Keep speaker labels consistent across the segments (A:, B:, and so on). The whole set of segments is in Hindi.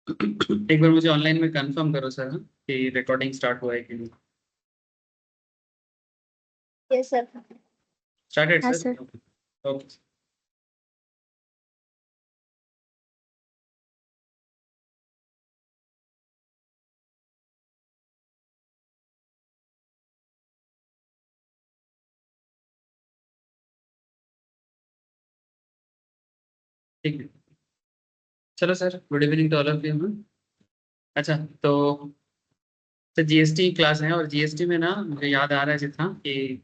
A: एक बार मुझे ऑनलाइन में कंफर्म करो सर कि रिकॉर्डिंग स्टार्ट हुआ है कि नहीं।
B: Yes sir.
A: स्टार्टेड
B: हाँ
A: सर।
B: सर।
A: ओके। ठीक है। चलो sir, good evening to all of you. अच्छा, तो जीएसटी क्लास है और जीएसटी में ना मुझे याद आ रहा है जितना कि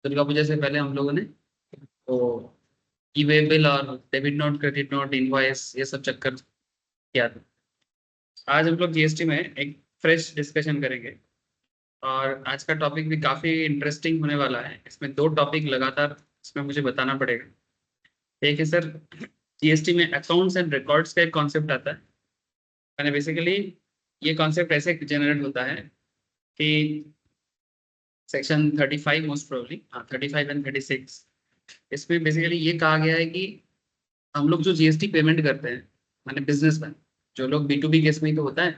A: दुर्गा पूजा से पहले हम लोगों ने तो ई वे बिल और debit note, credit note, invoice, ये सब चक्कर किया था। आज हम लोग जीएसटी में एक फ्रेश डिस्कशन करेंगे और आज का टॉपिक भी काफी इंटरेस्टिंग होने वाला है। इसमें दो टॉपिक लगातार इसमें मुझे बताना पड़ेगा। एक है सर, जीएसटी में अकाउंट्स एंड रिकॉर्ड्स का एक कॉन्सेप्ट आता है। मैंने बेसिकली ये कॉन्सेप्ट ऐसे जनरेट होता है कि सेक्शन 35 मोस्ट प्रोबेबली, हाँ 35 एंड 36, इसमें बेसिकली ये कहा गया है कि हम लोग जो जीएसटी पेमेंट करते हैं, माने बिजनेसमैन, जो लोग बी टू बी केस में ही तो होता है,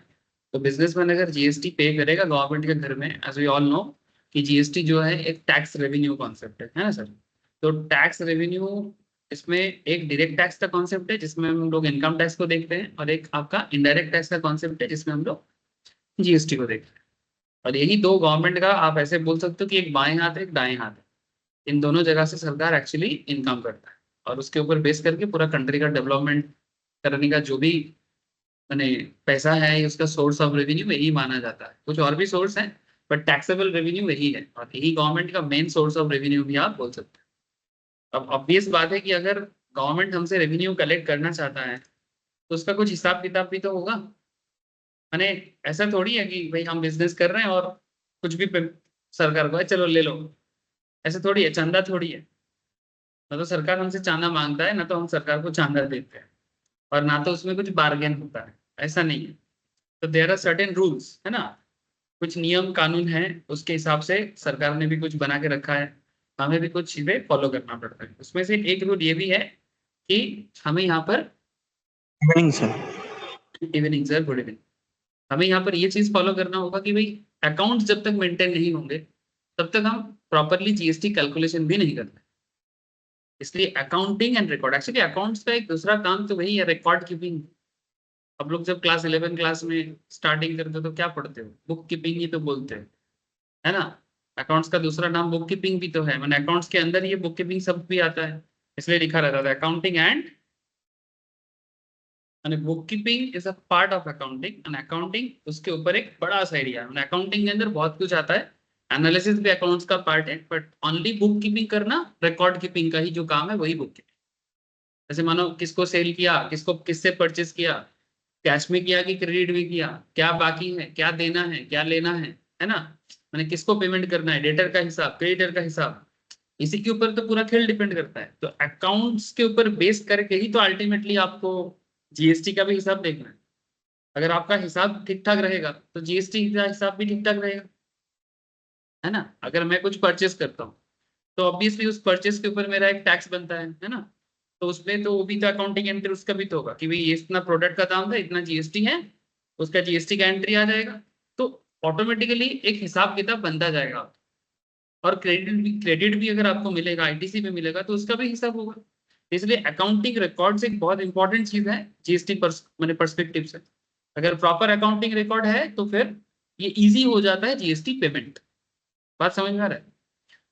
A: तो बिजनेसमैन अगर जीएसटी पे करेगा गवर्नमेंट के घर में, एज वी ऑल नो कि जीएसटी जो है एक टैक्स रेवेन्यू कॉन्सेप्ट है ना सर। तो टैक्स रेवेन्यू, इसमें एक डायरेक्ट टैक्स का कॉन्सेप्ट है जिसमें हम लोग इनकम टैक्स को देखते हैं, और एक आपका इनडायरेक्ट टैक्स का कॉन्सेप्ट है जिसमें हम लोग जीएसटी को देखते हैं। और यही दो गवर्नमेंट का, आप ऐसे बोल सकते हो कि एक बाएं हाथ है एक दाएं हाथ है। इन दोनों जगह से सरकार एक्चुअली इनकम करता है और उसके ऊपर बेस करके पूरा कंट्री का डेवलपमेंट करने का जो भी मैंने पैसा है, उसका सोर्स ऑफ रेवेन्यू यही माना जाता है। कुछ और भी सोर्स है बट टैक्सेबल रेवेन्यू यही है और यही गवर्नमेंट का मेन सोर्स ऑफ रेवेन्यू भी आप बोल सकते हैं। अब ऑब्वियस बात है कि अगर गवर्नमेंट हमसे रेवेन्यू कलेक्ट करना चाहता है तो उसका कुछ हिसाब किताब भी तो होगा। मैंने ऐसा थोड़ी है कि भाई हम बिजनेस कर रहे हैं और कुछ भी सरकार को है चलो ले लो, ऐसे थोड़ी है, चंदा थोड़ी है। ना तो सरकार हमसे चांदा मांगता है, ना तो हम सरकार को चांदा देते हैं, और ना तो उसमें कुछ बार्गेन होता है, ऐसा नहीं है। तो देयर आर सर्टेन रूल्स, है ना, कुछ नियम कानून है, उसके हिसाब से सरकार ने भी कुछ बना के रखा है। हमें भी कुछ चीजें फॉलो करना पड़ता है। उसमें से एक रूल ये भी है कि हमें यहाँ पर,
C: evening sir.
A: Evening sir, good evening. हमें यहाँ पर ये चीज फॉलो करना होगा कि भाई अकाउंट्स जब तक मेंटेन नहीं होंगे तब तक हम प्रॉपरली जीएसटी कैलकुलेशन भी नहीं करते। इसलिए accounting and record, actually accounts का एक दूसरा काम तो वही है, रिकॉर्ड कीपिंग। अब लोग जब क्लास 11 क्लास में स्टार्टिंग करते हो तो क्या पढ़ते हो, बुक कीपिंग ही तो बोलते हैं, है ना। अकाउंट्स का दूसरा नाम बुक कीपिंग भी तो है, मैंने अकाउंट्स के अंदर ये बुक कीपिंग शब्द भी आता है, इसलिए लिखा रहता था अकाउंटिंग एंड, मैंने book keeping is a part of accounting and accounting उसके ऊपर एक बड़ा सा एरिया है। मैंने अकाउंटिंग के अंदर बहुत कुछ आता है, एनालिसिस भी अकाउंट्स का पार्ट है, बट ओनली बुक कीपिंग करना, रिकॉर्ड कीपिंग का ही जो काम है वही बुक कीपिंग। जैसे मानो किसको सेल किया, किसको किससे परचेस किया, कैश में किया कि क्रेडिट में किया, क्या बाकी है, क्या देना है, क्या लेना है ना, मैंने किसको पेमेंट करना है, डेटर का हिसाब, क्रेडिटर का हिसाब, इसी के ऊपर तो पूरा खेल डिपेंड करता है। तो अकाउंट्स के ऊपर बेस करके ही तो अल्टीमेटली आपको जीएसटी का भी हिसाब देखना है। अगर आपका हिसाब ठीक ठाक रहेगा तो जीएसटी का हिसाब भी ठीक ठाक रहेगा, है ना। अगर मैं कुछ परचेस करता हूँ तो ऑब्वियसली उस परचेस के ऊपर मेरा एक टैक्स बनता है ना। तो उसमें तो वो भी तो अकाउंटिंग एंट्री उसका भी तो होगा कि भाई ये इतना प्रोडक्ट का दाम था, इतना जीएसटी है, उसका जीएसटी का एंट्री आ जाएगा। तो ऑटोमेटिकली एक हिसाब किताब बनता जाएगा। और क्रेडिट भी अगर आपको मिलेगा, आईटीसी में मिलेगा, तो उसका भी हिसाब होगा। इसलिए अकाउंटिंग रिकॉर्ड्स एक बहुत इंपॉर्टेंट चीज है जीएसटी मैंने पर्सपेक्टिव से। अगर प्रॉपर अकाउंटिंग रिकॉर्ड है तो फिर ये इजी हो जाता है जीएसटी पेमेंट। बात समझ में आ रहा है।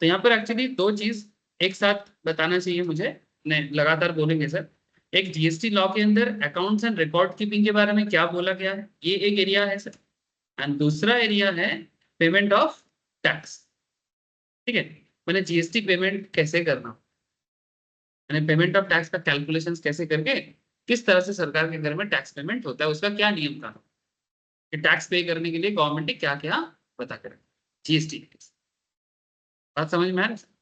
A: तो यहाँ पर एक्चुअली दो चीज एक साथ बताना चाहिए मुझे, ने लगातार बोलेंगे सर। एक जीएसटी लॉ के अंदर अकाउंट्स एंड रिकॉर्ड कीपिंग के बारे में क्या बोला गया है, ये एक एरिया है सर। एंड दूसरा एरिया है पेमेंट ऑफ टैक्स। ठीक है, मैंने जीएसटी पेमेंट कैसे करना, मैंने पेमेंट ऑफ टैक्स का कैलकुलेशंस कैसे करके किस तरह से सरकार के घर में टैक्स पेमेंट होता है, उसका क्या नियम कानून, कि टैक्स पे करने के लिए गवर्नमेंट ने क्या क्या बता कर जीएसटी। बात समझ में आ रहा है?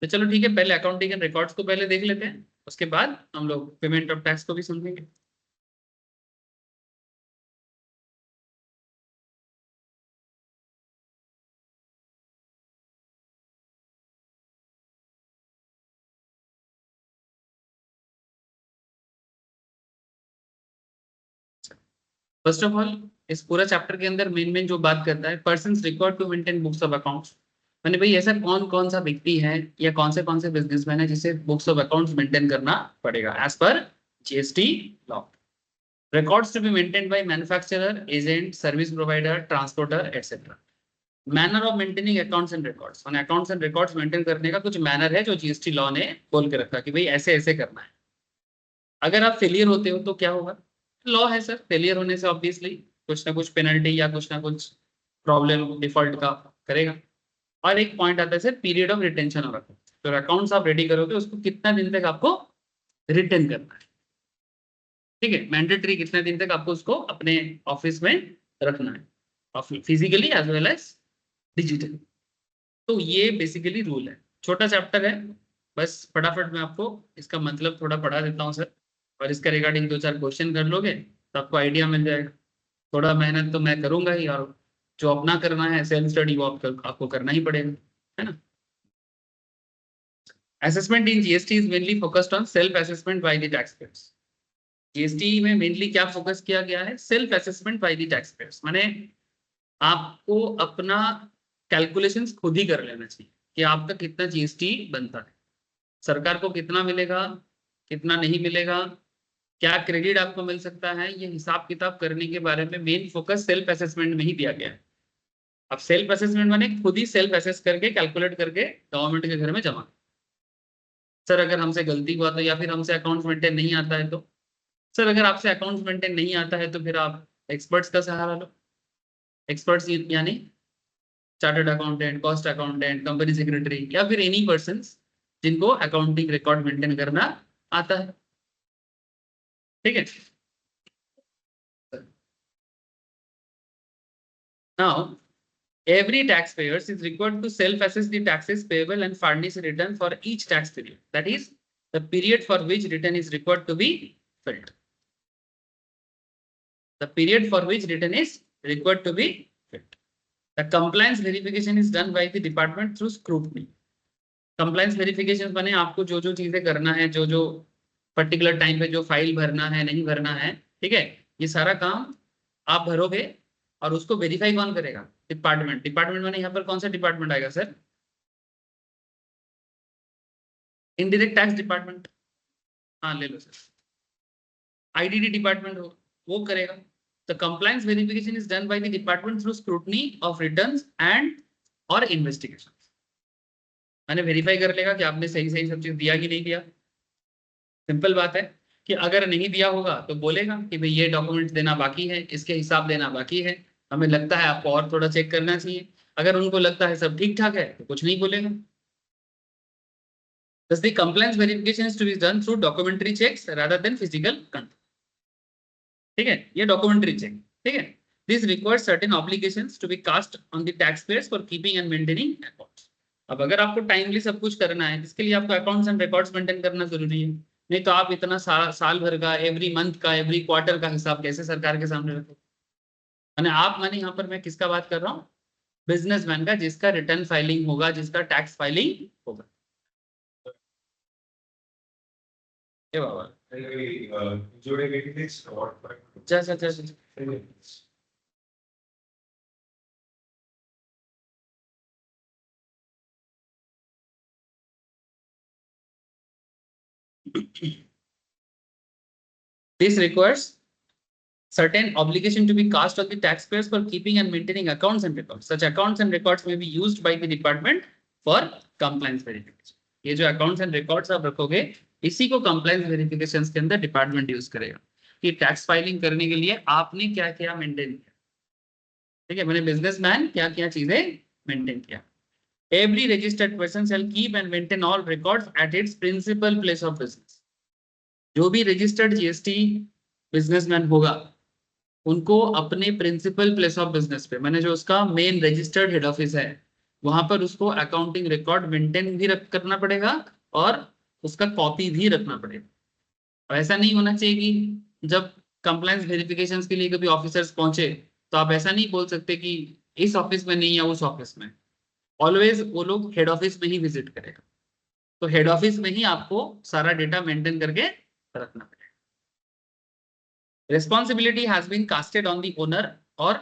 A: तो चलो ठीक है, पहले अकाउंटिंग एंड रिकॉर्ड्स को पहले देख लेते हैं, उसके बाद हम लोग पेमेंट ऑफ टैक्स को भी समझेंगे। फर्स्ट ऑफ ऑल इस पूरा चैप्टर के अंदर मेन जो बात करता है, persons required to maintain books of accounts. मैंने भाई ऐसा कौन कौन सा व्यक्ति है या कौन से बिजनेसमैन है जिसे बुक्स ऑफ अकाउंट्स मेंटेन करना पड़ेगा as per GST law. Records to be maintain by manufacturer, agent, service provider, transporter etcetera. Manner of maintaining accounts and records, accounts and records maintain करने का कुछ मैनर है जो जीएसटी लॉ ने बोल के रखा कि भाई ऐसे ऐसे करना है। अगर आप फेलियर होते हो तो क्या होगा? लॉ है सर, फेलियर होने से ऑब्वियसली कुछ ना कुछ पेनल्टी या कुछ ना कुछ प्रॉब्लम डिफॉल्ट का करेगा। और एक पॉइंट आता है sir, period of retention of account. तो अकाउंट्स आप रेडी करोगे उसको कितना दिन तक आपको रिटेन करना है, ठीक है, मैंडेटरी कितने दिन तक आपको उसको अपने ऑफिस में रखना है, physically as well as digitally. तो ये बेसिकली रूल है, छोटा चैप्टर है, बस फटाफट मैं आपको इसका मतलब थोड़ा पढ़ा देता हूँ सर, और इसका रिगार्डिंग 2-4 क्वेश्चन कर लोगे तो आपको आइडिया मिल जाएगा। थोड़ा मेहनत तो मैं करूंगा ही, और जो अपना करना है सेल्फ स्टडी वो आपको करना ही पड़ेगा, है ना। Assessment in GST is mainly focused on self assessment bye the tax pairs. GST में मेनली क्या फोकस किया गया है? Self assessment bye the tax pairs, माने आपको अपना कैलकुलेशंस खुद ही कर लेना चाहिए कि आपका कितना जीएसटी बनता है, सरकार को कितना मिलेगा, कितना नहीं मिलेगा, क्या क्रेडिट आपको मिल सकता है, ये हिसाब किताब करने के बारे में मेन फोकस सेल्फ असेसमेंट में ही दिया गया है। अब सेल्फ असेसमेंट माने खुद ही सेल्फ असेस करके कैलकुलेट करके गवर्नमेंट के घर में जमा। सर अगर हमसे गलती हुआ तो, या फिर हमसे अकाउंट्स मेंटेन नहीं आता है तो? सर अगर आपसे अकाउंट्स मेंटेन नहीं आता है तो फिर आप एक्सपर्ट्स का सहारा लो। एक्सपर्ट्स यानी chartered accountant, cost accountant, company secretary, या फिर एनी पर्सन जिनको अकाउंटिंग रिकॉर्ड मेंटेन करना आता है, ठीक है। Now every taxpayer is required to self-assess the taxes payable and furnish a return for each tax period. That is the period for which return is required to be filled. The period for which return is required to be filled. The compliance verification is done by the department through scrutiny. Compliance verification माने आपको जो जो चीजें करना है, जो जो पर्टिकुलर टाइम पे जो फाइल भरना है, नहीं भरना है, ठीक है, ये सारा काम आप भरोगे और उसको वेरीफाई कौन करेगा? डिपार्टमेंट। डिपार्टमेंट माने यहाँ पर कौन सा डिपार्टमेंट आएगा सर? इनडायरेक्ट टैक्स डिपार्टमेंट, हाँ ले लो सर। आईडीडी डिपार्टमेंट हो, वो करेगा। The compliance verification is done by the department through scrutiny of returns and और इन्वेस्टिगेशन। मैंने वेरीफाई कर लेगा कि आपने सही सही सब चीज दिया कि नहीं दिया। सिंपल बात है कि अगर नहीं दिया होगा तो बोलेगा कि भाई ये डॉक्यूमेंट देना बाकी है, इसके हिसाब देना बाकी है, हमें लगता है आपको और थोड़ा चेक करना चाहिए। अगर उनको लगता है सब ठीक ठाक है तो कुछ नहीं बोलेगा। Thus, the compliance verification is to be done through documentary checks rather than physical control. ठीक है, ये डॉक्यूमेंट्री चेक, ठीक है। This requires certain obligations to be cast on the tax payers for keeping and maintaining accounts. अब अगर आपको टाइमली सब कुछ करना है, इसके लिए आपको अकाउंट्स एंड रिकॉर्ड्स मेंटेन करना जरूरी है। नहीं तो आप इतना साल भर का, एवरी मंथ का, एवरी क्वार्टर का हिसाब कैसे सरकार के सामने रखोगे? मैंने आप माने यहाँ पर मैं किसका बात कर रहा हूँ? बिजनेसमैन का, जिसका रिटर्न फाइलिंग होगा, जिसका टैक्स फाइलिंग होगा। ए बाबा जा जा जा जा। This requires certain obligation to be cast on the taxpayers for keeping and maintaining accounts and records. Such accounts and records may be used by the department for compliance verification. ये जो accounts and records आप रखोगे, इसी को compliance verifications के अंदर डिपार्टमेंट यूज करेगा कि टैक्स फाइलिंग करने के लिए आपने क्या क्या मेंटेन किया, ठीक है, मैंने बिजनेसमैन क्या क्या चीजें मेंटेन किया। Every registered person shall keep and maintain all records at its principal place of business. जो भी रजिस्टर्ड जीएसटी बिजनेसमैन होगा उनको अपने प्रिंसिपल प्लेस ऑफ बिजनेस पे, मैंने जो उसका मेन रजिस्टर्ड हेड ऑफिस है वहां पर उसको अकाउंटिंग रिकॉर्ड मेंटेन भी करना पड़ेगा और उसका कॉपी भी रखना पड़ेगा। और ऐसा नहीं होना चाहिए कि जब कंप्लायंस वेरिफिकेशन के लिए कभी ऑफिसर्स पहुंचे तो आप ऐसा नहीं बोल सकते कि इस ऑफिस में नहीं या उस ऑफिस में। ऑलवेज वो लोग हेड ऑफिस में ही विजिट करेगा, तो हेड ऑफिस में ही आपको सारा डेटा मेंटेन करके रखना पड़ेगा। Responsibility has been casted on the owner or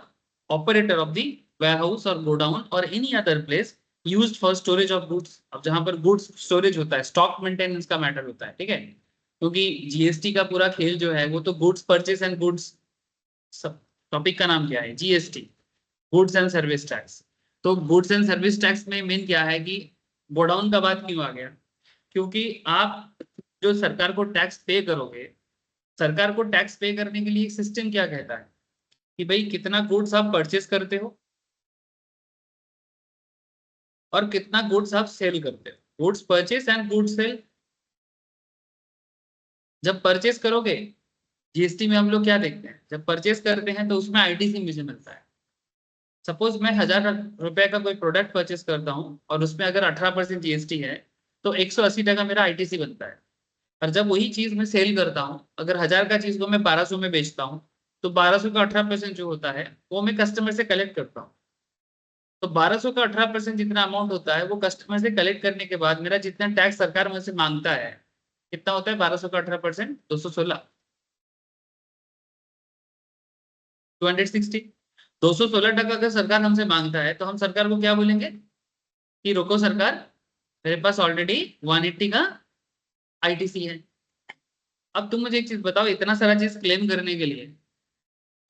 A: operator of the warehouse or godown or any other place used for storage of goods. अब जहां पर goods storage होता है, stock maintenance का मैटर होता है, ठीक है, क्योंकि जीएसटी का पूरा खेल जो है वो तो गुड्स परचेस एंड गुड्स, सब टॉपिक का नाम क्या है, GST, goods and service tax. तो गुड्स एंड सर्विस टैक्स में मेन क्या है कि गोडाउन का बात क्यों आ गया, क्योंकि आप जो सरकार को टैक्स पे करोगे, सरकार को टैक्स पे करने के लिए एक सिस्टम क्या कहता है कि भाई कितना गुड्स आप परचेस करते हो और कितना गुड्स आप सेल करते हो, goods purchase and goods sale. जब परचेस करोगे, जीएसटी में हम लोग क्या देखते हैं, जब परचेस करते हैं तो उसमें आईटीसी मुझे मिलता है। सपोज मैं 1000 रुपए का कोई प्रोडक्ट परचेस करता हूँ और उसमें अगर 18% जीएसटी है तो 180 टका मेरा आईटीसी बनता है। और जब वही चीज मैं सेल करता हूँ, अगर 1000 का चीज को मैं 1200 में बेचता हूँ तो 1200 का 18% जो होता है वो मैं कस्टमर से कलेक्ट करता हूँ। तो 1200 का 18% जितना अमाउंट होता है वो कस्टमर से कलेक्ट करने के बाद मेरा जितना टैक्स सरकार मुझसे मांगता है कितना होता है, 1200 का 18% 216, 260। 216 टका अगर सरकार हमसे मांगता है तो हम सरकार को क्या बोलेंगे कि रुको सरकार, मेरे पास ऑलरेडी 180 का आईटीसी है। अब तुम मुझे एक चीज बताओ, इतना सारा चीज क्लेम करने के लिए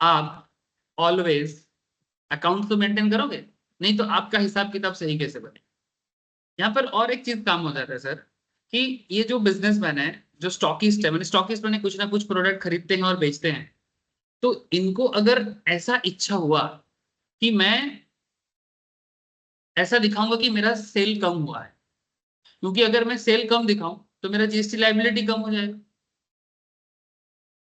A: आप ऑलवेज अकाउंट तो मेंटेन करोगे, नहीं तो आपका हिसाब किताब सही कैसे बने। यहाँ पर और एक चीज काम हो जाता है सर, कि ये जो बिजनेसमैन है, जो स्टॉकिस्ट है, मैंने स्टॉकिस्ट मैंने कुछ ना कुछ प्रोडक्ट खरीदते हैं और बेचते हैं, तो इनको अगर ऐसा इच्छा हुआ कि मैं ऐसा दिखाऊंगा कि मेरा सेल कम हुआ है, क्योंकि अगर मैं सेल कम दिखाऊं तो मेरा जीएसटी लाइबिलिटी कम हो जाएगा।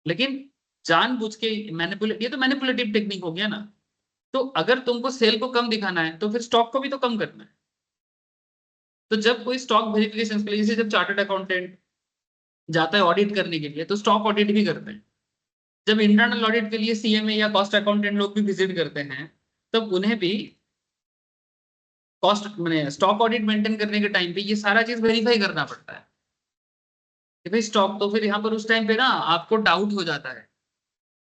A: लेकिन जानबूझ के मैनिपुलेट, ये तो मैनिपुलेटिव टेक्निक हो गया ना। तो अगर तुमको सेल को कम दिखाना है तो फिर स्टॉक को भी तो कम करना है। तो जब कोई स्टॉक वेरिफिकेशन के लिए, जैसे जब चार्टर्ड अकाउंटेंट जाता है ऑडिट करने के लिए तो स्टॉक ऑडिट भी करते हैं। जब इंटरनल ऑडिट के लिए सीएमए या कॉस्ट अकाउंटेंट लोग भी विजिट करते हैं तब उन्हें भी कॉस्ट मैंने स्टॉक ऑडिट मेंटेन करने के टाइम पे ये सारा चीज वेरीफाई करना पड़ता है कि भाई स्टॉक। तो फिर यहाँ पर उस टाइम पे ना आपको डाउट हो जाता है।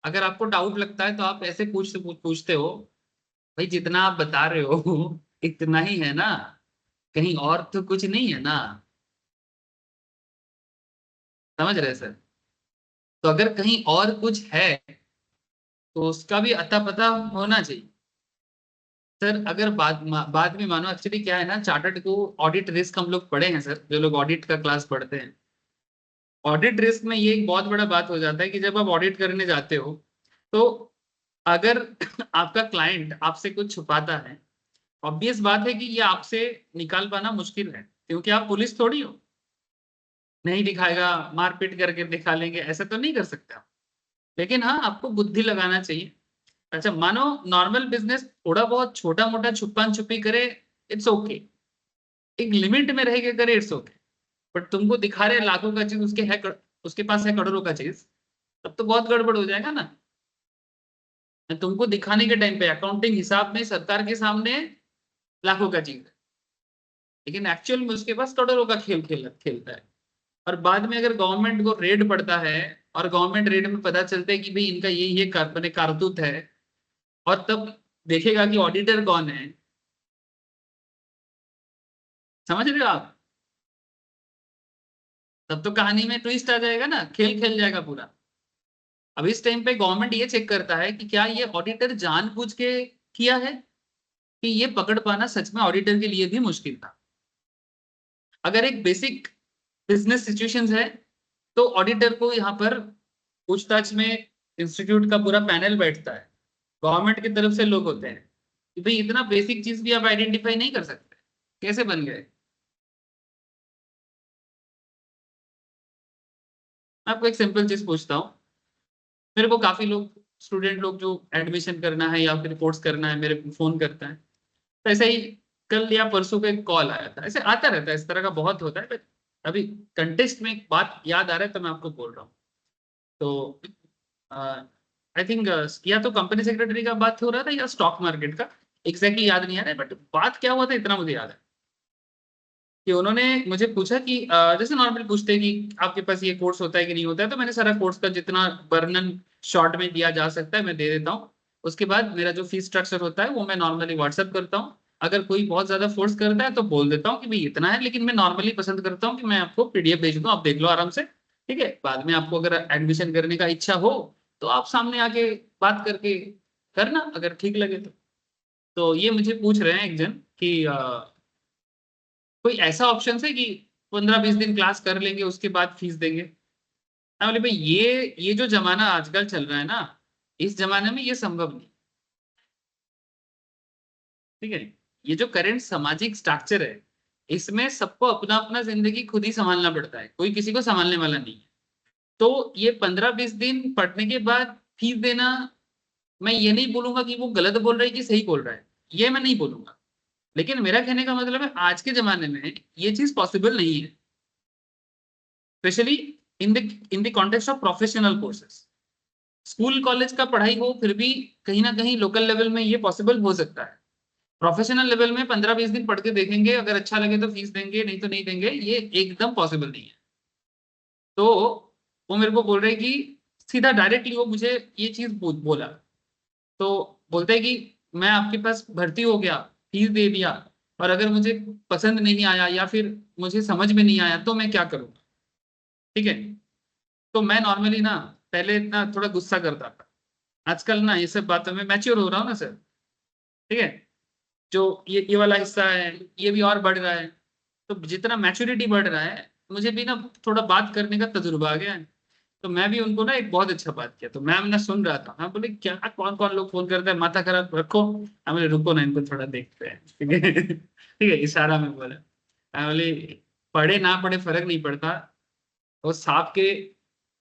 A: अगर आपको डाउट लगता है तो आप ऐसे पूछते हो, भाई जितना आप बता रहे हो इतना ही है ना, कहीं और तो कुछ नहीं है ना। समझ रहे सर? तो अगर कहीं और कुछ है तो उसका भी अता पता होना चाहिए। सर अगर बाद में मानो, एक्चुअली क्या है ना, चार्टर्ड को ऑडिट रिस्क हम लोग पढ़े हैं सर, जो लोग ऑडिट का क्लास पढ़ते हैं। ऑडिट रिस्क में ये एक बहुत बड़ा बात हो जाता है कि जब आप ऑडिट करने जाते हो तो अगर आपका क्लाइंट आपसे कुछ छुपाता है, ऑब्वियस बात है कि ये आपसे निकाल पाना मुश्किल है, क्योंकि आप पुलिस थोड़ी हो। नहीं दिखाएगा, मारपीट करके दिखा लेंगे, ऐसा तो नहीं कर सकते आप। लेकिन हाँ, आपको बुद्धि लगाना चाहिए। अच्छा मानो नॉर्मल बिजनेस थोड़ा बहुत छोटा मोटा छुपन छुपी करे, इट्स ओके, एक लिमिट में रह के करे, इट्स ओके। बट तुमको दिखा रहे लाखों का चीज, उसके पास है करोड़ों का चीज, तब तो बहुत गड़बड़ हो जाएगा ना। तुमको दिखाने के टाइम पे अकाउंटिंग हिसाब में सरकार के सामने लाखों का चीज है, लेकिन एक्चुअल में उसके पास करोड़ों का खेलता है। और बाद में अगर गवर्नमेंट को रेड पड़ता है और गवर्नमेंट रेड में पता चलता है कि भाई इनका ये कारतूत है, और तब देखेगा कि ऑडिटर कौन है। समझ रहे हो आप? तब तो कहानी में ट्विस्ट आ जाएगा ना, खेल खेल जाएगा पूरा। अब इस टाइम पे गवर्नमेंट ये चेक करता है कि क्या ये ऑडिटर जानबूझ के किया है, कि ये पकड़ पाना सच में ऑडिटर के लिए भी मुश्किल था। अगर एक बेसिक बिजनेस सिचुएशंस है तो ऑडिटर को यहाँ पर पूछताछ में इंस्टीट्यूट का पूरा पैनल बैठता है, गवर्नमेंट की तरफ से लोग होते हैं कि भाई इतना बेसिक चीज भी आप आइडेंटिफाई नहीं कर सकते, कैसे बन गए। मैं आपको एक सिंपल चीज पूछता हूँ, मेरे को काफी लोग, स्टूडेंट लोग जो एडमिशन करना है या फिर कोर्स करना है, मेरे को फोन करता है। तो ऐसे ही कल या परसों को एक कॉल आया था, ऐसे आता रहता है, इस तरह का बहुत होता है। बट अभी कंटेस्ट में एक बात याद आ रहा है तो मैं आपको बोल रहा हूँ। तो आई थिंक या तो कंपनी सेक्रेटरी का बात हो रहा था या स्टॉक मार्केट का, एग्जैक्टली याद नहीं आ रहा है। बट बात क्या हुआ था इतना मुझे याद है कि उन्होंने मुझे पूछा कि जैसे नॉर्मल पूछते हैं कि आपके पास ये कोर्स होता है कि नहीं होता है, तो मैंने सारा कोर्स का जितना वर्णन शॉर्ट में दिया जा सकता है, मैं दे देता हूँ। उसके बाद मेरा जो फीस स्ट्रक्चर होता है वो मैं नॉर्मली व्हाट्सअप करता हूँ। अगर कोई बहुत ज्यादा फोर्स करता है तो बोल देता हूँ कि भाई इतना है, लेकिन मैं नॉर्मली पसंद करता हूँ कि मैं आपको पीडीएफ भेज दूँ, आप देख लो आराम से। ठीक है, बाद में आपको अगर एडमिशन करने का इच्छा हो तो आप सामने आके बात करके करना, अगर ठीक लगे तो ये मुझे पूछ रहे हैं एक जन कि कोई ऐसा ऑप्शन है कि 15-20 दिन क्लास कर लेंगे उसके बाद फीस देंगे। मैं बोले भाई ये जो जमाना आजकल चल रहा है ना, इस जमाने में ये संभव नहीं। ठीक है, ये जो करंट सामाजिक स्ट्रक्चर है, इसमें सबको अपना अपना जिंदगी खुद ही संभालना पड़ता है, कोई किसी को संभालने वाला नहीं है। तो ये 15-20 दिन पढ़ने के बाद फीस देना, मैं ये नहीं बोलूंगा कि वो गलत बोल रहा है कि सही बोल रहा है, ये मैं नहीं बोलूंगा। लेकिन मेरा कहने का मतलब है आज के जमाने में ये चीज पॉसिबल नहीं है, specially in the context of professional courses. School college का पढ़ाई हो फिर भी कहीं ना कहीं लोकल लेवल में ये पॉसिबल हो सकता है। प्रोफेशनल लेवल में 15-20 दिन पढ़ के देखेंगे, अगर अच्छा लगे तो फीस देंगे, नहीं तो नहीं देंगे, ये एकदम पॉसिबल नहीं है। तो वो मेरे को बोल रहे कि सीधा डायरेक्टली वो मुझे ये चीज बोला। तो बोलते हैं कि मैं आपके पास भर्ती हो गया, फीस दे दिया, और अगर मुझे पसंद नहीं आया या फिर मुझे समझ में नहीं आया तो मैं क्या करूँगा। ठीक है, तो मैं नॉर्मली ना पहले इतना थोड़ा गुस्सा करता था, आजकल ना ये सब बातों में मैच्योर हो रहा हूँ ना सर। ठीक है, जो ये वाला हिस्सा है ये भी और बढ़ रहा है। तो जितना मैच्योरिटी बढ़ रहा है, मुझे भी ना थोड़ा बात करने का तजुर्बा आ गया है। तो मैं भी उनको ना एक बहुत अच्छा बात किया, तो मैम ना सुन रहा था, मैं बोले क्या कौन कौन लोग फोन करते हैं, माथा खराब रखो। मैं बोले रुको ना, इनको थोड़ा देखते हैं। ठीक है ठीक है, इशारा में बोला। मैं बोले पढ़े ना पढ़े फर्क नहीं पड़ता, वो सांप के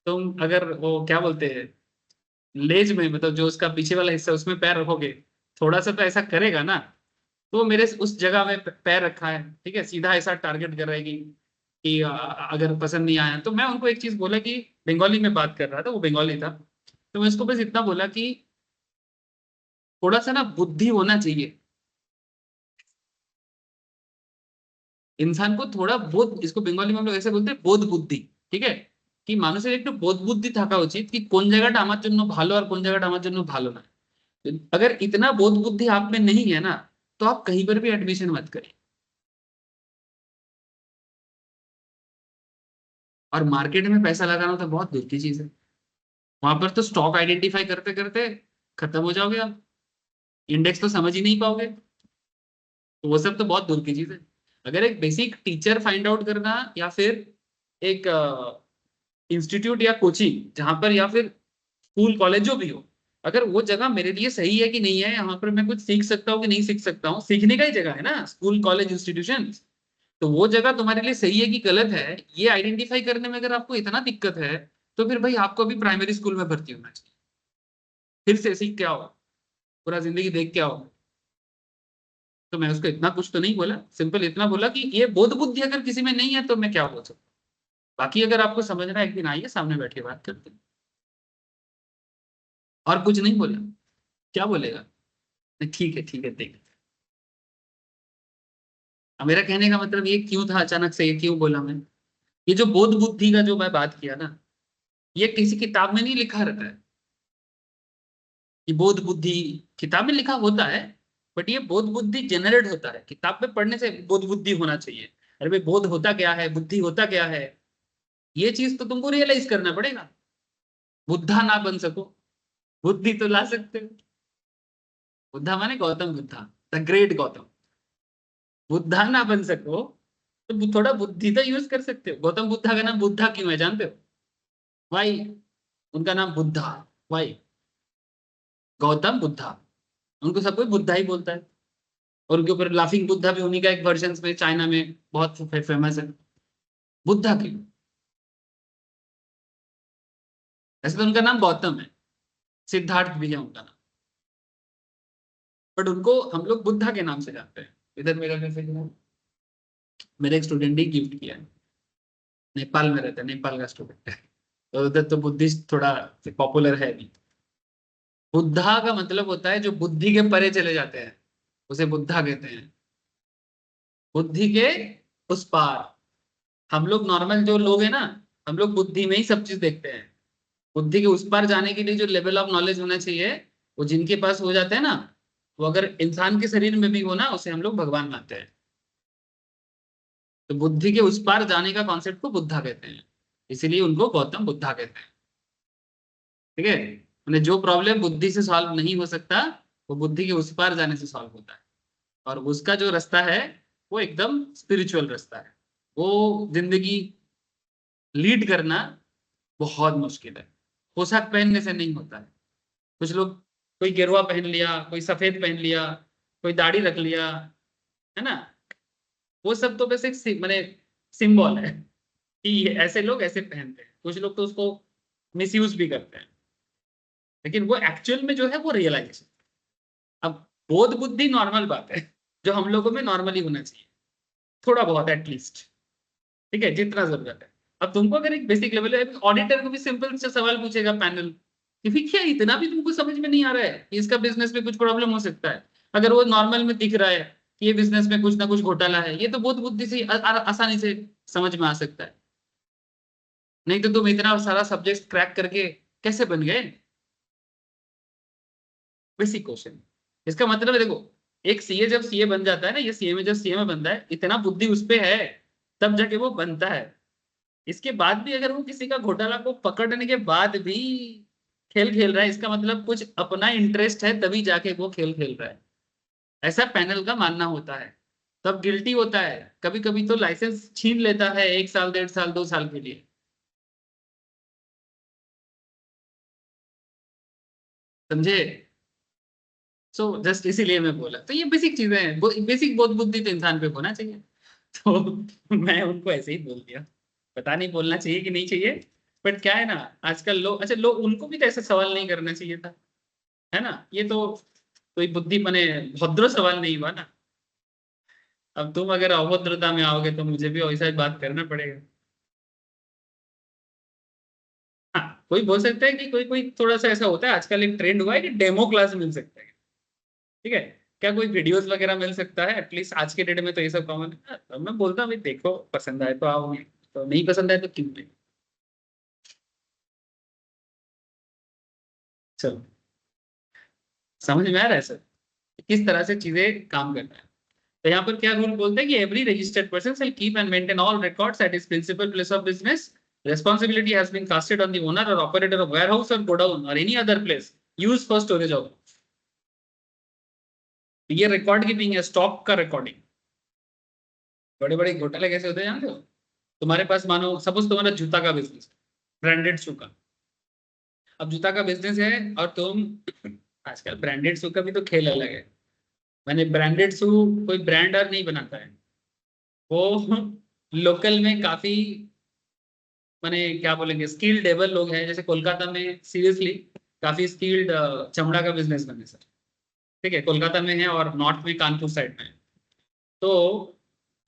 A: तुम अगर वो क्या बोलते हैं लेज में, मतलब जो उसका पीछे वाला हिस्सा है, उसमें पैर रखोगे, थोड़ा सा तो ऐसा करेगा ना। तो वो मेरे उस जगह में पैर रखा है, ठीक है, सीधा ऐसा टारगेट कर रहेगी कि अगर पसंद नहीं आया। तो मैं उनको एक चीज बोला कि बंगाली में बात कर रहा था, वो बंगाली था। तो मैं उसको बस इतना बोला कि थोड़ा सा ना बुद्धि होना चाहिए इंसान को, थोड़ा बोध, इसको बंगाली में हम लोग ऐसे बोलते हैं बोध बुद्धि। ठीक है, कि মানুষের একটু বোধ বুদ্ধি থাকা উচিত कि কোন জায়গাটা আমার জন্য ভালো আর কোন জায়গাটা আমার জন্য ভালো না। अगर इतना बोध बुद्धि आप में नहीं है ना, तो आप कहीं पर भी एडमिशन मत करें। और मार्केट में पैसा लगाना तो बहुत दूर की चीज है, वहां पर तो स्टॉक आइडेंटिफाई करते करते खत्म हो जाओगे आप, इंडेक्स तो समझ ही नहीं पाओगे। तो वो सब तो बहुत दूर की चीज है। अगर एक बेसिक टीचर फाइंड आउट करना, या फिर एक इंस्टीट्यूट या कोचिंग जहां पर, या फिर स्कूल कॉलेज जो भी हो, अगर वो जगह मेरे लिए सही है कि नहीं है, यहाँ पर मैं कुछ सीख सकता हूँ कि नहीं सीख सकता हूँ, सीखने का ही जगह है ना स्कूल कॉलेज इंस्टीट्यूशन। तो वो जगह तुम्हारे लिए सही है कि गलत है, ये आइडेंटिफाई करने में अगर आपको इतना दिक्कत है, तो फिर भाई आपको भी प्राइमरी स्कूल में भर्ती होना चाहिए, फिर से सीख के आओ, पूरा जिंदगी देख के आओ। तो मैं उसको इतना कुछ तो नहीं बोला, सिंपल इतना बोला कि ये बोध बुद्धि अगर किसी में नहीं है तो मैं क्या बोल सकता हूँ। बाकी अगर आपको समझना है, एक दिन आइए सामने बैठ के बात करते हैं। और कुछ नहीं बोला, क्या बोलेगा। नहीं, ठीक है देख। अब मेरा कहने का मतलब ये क्यों था, अचानक से ये क्यों बोला मैं, ये जो बोध बुद्धि का जो मैं बात किया ना, ये किसी किताब में नहीं लिखा रहता है। ये बोध बुद्धि किताब में लिखा होता है, बट ये बोध बुद्धि जनरेट होता है किताब में पढ़ने से, बोध बुद्धि होना चाहिए। अरे भाई बोध होता क्या है, बुद्धि होता क्या है, ये चीज तो तुमको रियलाइज करना पड़ेगा। बुद्धा ना बन सको, बुद्धि तो ला सकते हो। बुद्धा माने गौतम बुद्धा, द ग्रेट गौतम। बुद्धा ना बन सको तो थोड़ा बुद्धि तो यूज कर सकते हो। गौतम बुद्धा का नाम बुद्धा क्यों है जानते हो? वाई, उनका नाम बुद्धा, वाई, गौतम बुद्धा, उनको सब कोई बुद्धा ही बोलता है। और उनके ऊपर लाफिंग बुद्धा भी उन्हीं का एक वर्जन में चाइना में बहुत फेमस है। बुद्धा क्यों? वैसे तो उनका नाम गौतम है, सिद्धार्थ भी है उनका नाम, बट उनको हम लोग बुद्धा के नाम से जानते हैं। इधर मेरा मैसेज है, मेरे एक स्टूडेंट ही गिफ्ट किया है, नेपाल में रहता है, नेपाल का स्टूडेंट है। तो उधर तो बुद्धिस्ट थोड़ा पॉपुलर है भी। बुद्धा का मतलब होता है जो बुद्धि के परे चले जाते हैं, उसे बुद्धा कहते हैं। बुद्धि के उस पार। हम लोग नॉर्मल जो लोग हैं ना, हम लोग बुद्धि में ही सब चीज देखते हैं। बुद्धि के उस पार जाने के लिए जो लेवल ऑफ नॉलेज होना चाहिए, वो जिनके पास हो जाता है ना, वो अगर इंसान के शरीर में भी हो ना, उसे हम लोग भगवान मानते हैं। तो बुद्धि के उस पार जाने का कॉन्सेप्ट को बुद्धा कहते हैं, इसीलिए उनको गौतम बुद्धा कहते हैं। ठीक है, मैंने जो प्रॉब्लम बुद्धि से सॉल्व नहीं हो सकता, वो बुद्धि के उस पार जाने से सॉल्व होता है। और उसका जो रास्ता है, वो एकदम स्पिरिचुअल रास्ता है। वो जिंदगी लीड करना बहुत मुश्किल है, पोशाक पहनने से नहीं होता है। कुछ लोग, कोई गेरुआ पहन लिया, कोई सफेद पहन लिया, कोई दाढ़ी रख लिया, है ना, वो सब तो बस एक मैंने सिंबल है कि ऐसे लोग ऐसे पहनते हैं। कुछ लोग तो उसको मिसयूज भी करते हैं, लेकिन वो एक्चुअल में जो है वो रियलाइजेशन। अब बोध बुद्धि नॉर्मल बात है, जो हम लोगों में नॉर्मली होना चाहिए, थोड़ा बहुत एटलीस्ट। ठीक है, जितना जरूरत है। अब तुमको अगर एक बेसिक लेवल है, ऑडिटर को भी सिंपल से सवाल पूछेगा पैनल कि फिर क्या इतना भी तुमको समझ में नहीं आ रहा है कि इसका बिजनेस में कुछ प्रॉब्लम हो सकता है, अगर वो नॉर्मल में दिख रहा है कि ये बिजनेस में कुछ ना कुछ घोटाला है, ये तो बहुत बुद्धि से आसानी से समझ में आ सकता है। नहीं तो तुम इतना सारा सब्जेक्ट क्रैक करके कैसे बन गए? Basic question. इसका मतलब है, देखो, एक सीए जब सीए बन जाता है ना, ये सीए में जब सीए में बनता है, इतना बुद्धि उस पे है, तब जाके वो बनता है। इसके बाद भी अगर वो किसी का घोटाला को पकड़ने के बाद भी खेल खेल रहा है, इसका मतलब कुछ अपना इंटरेस्ट है, तभी जाके वो खेल खेल रहा है। ऐसा पैनल का मानना होता है। तब गिल्टी होता है। कभी कभी तो लाइसेंस छीन लेता है 1 साल, 1.5 साल, 2 साल के लिए। समझे? सो जस्ट इसीलिए मैं बोला, तो ये बेसिक चीजें हैं, बेसिक बोध बुद्धि तो इंसान पे होना चाहिए। तो मैं उनको ऐसे ही बोल दिया। पता नहीं बोलना चाहिए कि नहीं चाहिए, बट क्या है ना, आजकल लोग, अच्छा, लोग उनको भी तो ऐसे सवाल नहीं करना चाहिए था, है ना? ये तो कोई बुद्धि मने भद्र सवाल नहीं हुआ ना। अब तुम अगर अभद्रता में आओगे तो मुझे भी वैसा ही बात करना पड़ेगा। हाँ, कोई बोल सकता है कि कोई कोई थोड़ा सा ऐसा होता है, आजकल एक ट्रेंड हुआ है कि डेमो क्लास मिल सकता है। ठीक है, क्या कोई वीडियोस वगैरह मिल सकता है? एटलीस्ट आज के डेट में तो ये सब कॉमन है। तो मैं बोलता हूँ भाई देखो, पसंद आए तो आओ, तो नहीं पसंद आए तो क्यों नहीं। चलो, समझ में आ रहा है सर किस तरह से चीजें काम करना है? तो यहाँ पर क्या रूल बोलते हैं कि every registered person shall keep and maintain all records at his principal place of business. Responsibility has been casted on the owner or operator of warehouse or godown or any other place used for storage of। ये रिकॉर्ड कीपिंग है, स्टॉक का रिकॉर्डिंग। बड़े बड़े घोटाले कैसे होते हैं जानते हो? तुम्हारे पास मानो सपोज तुम्हारा जूता का बिजनेस, ब्रांडेड शू का। अब जूता का बिजनेस है और तुम, आजकल ब्रांडेड शू का भी तो खेल अलग है। मैंने ब्रांडेड शू कोई ब्रांडर नहीं बनाता है, वो लोकल में काफी, माने क्या बोलेंगे, स्किल्ड एबल लोग हैं। जैसे कोलकाता में सीरियसली काफी स्किल्ड चमड़ा का बिजनेस बने सर। ठीक है, कोलकाता में है और नॉर्थ में कानपुर साइड में है। तो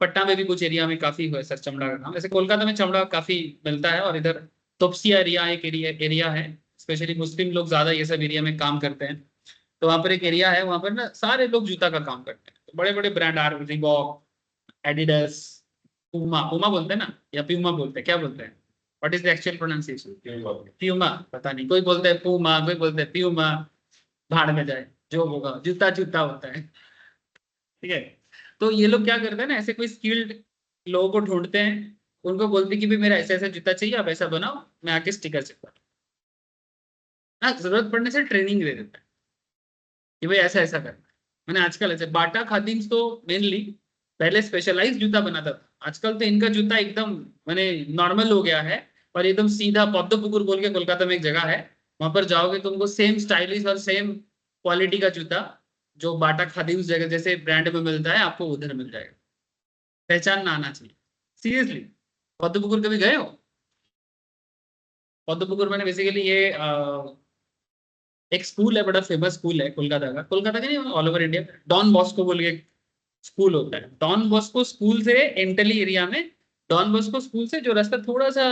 A: पटना में भी कुछ एरिया में काफी हुआ है सर चमड़ा का काम। जैसे कोलकाता में चमड़ा काफी मिलता है, और इधर तोपसिया एरिया एक एरिया एरिया है, स्पेशली मुस्लिम लोग ज्यादा ये सब एरिया में काम करते हैं। तो वहाँ पर एक एरिया है, वहाँ पर ना सारे लोग जूता का काम करते हैं। तो बड़े बड़े brand are Reebok, Adidas, Puma, Puma बोलते हैं ना या प्यूमा बोलते हैं, क्या बोलते हैं? What is the actual pronunciation? Puma. पता नहीं, कोई बोलते हैं पूमा, कोई बोलते हैं प्यूमा। भाड़ में जाए, जो होगा, जूता जूता होता है। ठीक है, तो ये लोग क्या करते हैं ना, ऐसे कोई स्किल्ड लोगों को ढूंढते हैं, उनको बोलते हैं कि भाई मेरा ऐसा ऐसा जूता चाहिए, आप ऐसा बनाओ, मैं आके स्टिकर चिपका। हाँ, जरूरत पड़ने से ट्रेनिंग दे देता है कि भाई ऐसा ऐसा करना है। मैंने आजकल ऐसे बाटा खादिम्स तो मेनली पहले स्पेशलाइज जूता बनाता था, आजकल तो इनका जूता एकदम मैंने नॉर्मल हो गया है। और एकदम सीधा पद्मपुकुर बोल के कोलकाता में एक जगह है, वहां पर जाओगे तुमको सेम स्टाइलिश और सेम क्वालिटी का जूता जो बाटा खादिम्स जगह जैसे ब्रांड में मिलता है, आपको उधर मिल जाएगा। पहचानना आना चाहिए, सीरियसली। पद्मपुकुर कभी गए हो? पद्मपुकुर मैंने बेसिकली ये एक स्कूल है, बड़ा फेमस स्कूल है कोलकाता का, कोलकाता का नहीं all over India. Don Bosco बोल के स्कूल होता है। डॉन बॉस्को स्कूल से एंटली एरिया में, डॉन बॉस्को स्कूल से जो रास्ता थोड़ा सा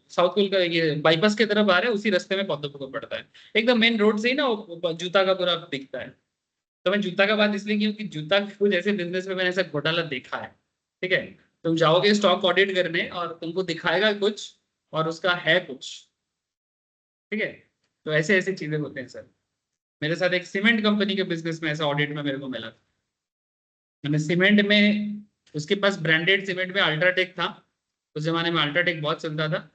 A: साउथ कोल का ये बाईपास की तरफ आ रहा है, उसी रास्ते में पद्मपुकुर पड़ता है। एकदम मेन रोड से ही ना वो जूता का पूरा दिखता है। तो मैं जूता का बात इसलिए की, क्योंकि जूता के कुछ ऐसे बिजनेस में मैंने ऐसा घोटाला देखा है। ठीक है, तुम जाओगे स्टॉक ऑडिट करने और तुमको दिखाएगा कुछ और उसका है कुछ। ठीक है। तो ऐसे ऐसे चीजें होते हैं सर। मेरे साथ एक सीमेंट कंपनी के बिजनेस में ऐसा ऑडिट में मेरे को मिला था। मैंने सीमेंट में, उसके पास ब्रांडेड सीमेंट में अल्ट्राटेक था। उस जमाने में अल्ट्राटेक बहुत चलता था।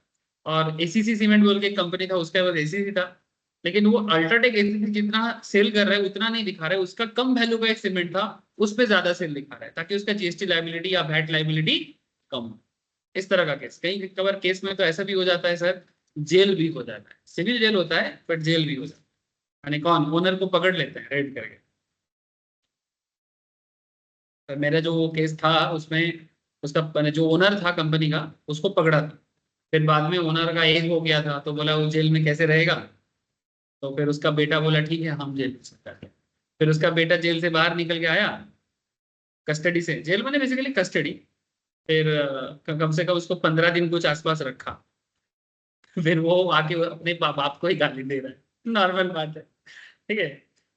A: और एसीसी सीमेंट बोल के एक कंपनी था, उसका पास एसीसी था। लेकिन वो अल्ट्राटेक एसीसी जितना सेल कर रहा है उतना नहीं दिखा रहा है, उसका कम वैल्यू का एक सीमेंट था, उस पर ज्यादा सेल दिखा रहा है, ताकि उसका जीएसटी लाइबिलिटी या वैट लाइबिलिटी कम हो। इस तरह का केस, कई कवर केस में तो ऐसा भी हो जाता है सर, जेल भी हो जाता है। सिविल जेल होता है बट जेल भी हो जाता है, यानी कौन, ओनर को पकड़ लेते हैं रेड करके। तो मेरा जो वो केस था उसमें, उसका मैंने जो ओनर था कंपनी का, उसको पकड़ा था। फिर बाद में ओनर का एज हो गया था, तो बोला वो जेल में कैसे रहेगा। तो फिर उसका बेटा बोला ठीक है हम जेल में सकता है। फिर उसका बेटा जेल से बाहर निकल के आया, कस्टडी से, जेल मैंने बेसिकली कस्टडी। फिर कम से कम उसको 15 दिन कुछ आसपास रखा। फिर वो आके अपने बाप को ही गाली दे रहा है, नॉर्मल बात है। ठीक है।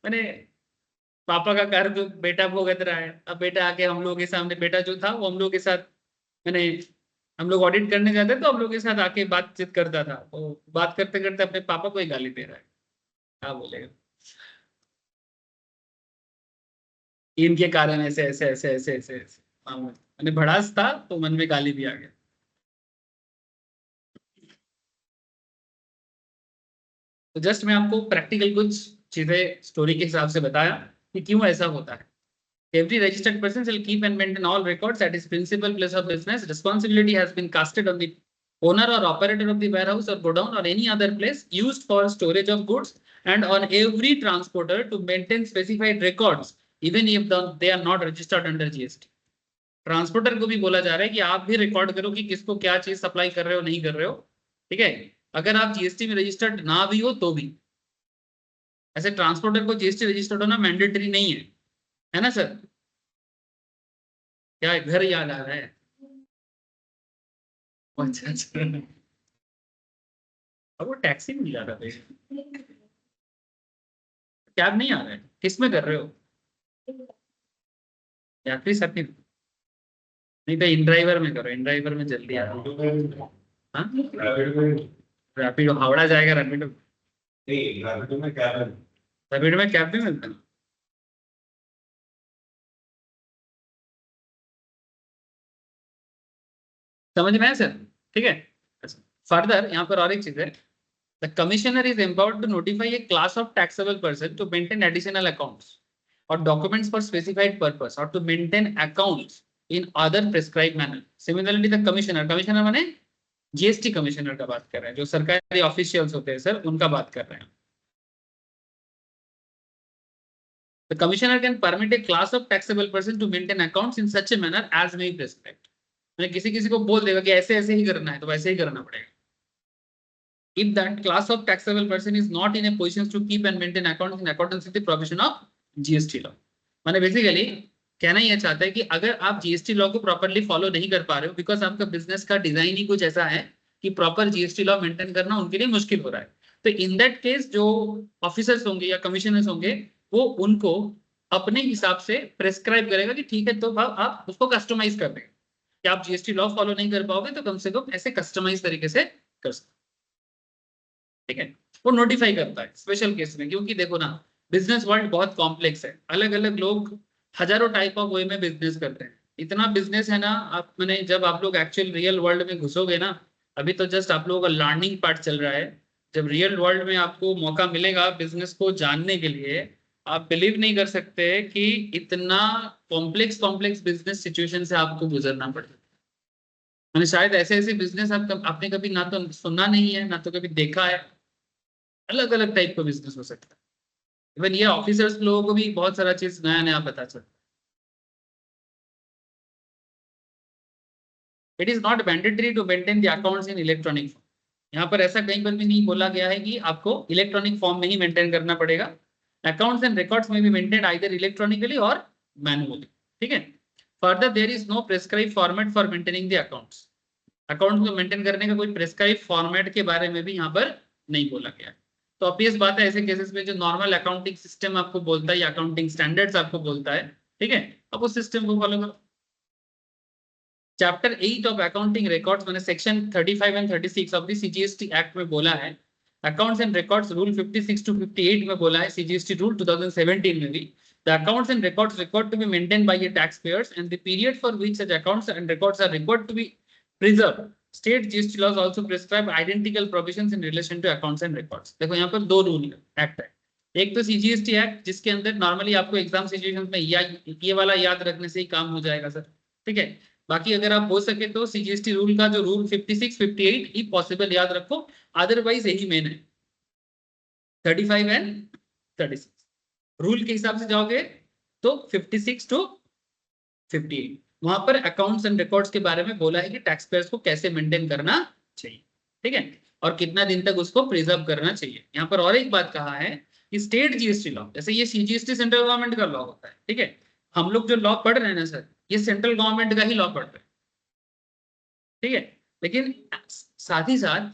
A: मैंने, पापा का कर्ज बेटा भुगत रहा है। अब बेटा आके हम लोगों के सामने, बेटा जो था वो हम लोग के साथ, मैंने, हम लोग ऑडिट करने जाते तो हम लोग के साथ आके बातचीत करता था, तो बात करते करते अपने पापा को ही गाली दे रहा है। क्या बोलेगा, इनके कारण ऐसे ऐसे ऐसे ऐसे ऐसे ऐसे। हाँ, मैंने भड़ास था तो मन में गाली भी आ गया। तो जस्ट मैं आपको प्रैक्टिकल कुछ चीजें स्टोरी के हिसाब से बताया कि क्यों ऐसा होता है। Every registered person shall keep and maintain all records at his principal place of business. Responsibility has been casted on the owner or operator of the warehouse or godown or any other place used for storage of goods, and on every transporter to maintain specified records, even if they are not registered under GST. Transporter को भी बोला जा रहा है कि आप भी रिकॉर्ड करो कि किसको क्या चीज सप्लाई कर रहे हो, नहीं कर रहे हो। ठीक है। अगर आप जीएसटी में रजिस्टर्ड ना भी हो तो भी, ऐसे ट्रांसपोर्टर को जीएसटी रजिस्टर्ड होना मैंडेटरी नहीं है ना सर। क्या घर याद आ रहा है। अच्छा अच्छा। और वो टैक्सी में जा रहा था, कैब नहीं आ रहा है, किस में कर रहे हो, यात्री साथी में? नहीं तो इन ड्राइवर में करो, इन ड्राइवर में जल्दी आ रहा है। हाँ, रैपिडो हावड़ा जाएगा, रैपिडो, रैपिडो में कैब भी मिलता है। समझ में आया सर। ठीक है। फर्दर यहाँ पर और एक चीज है, the commissioner is empowered to notify a class of taxable person to maintain additional accounts or documents for specified purpose or to maintain accounts in other prescribed manner. Similarly, the commissioner, commissioner माने जीएसटी कमिश्नर का बात कर रहे हैं, जो सरकारी ऑफिशियल्स होते हैं सर, उनका बात कर रहे हैं। The commissioner can permit a class of taxable person to maintain accounts in such a manner as may be prescribed. मैंने किसी किसी को बोल देगा कि ऐसे ऐसे ही करना है तो वैसे ही करना पड़ेगा। If that class of taxable person is not in a position to keep and maintain accounts in accordance with the provision of GST law. माने बेसिकली कहना ये चाहता है कि अगर आप जीएसटी लॉ को प्रॉपरली फॉलो नहीं कर पा रहे हो, बिकॉज आपका बिजनेस का डिजाइन ही कुछ ऐसा है कि प्रॉपर जीएसटी लॉ मेंटेन करना उनके लिए मुश्किल हो रहा है, तो इन दैट केस जो ऑफिसर्स होंगे या कमिश्नर्स होंगे, वो उनको अपने हिसाब से प्रेस्क्राइब करेगा कि ठीक है, तो आप उसको कस्टमाइज कर देंगे कि आप जीएसटी लॉ फॉलो नहीं कर पाओगे तो कम से कम ऐसे कस्टमाइज तरीके से कर सकते। ठीक है। वो नोटिफाई करता है स्पेशल केस में, क्योंकि देखो ना, बिजनेस वर्ल्ड बहुत कॉम्प्लेक्स है, अलग अलग लोग हजारों टाइप ऑफ वे में बिजनेस करते हैं। इतना बिजनेस है ना, आप मैंने जब आप लोग एक्चुअल रियल वर्ल्ड में घुसोगे ना, अभी तो जस्ट आप लोगों का लर्निंग पार्ट चल रहा है। जब रियल वर्ल्ड में आपको मौका मिलेगा बिजनेस को जानने के लिए, आप बिलीव नहीं कर सकते कि इतना कॉम्प्लेक्स कॉम्प्लेक्स बिजनेस सिचुएशन से आपको गुजरना पड़ेगा। मैंने शायद ऐसे ऐसे बिजनेस आपने कभी ना तो सुना नहीं है ना तो कभी देखा है। अलग अलग टाइप का बिजनेस हो सकता है। इवन ये ऑफिसर्स लोगों को भी बहुत सारा चीज नया नया पता चलता है। It is not mandatory to maintain the accounts in electronic form. यहाँ पर ऐसा कहीं पर भी नहीं बोला गया है कि आपको इलेक्ट्रॉनिक फॉर्म में ही मेंटेन करना पड़ेगा। अकाउंट्स एंड रिकॉर्ड्स में भी मेंटेन आइदर इलेक्ट्रॉनिकली और मैनुअली। ठीक है। Further there is no prescribe format for maintaining the accounts. Account को मेंटेन करने का कोई प्रेस्क्राइब फॉर्मेट के बारे में भी यहाँ पर नहीं बोला गया है। तो ऑब्वियस बात है, ऐसे केसेस में जो नॉर्मल अकाउंटिंग सिस्टम आपको बोलता है या अकाउंटिंग स्टैंडर्ड्स आपको बोलता है, ठीक है, अब उस सिस्टम को फॉलो करो। चैप्टर 8 ऑफ अकाउंटिंग रिकॉर्ड्स मैंने section 35 and 36 of the CGST act में बोला है accounts and records rule 56 to 58 में बोला है, सीजीएसटी रूल 2017 में भी, the accounts and records record to be maintain by the tax payers and the period for which such accounts and records are required to be preserve. State GST laws also prescribe identical provisions in relation to accounts and records. देखो यहाँ पर दो रूल एक्ट है, एक तो सीजीएसटी एक्ट जिसके अंदर नॉर्मली आपको एग्जाम सिचुएशन में ये वाला याद रखने से ही काम हो जाएगा सर, ठीक है। बाकी अगर आप हो सके तो सीजीएसटी रूल का जो रूल 56 58 ही पॉसिबल याद रखो, अदरवाइज यही मेन है 35 एंड 36। रूल के हिसाब से जाओगे तो 56 to 58, वहां पर अकाउंट्स एंड रिकॉर्ड्स के बारे में बोला है कि टैक्स पेयर्स को कैसे मेंटेन करना चाहिए, ठीक है, और कितना दिन तक उसको प्रिजर्व करना चाहिए। यहाँ पर और एक बात कहा है कि स्टेट जीएसटी लॉ, जैसे ये सीजीएसटी सेंट्रल गवर्नमेंट का लॉ होता है, ठीक है, हम लोग जो लॉ पढ़ रहे हैं ना सर, ये सेंट्रल गवर्नमेंट का ही लॉ पढ़ रहे हैं, ठीक है, लेकिन साथ ही साथ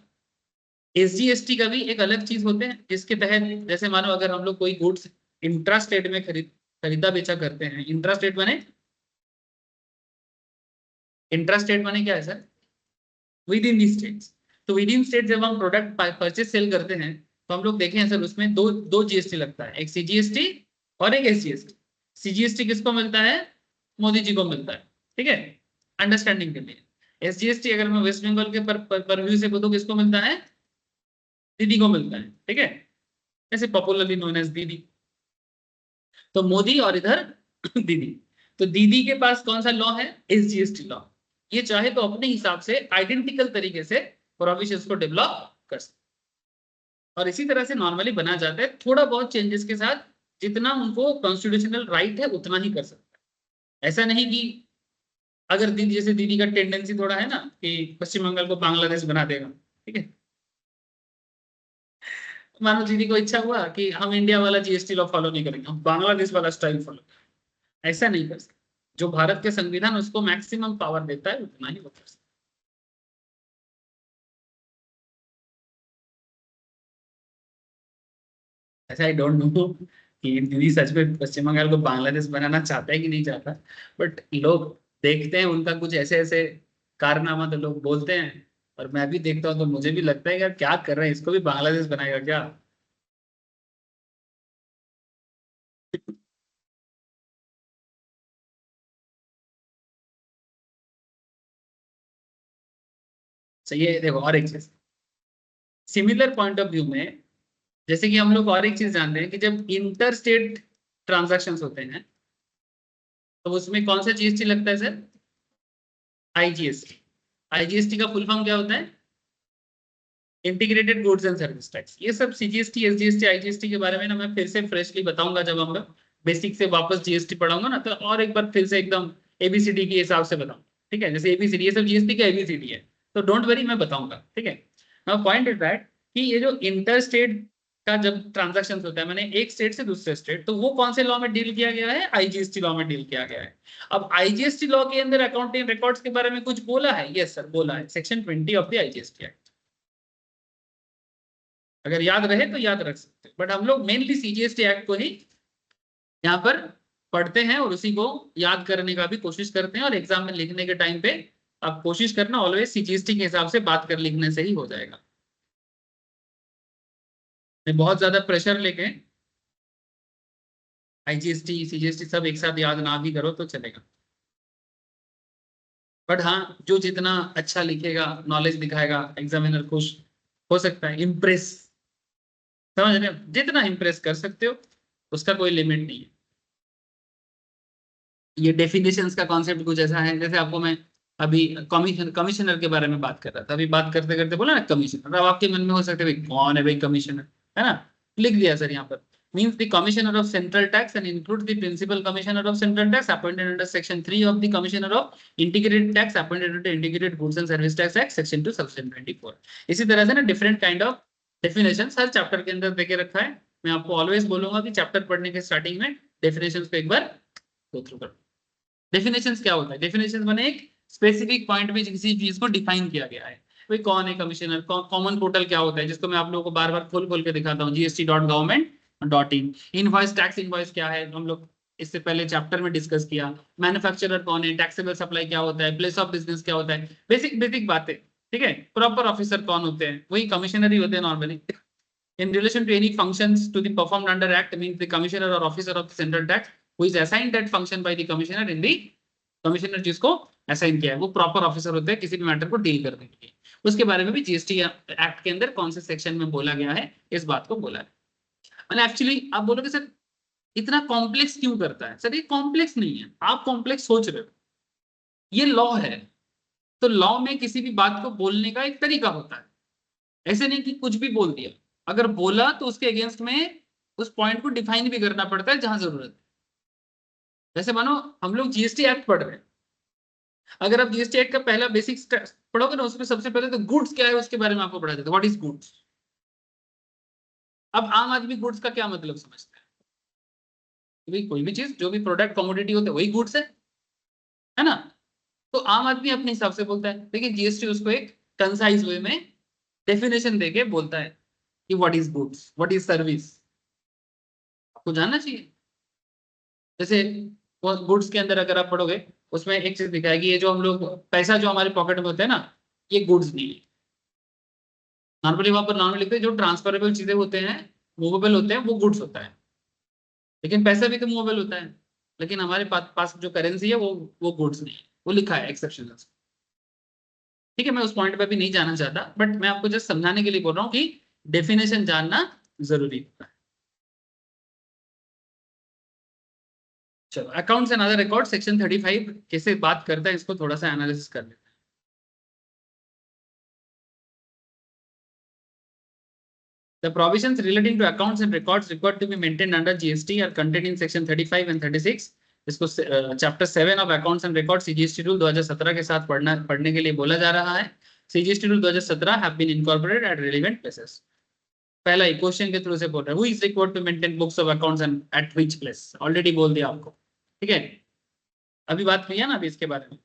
A: एसजीएसटी का भी एक अलग चीज होते हैं, जिसके तहत जैसे मानो अगर हम लोग कोई गुड्स इंट्रा स्टेट में खरीदा बेचा करते हैं, इंट्रा स्टेट माने, इंट्रा स्टेट माने क्या है sir, with in the states. तो विद इन स्टेट जब हम प्रोडक्ट परचेज सेल करते हैं तो हम लोग देखें हैं सर, उसमें दो दो जीएसटी लगता है, एक सीजीएसटी और एक एसजीएसटी। सीजीएसटी किसको मिलता है, मोदी जी को मिलता है, ठीक है, अंडरस्टैंडिंग के लिए। एसजीएसटी अगर मैं वेस्ट बंगाल के परव्यू से बोलूं किसको मिलता है, दीदी को मिलता है, ठीक है, ऐसे पॉपुलरली नोन एज दीदी। तो मोदी और इधर दीदी, तो दीदी के पास कौन सा लॉ है, एसजीएसटी लॉ। ये चाहे तो अपने हिसाब से आइडेंटिकल तरीके से प्रोविजंस को डेवलप कर सकते, और इसी तरह से नॉर्मली बना जाता है, थोड़ा बहुत चेंजेस के साथ, जितना उनको कॉन्स्टिट्यूशनल राइट है उतना ही कर सकता है। ऐसा नहीं कि अगर दीदी, जैसे दीदी का टेंडेंसी थोड़ा है ना कि पश्चिम बंगाल को बांग्लादेश बना देगा, ठीक है, मानो दीदी को इच्छा हुआ कि हम इंडिया वाला जीएसटी लॉ फॉलो नहीं करेंगे, हम बांग्लादेश वाला स्टाइल फॉलो, ऐसा नहीं कर सकते। जो भारत के संविधान उसको मैक्सिमम पावर देता है उतना ही वो कर सकता है। ऐसा आई डोंट नो कि दीदी सच में पश्चिम बंगाल को बांग्लादेश बनाना चाहता है कि नहीं चाहता, बट लोग देखते हैं उनका कुछ ऐसे ऐसे कारनामा तो लोग बोलते हैं, और मैं भी देखता हूँ तो मुझे भी लगता है यार क्या कर रहे हैं, इसको भी बांग्लादेश बनाएगा क्या। सही है। देखो और एक चीज, सिमिलर पॉइंट ऑफ व्यू में, जैसे कि हम लोग और एक चीज जानते हैं कि जब इंटर स्टेट ट्रांजेक्शन होते हैं तो उसमें कौन सा जीएसटी लगता है सर, आईजीएसटी। आईजीएसटी का फुल फॉर्म क्या होता है, integrated goods and service tax. ये सब सीजीएसटी एसजीएसटी आईजीएसटी के बारे में ना मैं फिर से फ्रेशली बताऊंगा जब हम लोग बेसिक से वापस जीएसटी पढ़ाऊंगा ना, तो और एक बार फिर से एकदम एबीसीडी के हिसाब से बताऊंगा, ठीक है, जैसे एबीसीडी, ये सब जीएसटी का एबीसीडी है, तो डोंट वरी मैं बताऊंगा, ठीक है। नाउ पॉइंट इज दैट कि ये जो इंटर स्टेट का जब ट्रांजैक्शन होता है, मैंने एक स्टेट से दूसरे स्टेट, तो वो कौन से लॉ में डील किया गया है, आईजीएसटी लॉ में डील किया गया है। अब आईजीएसटी लॉ के अंदर अकाउंटिंग रिकॉर्ड्स के बारे में कुछ बोला है, यस सर बोला है, section 20 of the IGST act. अगर याद रहे तो याद रख सकते हैं, बट हम लोग मेनली सीजीएसटी एक्ट को ही यहाँ पर पढ़ते हैं और उसी को याद करने का भी कोशिश करते हैं, और एग्जाम में लिखने के टाइम पे आप कोशिश करना ऑलवेज सीजीएसटी के हिसाब से बात कर लिखने से ही हो जाएगा। मैं बहुत ज्यादा प्रेशर लेके आईजीएसटी सीजीएसटी सब एक साथ याद ना भी करो तो चलेगा, बट हाँ जो जितना अच्छा लिखेगा, नॉलेज दिखाएगा, एग्जामिनर खुश हो सकता है, इम्प्रेस, समझ रहे हो, जितना इम्प्रेस कर सकते हो उसका कोई लिमिट नहीं है। ये डेफिनेशंस का कॉन्सेप्ट कुछ ऐसा है, जैसे आपको मैं अभी कमिश्नर के बारे में बात कर रहा था, अभी बात करते करते बोला ना कमिश्नर, अब आपके मन में हो सकता है भाई कौन है भाई कमिश्नर, है ना, लिख दिया सर यहाँ पर, means the commissioner of central tax and includes the principal commissioner of central tax appointed under section 3 of the commissioner of integrated tax appointed under integrated goods and service tax act section 2 section 24। इसी तरह से ना different kind of definition her chapter के अंदर देके रखा है। मैं आपको ऑलवेज बोलूंगा कि चैप्टर पढ़ने के स्टार्टिंग में डेफिनेशंस को एक बार गो थ्रू करो। डेफिनेशंस क्या होता है, डेफिनेशंस माने एक स्पेसिफिक पॉइंट में किसी चीज को डिफाइन किया गया है, भाई कौन है कमिश्नर, कॉमन पोर्टल क्या होता है, जिसको मैं आप लोगों को बार बार खोल खोल के दिखाता हूँ, gst.government.in। इनवॉइस, टैक्स इनवॉइस क्या है, हम लोग इससे पहले चैप्टर में डिस्कस किया। मैन्युफैक्चरर कौन है, टैक्सेबल सप्लाई क्या होता है, प्लेस ऑफ बिजनेस क्या होता है, बेसिक बेसिक बातें, ठीक है। प्रॉपर ऑफिसर कौन होते हैं, वही कमिश्नर ही होते हैं normally. In relation to any functions to be performed under act means the commissioner or officer of the central tax who is assigned that function by the commissioner in the commissioner जिसको असाइन किया है वो प्रॉपर ऑफिसर होते हैं किसी भी मैटर को डील करने के लिए। उसके बारे में भी जीएसटी एक्ट के अंदर कौन से सेक्शन में बोला गया है इस बात को बोला है। मतलब एक्चुअली आप बोलोगे सर इतना कॉम्प्लेक्स क्यों करता है? सर ये कॉम्प्लेक्स नहीं है, आप कॉम्प्लेक्स सोच रहे हो। ये लॉ है, तो लॉ में किसी भी बात को बोलने का एक तरीका होता है। ऐसे नहीं कि कुछ भी बोल दिया, अगर बोला तो उसके अगेंस्ट में उस पॉइंट को डिफाइन भी करना पड़ता है जहां जरूरत है। वैसे मानो हम लोग जीएसटी एक्ट पढ़ रहे हैं, अगर आप जीएसटी एक्ट का पहला बेसिक्स पढ़ोगे ना उसमें सबसे पहले तो गुड्स क्या है उसके बारे में आपको पढ़ा जाता है, व्हाट इज गुड्स। अब आम आदमी गुड्स का क्या मतलब समझता है? भाई कोई भी चीज जो भी प्रोडक्ट कमोडिटी होते हैं वही गुड्स है ना। तो आम आदमी अपने हिसाब से बोलता है, लेकिन जीएसटी उसको एक कंसाइज वे में डेफिनेशन देके बोलता है कि what is goods, what is service, आपको जानना चाहिए। जैसे गुड्स के अंदर अगर आप पढ़ोगे उसमें एक चीज दिखाएगी, ये जो हम लोग पैसा जो हमारे पॉकेट में होता है ना ये गुड्स नहीं है। नॉर्मली वहां पर नॉर्मली लिखते हैं जो ट्रांसफरेबल चीजें होते हैं, मूवेबल होते हैं, वो गुड्स होता है। लेकिन पैसा भी तो मूवेबल होता है, लेकिन हमारे पास जो करेंसी है वो गुड्स नहीं है, वो लिखा है एक्सेप्शन। ठीक है, मैं उस पॉइंट पे भी नहीं जाना चाहता, बट मैं आपको जस्ट समझाने के लिए बोल रहा हूँ कि डेफिनेशन जानना जरूरी होता है। चलो accounts and other record section 35 कैसे बात करता है इसको थोड़ा सा एनालिसिस कर लेते हैं। The provisions relating to accounts and records required to be maintained under GST are contained in section 35 and 36। इसको chapter 7 of accounts and record CGST rule 2017 के साथ पढ़ने के लिए बोला जा रहा है। CGST rule 2017 have been incorporated at relevant places. पहला ही क्वेश्चन के थ्रू से बोल रहा है, who is required to maintain books of accounts and at which place. Already बोल दिया आपको, ठीक है। अभी बात किया ना अभी इसके बारे में,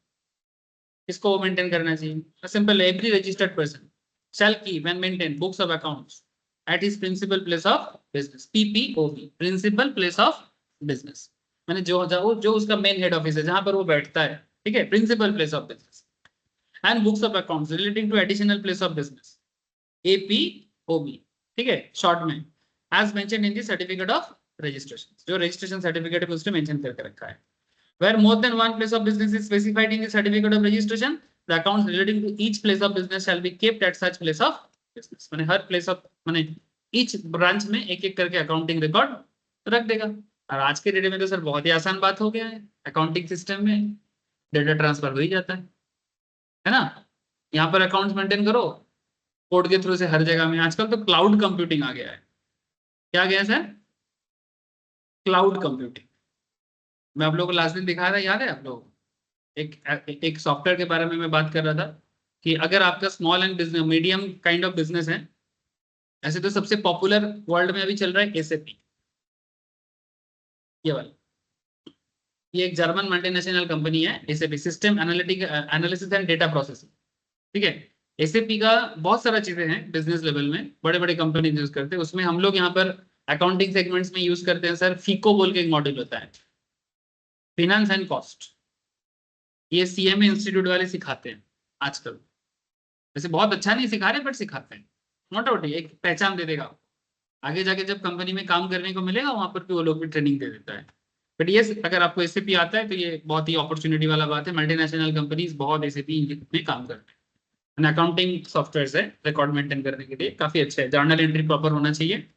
A: किसको मेंटेन करना चाहिए। Simple, every registered person shall keep and maintain books of accounts at his principal place of business, PPOB, principal place of business। मैंने जो उसका मेन हेड ऑफिस है जहां पर वो बैठता है, ठीक है, principal place of business. And books of accounts relating to additional place of business, APOB, ठीक है शॉर्ट में, as mention in the certificate of registration. जो रजिस्ट्रेशन सर्टिफिकेट है उसमें मेंशन करके रखा है। Where more than one place of business is specified in the certificate of registration, the accounts relating to each place of business shall be kept at such place of business। माने हर place of माने each branch में एक एक करके अकाउंटिंग रिकॉर्ड रख देगा। और आज के डेट में तो सर बहुत ही आसान बात हो गया है, अकाउंटिंग सिस्टम में डेटा ट्रांसफर हो ही जाता है ना। यहाँ पर अकाउंट्स मेंटेन करो कोड के थ्रू से हर जगह में। आजकल तो क्लाउड कंप्यूटिंग आ गया है। क्या गया सर? Cloud computing. मैं आप लोगों को लास्ट दिन दिखाया था, याद है आप लोगों को? एक सॉफ्टवेयर के बारे में मैं बात कर रहा था कि अगर आपका small and business medium kind of business है, ऐसे तो सबसे पॉपुलर वर्ल्ड में अभी चल रहा है एसएपी। ये वाला, ये एक जर्मन मल्टीनेशनल कंपनी है SAP, system analysis and data processing, ठीक है। एसएपी का बहुत सारा चीजें हैं बिजनेस लेवल में, बड़े बड़े कंपनी यूज करते हैं। उसमें हम लोग यहाँ पर अकाउंटिंग सेगमेंट्स में यूज करते हैं सर, फीको बोल के एक मॉड्यूल होता है, फिनेंस एंड कॉस्ट। ये सीएमए इंस्टीट्यूट वाले सिखाते हैं आजकल। वैसे बहुत अच्छा नहीं सिखा रहे बट सिखाते हैं, नॉट आउट, एक पहचान दे देगा। आगे जाके जब कंपनी में काम करने को मिलेगा वहां पर भी वो लोग भी ट्रेनिंग दे देता है। बट ये अगर आपको एसएपी आता है तो ये बहुत ही अपॉर्चुनिटी वाला बात है। मल्टीनेशनल कंपनीज बहुत एसएपी में काम करते हैं। अकाउंटिंग सॉफ्टवेयर है रिकॉर्ड मेंटेन करने के लिए काफी अच्छा है। जर्नल एंट्री प्रॉपर होना चाहिए।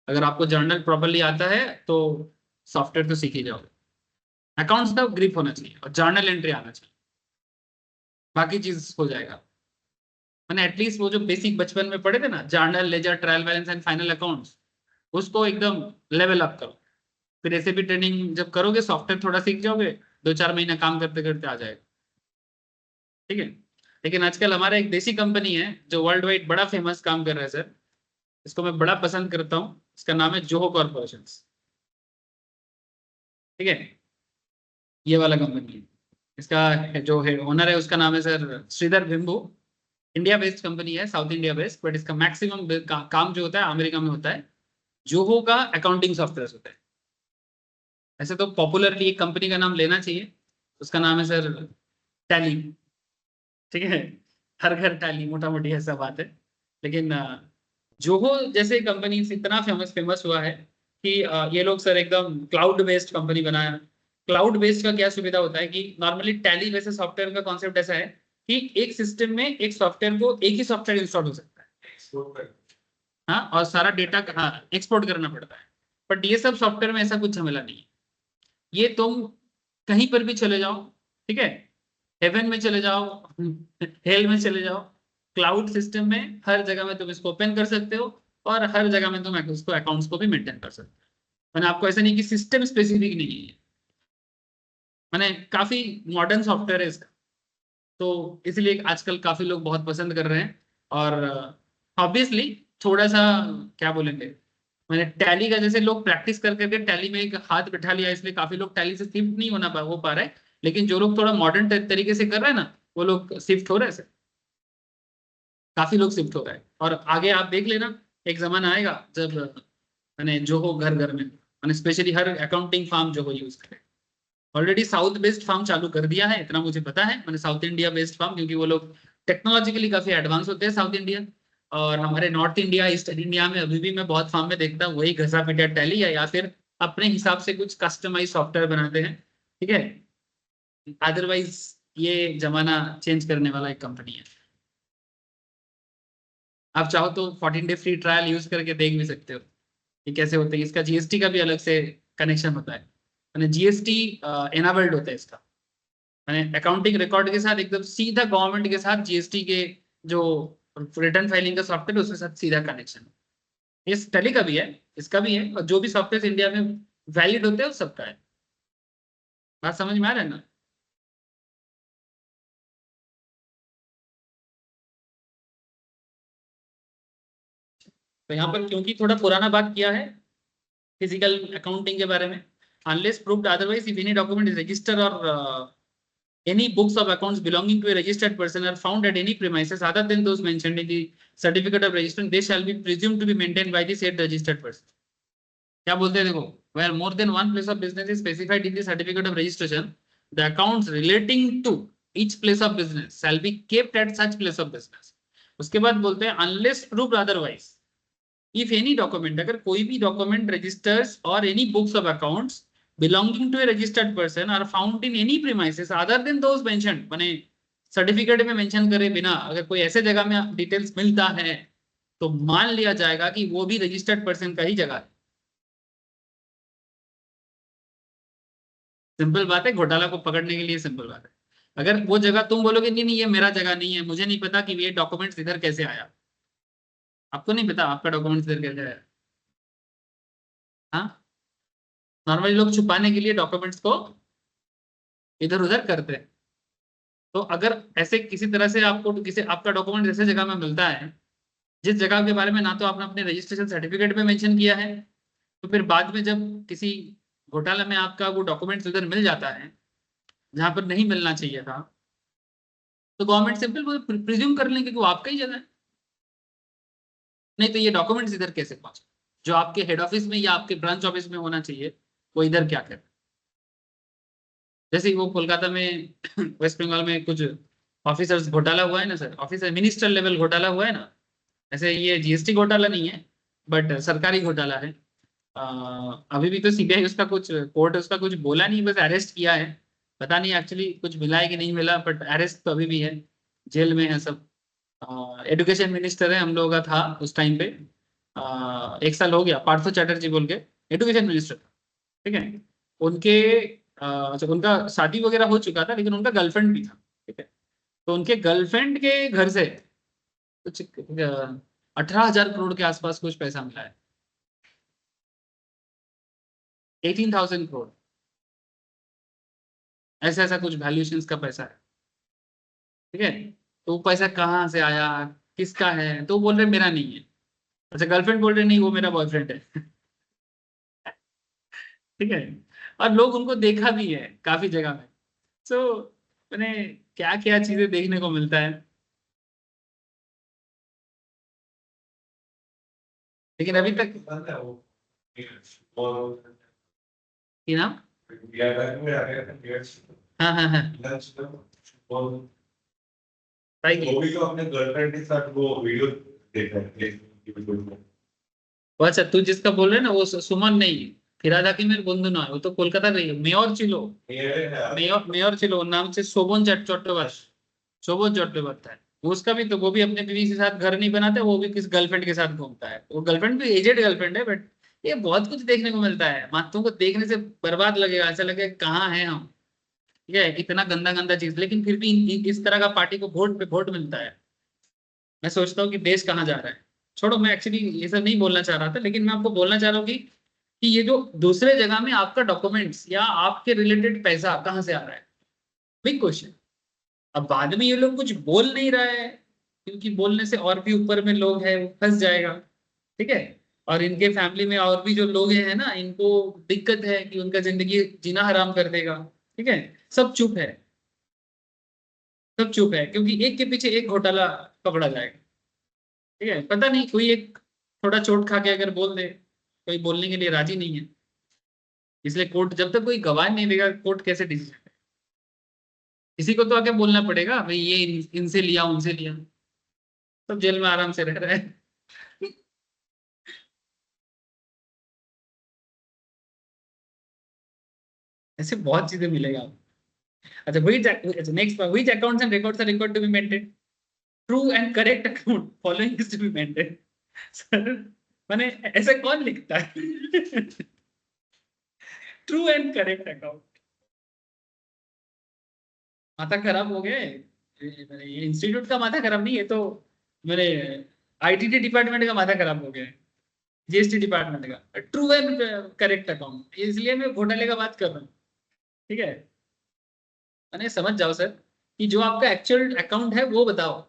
A: अगर आपको जर्नल प्रॉपरली आता है तो सॉफ्टवेयर तो सीख ही जाओगे। अकाउंट्स का ग्रिप होना चाहिए और जर्नल एंट्री आना चाहिए, बाकी चीज हो जाएगा। मैंने एटलीस्ट वो जो बेसिक बचपन में पढ़े थे ना, journal, ledger, trial balance and final accounts, उसको एकदम लेवल अप करो। फिर ऐसे भी ट्रेनिंग जब करोगे सॉफ्टवेयर थोड़ा सीख जाओगे, 2-4 महीना काम करते करते आ जाएगा, ठीक है। लेकिन आजकल हमारा एक देसी कंपनी है जो वर्ल्ड वाइड बड़ा फेमस काम कर रहा है सर, इसको मैं बड़ा पसंद करता हूँ। इसका नाम है जोहो कॉर्पोरेशन, ठीक है। ये वाला कंपनी है। इसका जो है ओनर है उसका नाम है sir Shridhar Bimbu. India based company है, साउथ इंडिया बेस्ड, बट इसका मैक्सिमम काम जो होता है अमेरिका में होता है। जोहो का अकाउंटिंग सॉफ्टवेयर होता है। ऐसे तो पॉपुलरली एक कंपनी का नाम लेना चाहिए, उसका नाम है सर टैली, ठीक है। हर घर टैली, मोटा मोटी ऐसा बात है। लेकिन जोहो जैसे कंपनी इतना फेमस हुआ है कि ये लोग सर एकदम क्लाउड बेस्ड कंपनी बनाया। क्लाउड बेस्ड का क्या सुविधा होता है कि नॉर्मली टैली वैसे सॉफ्टवेयर का कॉन्सेप्ट ऐसा है कि एक सिस्टम में एक सॉफ्टवेयर को एक ही सॉफ्टवेयर इंस्टॉल हो सकता है। हाँ, और सारा डेटा हाँ एक्सपोर्ट करना पड़ता है। बट ये सब सॉफ्टवेयर में ऐसा कुछ झमेला नहीं है। ये तुम कहीं पर भी चले जाओ, ठीक है, हेवन में चले जाओ, हेल में चले जाओ, क्लाउड सिस्टम में हर जगह में तुम इसको ओपन कर सकते हो और हर जगह में तुम उसको अकाउंट्स को भी मेंटेन कर सकते हो। मैंने आपको ऐसा नहीं कि सिस्टम स्पेसिफिक नहीं है, मैंने काफी मॉडर्न सॉफ्टवेयर है इसका। तो इसलिए आजकल काफी लोग बहुत पसंद कर रहे हैं। और ऑब्वियसली थोड़ा सा क्या बोलेंगे, मैंने टैली का जैसे लोग प्रैक्टिस कर करके टैली में एक हाथ बिठा लिया, इसलिए काफी लोग टैली से शिफ्ट नहीं हो पा रहे। लेकिन जो लोग थोड़ा मॉडर्न तरीके से कर रहे हैं ना, वो लोग शिफ्ट हो रहे हैं, काफी लोग शिफ्ट हो रहे हैं। और आगे आप देख लेना, एक जमाना आएगा जब मैंने जो हो घर घर में मैंने स्पेशली हर अकाउंटिंग फर्म जो हो यूज करे। ऑलरेडी साउथ बेस्ड फार्म चालू कर दिया है, इतना मुझे पता है, मैंने साउथ इंडिया बेस्ड फार्म, क्योंकि वो लोग टेक्नोलॉजिकली काफी एडवांस होते हैं साउथ इंडिया। और हमारे नॉर्थ इंडिया ईस्ट इंडिया में अभी भी मैं बहुत फार्म में देखता हूँ वही घसा पिटा टैली है, या फिर अपने हिसाब से कुछ कस्टमाइज सॉफ्टवेयर बनाते हैं, ठीक है। अदरवाइज ये जमाना चेंज करने वाला एक कंपनी है। आप चाहो तो 14 डे फ्री ट्रायल यूज करके देख भी सकते हो कि कैसे होते हैं। इसका जीएसटी का भी अलग से कनेक्शन होता है, मैंने जीएसटी एनाबल्ड होता है इसका। मैंने अकाउंटिंग रिकॉर्ड के साथ एकदम सीधा गवर्नमेंट के साथ जीएसटी के जो रिटर्न फाइलिंग का सॉफ्टवेयर उसके साथ सीधा कनेक्शन। इस टैली का भी है, इसका भी है, और जो भी सॉफ्टवेयर इंडिया में वैलिड होते हैं उस सबका है। बात समझ में आ रहा है ना। तो यहाँ पर क्योंकि थोड़ा पुराना बात किया है फिजिकल अकाउंटिंग के बारे में, unless proved otherwise if any document is register और any books of accounts belonging to a registered person are found at any premises other than those mentioned in the certificate of registration, they shall be presumed to be maintained by the said registered person. क्या बोलते हैं देखो, where more than one place of business is specified in the certificate of registration, the accounts relating to each place of business shall be kept at such place of business. उसके बाद बोलते हैं unless proved otherwise, if any document, अगर कोई भी document registers or any books of accounts belonging to a registered person are found in any premises other than those mentioned, माने सर्टिफिकेट में मेंशन करे बिना अगर कोई ऐसे जगह में डिटेल्स मिलता है तो मान लिया जाएगा कि वो भी रजिस्टर्ड पर्सन का ही जगह है। सिंपल बात है, घोटाला को पकड़ने के लिए सिंपल बात है। अगर वो जगह तुम बोलोगे नहीं नहीं ये मेरा जगह नहीं है, मुझे नहीं पता कि ये डॉक्यूमेंट्स इधर कैसे आया, आपको नहीं पता आपका डॉक्यूमेंट्स इधर कैसे आया। हाँ, नॉर्मली लोग छुपाने के लिए डॉक्यूमेंट्स को इधर उधर करते हैं। तो अगर ऐसे किसी तरह से आपको किसी आपका डॉक्यूमेंट ऐसे जगह में मिलता है जिस जगह के बारे में ना तो आपने अपने रजिस्ट्रेशन सर्टिफिकेट में मेंशन किया है, तो फिर बाद में जब किसी घोटाला में आपका वो डॉक्यूमेंट्स उधर मिल जाता है जहां पर नहीं मिलना चाहिए था, तो गवर्नमेंट सिंपल प्रिज्यूम कर लेंगे कि वो आपका ही जगह है। नहीं तो ये डॉक्यूमेंट्स इधर कैसे पहुंचे, जो आपके हेड ऑफिस में या आपके ब्रांच ऑफिस में होना चाहिए वो इधर क्या कर। जैसे ही वो कोलकाता में वेस्ट बंगाल में कुछ ऑफिसर्स घोटाला हुआ है ना सर, ऑफिसर मिनिस्टर लेवल घोटाला हुआ है ना, ऐसे ये जीएसटी घोटाला नहीं है बट सरकारी घोटाला है। अभी भी तो सीबीआई उसका कुछ कोर्ट उसका कुछ बोला नहीं, बस अरेस्ट किया है। पता नहीं एक्चुअली कुछ मिला है कि नहीं मिला, बट अरेस्ट तो अभी भी है, जेल में है सब। एजुकेशन मिनिस्टर है हम लोगों का था उस टाइम पे, 1 साल हो गया, पार्थो चैटर्जी बोल के एजुकेशन मिनिस्टर, ठीक है। उनके अच्छा उनका शादी वगैरह हो चुका था लेकिन उनका गर्लफ्रेंड भी था, ठीक है। तो उनके गर्लफ्रेंड के घर से कुछ 18,000 करोड़ के आसपास कुछ पैसा मिला है, 18,000 करोड़, ऐसा ऐसा कुछ वैल्यूएशन का पैसा है, ठीक है। तो वो पैसा कहाँ से आया, किसका है, तो वो बोल रहे मेरा नहीं है। अच्छा गर्लफ्रेंड बोल रहे नहीं वो मेरा बॉयफ्रेंड है। ठीक है। और लोग उनको देखा भी है काफी जगह में। सो मैंने क्या क्या चीजें देखने को मिलता है, लेकिन अभी तक कि नाम, हाँ हाँ हाँ,
B: वो भी तो अपने गर्लफ्रेंड के साथ वो वीडियो देख रहे थे
A: वो अच्छा, तू जिसका बोल रहे हैं ना वो सुमन नहीं है, फिराद हाकिम मेरे बंधु ना है, वो तो कोलकाता रही है, मेयर चिलो, मेयर चिलो नाम से शोभन चट्टोपाध्याय, शोभन चट्टोपाध्याय। उसका भी तो, वो भी अपने बीवी के साथ घर नहीं बनाता, वो भी किस गर्लफ्रेंड के साथ घूमता है, वो गर्लफ्रेंड भी एजेड गर्लफ्रेंड है, बट ये बहुत कुछ देखने को मिलता है, मातों को देखने से बर्बाद लगेगा, ऐसा लगेगा कहाँ है हम। ठीक है, इतना गंदा गंदा चीज, लेकिन फिर भी इस तरह का पार्टी को वोट पे वोट मिलता है। मैं सोचता हूँ कि देश कहाँ जा रहा है। छोड़ो, मैं एक्चुअली ये सब नहीं बोलना चाह रहा था, लेकिन मैं आपको बोलना चाह रहा हूँ कि ये जो दूसरे जगह में आपका डॉक्यूमेंट्स या आपके रिलेटेड पैसा कहाँ से आ रहा है, बिग क्वेश्चन। अब बाद में ये लोग कुछ बोल नहीं रहा है, क्योंकि बोलने से और भी ऊपर में लोग हैं, वो फंस जाएगा। ठीक है, और इनके फैमिली में और भी जो लोग हैं ना, इनको दिक्कत है कि उनका जिंदगी जीना हराम कर देगा। ठीक है, सब चुप है, सब चुप है, क्योंकि एक के पीछे एक घोटाला पकड़ा जाएगा। ठीक है, पता नहीं कोई एक थोड़ा चोट खा के अगर बोल दे, कोई बोलने के लिए राजी नहीं है, इसलिए कोर्ट जब तक कोई गवाह नहीं देगा, कोर्ट कैसे डिसीजन। किसी को तो आके बोलना पड़ेगा भाई, ये इनसे लिया उनसे लिया, सब जेल में आराम से रह रहे हैं। ऐसे बहुत चीजें मिलेगा आपको। अच्छा, अच्छा next, which accounts and records are required to be maintain, true and correct account following is to be maintain. Sir, मैंने, ऐसा कौन लिखता है? ट्रू एंड करेक्ट अकाउंट, माथा खराब हो गया है। मेरे ये इंस्टीट्यूट का माथा खराब नहीं, ये तो मेरे आईटीटी डिपार्टमेंट का माथा खराब हो गया है, जीएसटी डिपार्टमेंट का। ट्रू एंड करेक्ट अकाउंट, इसलिए मैं घोटाले का बात कर रहा हूँ। ठीक है, मैंने समझ जाओ सर कि जो आपका एक्चुअल अकाउंट है वो बताओ,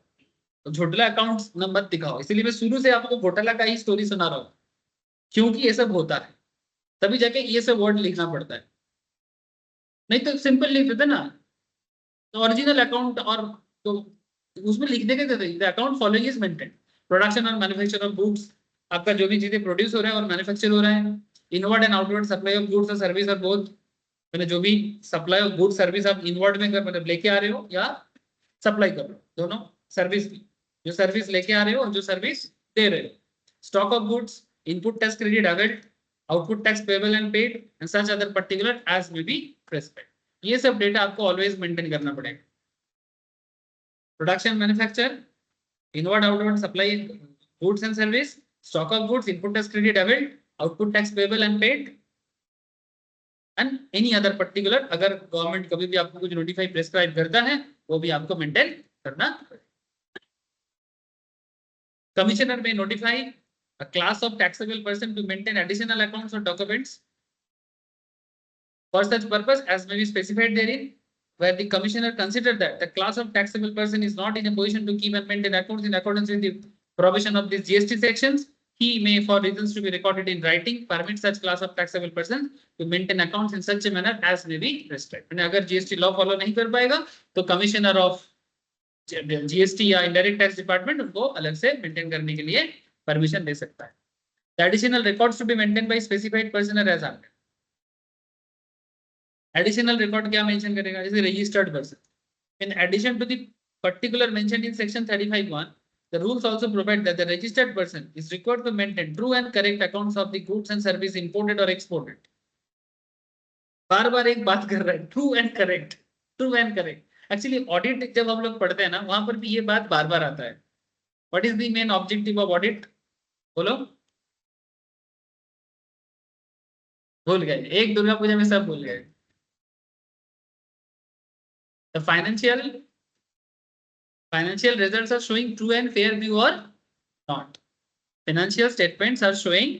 A: तो घोटाला अकाउंट मत दिखाओ। इसलिए मैं शुरू से आपको घोटाला का ही स्टोरी सुना रहा हूँ, क्योंकि ये सब होता है, तभी जाके ये सब वर्ड लिखना पड़ता है, नहीं तो सिंपल लिख देते ना, तो ओरिजिनल अकाउंट। और तो उसमें लिख देंगे the account following is maintain, production और मैन्युफैक्चर ऑफ गुड्स, आपका जो भी चीजें प्रोड्यूस हो रहा है और मैन्युफैक्चर हो रहा है, inward and outward supply of goods और सर्विस और बोथ, मैंने जो भी सप्लाई ऑफ गुड्स सर्विस आप इनवर्ड में कर मतलब लेके आ रहे हो या सप्लाई कर रहे हो, दोनों सर्विस भी, जो सर्विस लेके आ रहे हो और जो सर्विस दे रहे हो, stock of goods, input tax credit availed, output tax payable and paid and such other particular as may be prescribed. ये सब डेटा आपको ऑलवेज मेंटेन करना पड़ेगा। Production manufacture, inward outward supply goods and service, stock of goods, input tax credit availed, output tax payable and paid and any other particular, अगर गवर्नमेंट कभी भी आपको कुछ नोटिफाई प्रेस्क्राइब करता है, वो भी आपको मेंटेन करना। Commissioner may notify a class of taxable person to maintain additional accounts or documents for such purpose as may be specified therein, where the commissioner consider that the class of taxable person is not in a position to keep and maintain accounts in accordance with the provision of these GST sections, he may, for reasons to be recorded in writing, permit such class of taxable person to maintain accounts in such a manner as may be prescribed. अगर GST law follow नहीं कर पाएगा, तो commissioner of GST या indirect tax department उनको अलग से मेंटेन करने के लिए परमिशन दे सकता है। The additional records to be maintained by specified person are as under. Additional record क्या मेंशन करेगा, जैसे registered person. In addition to the particular mentioned in section 35(1), the rules also provide that the registered person is required to maintain true and correct accounts of the goods and service imported or exported. बार बार एक बात कर रहा है, true and correct, true and correct. Actually audit जब हम लोग पढ़ते हैं ना, वहां पर भी ये बात बार बार आता है। What is the main objective of audit, बोलो। भूल गए, एक दुर्गा पूजा में सब भूल गए। The financial results are showing true and fair view or not. Financial statements are showing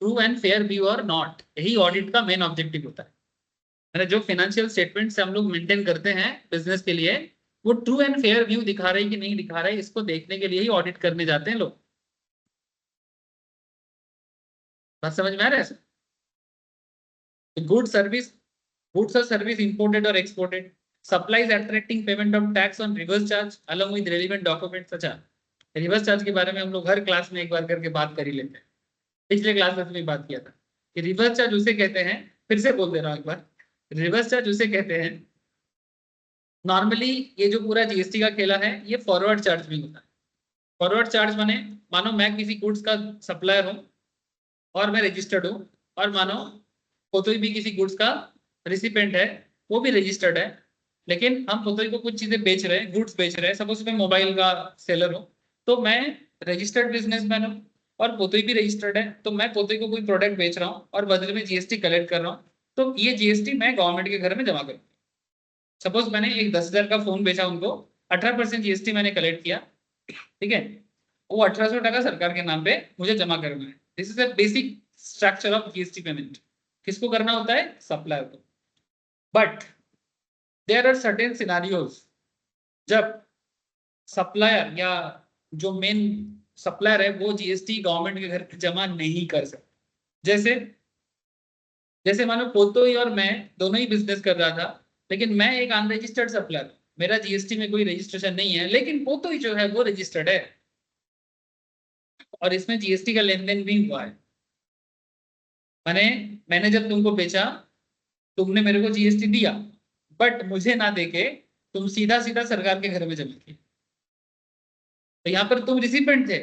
A: true and fair view or not, यही ऑडिट का मेन ऑब्जेक्टिव होता है। मैंने जो फाइनेंशियल स्टेटमेंट्स हम लोग मेंटेन करते हैं बिजनेस के लिए, वो ट्रू एंड फेयर व्यू दिखा रहे हैं कि नहीं दिखा रहे, इसको देखने के लिए ही ऑडिट करने जाते हैं लोग। बात समझ में आ रहा है? Good service, goods or service imported or exported, supplies attracting payment of tax on reverse charge along with relevant documents। अच्छा, रिवर्स चार्ज के बारे में हम लोग हर क्लास में एक बार करके बात कर ही लेते हैं, पिछले क्लास में भी बात किया था कि रिवर्स चार्ज उसे कहते हैं, फिर से बोल दे रहा हूं एक बार, रिवर्स चार्ज उसे कहते हैं, नॉर्मली ये जो पूरा जीएसटी का खेला है, ये फॉरवर्ड चार्ज भी होता है। फॉरवर्ड चार्ज माने, मानो मैं किसी गुड्स का सप्लायर हूँ और मैं रजिस्टर्ड हूँ, और मानो कोई भी किसी गुड्स का रिसिपेंट है, वो भी रजिस्टर्ड है, लेकिन हम पोतोई को कुछ चीजें बेच रहे हैं, गुड्स बेच रहे हैं, सपोज मैं मोबाइल का सेलर हूँ, तो मैं रजिस्टर्ड बिजनेसमैन हूँ और पोतोई भी रजिस्टर्ड है, तो मैं पोतोई को कोई प्रोडक्ट बेच रहा हूँ और बदले में जीएसटी कलेक्ट कर रहा हूँ, तो ये जीएसटी मैं गवर्नमेंट के घर में जमा करूँ। सपोज मैंने एक 10,000 का फोन बेचा उनको, 18% जीएसटी मैंने कलेक्ट किया, ठीक है, वो 1800 टका सरकार के नाम पे मुझे जमा करना है। This is a basic structure of GST payment. किसको करना होता है? सप्लायर को। But there are certain scenarios जब सप्लायर या जो मेन सप्लायर है वो जीएसटी गवर्नमेंट के घर पे जमा नहीं कर सकता। जैसे जैसे मानो पोतोई और मैं दोनों ही बिजनेस कर रहा था, लेकिन मैं एक अनरजिस्टर्ड सप्लायर, मेरा जीएसटी में कोई रजिस्ट्रेशन नहीं है, लेकिन पोतोई जो है वो रजिस्टर्ड है और इसमें जीएसटी का लेन देन भी हुआ है। मैंने मैंने जब तुमको बेचा, तुमने मेरे को जीएसटी दिया, बट मुझे ना देके तुम सीधा सीधा सरकार के घर में जमा किया, तो यहाँ पर तुम रिसिपेंट थे,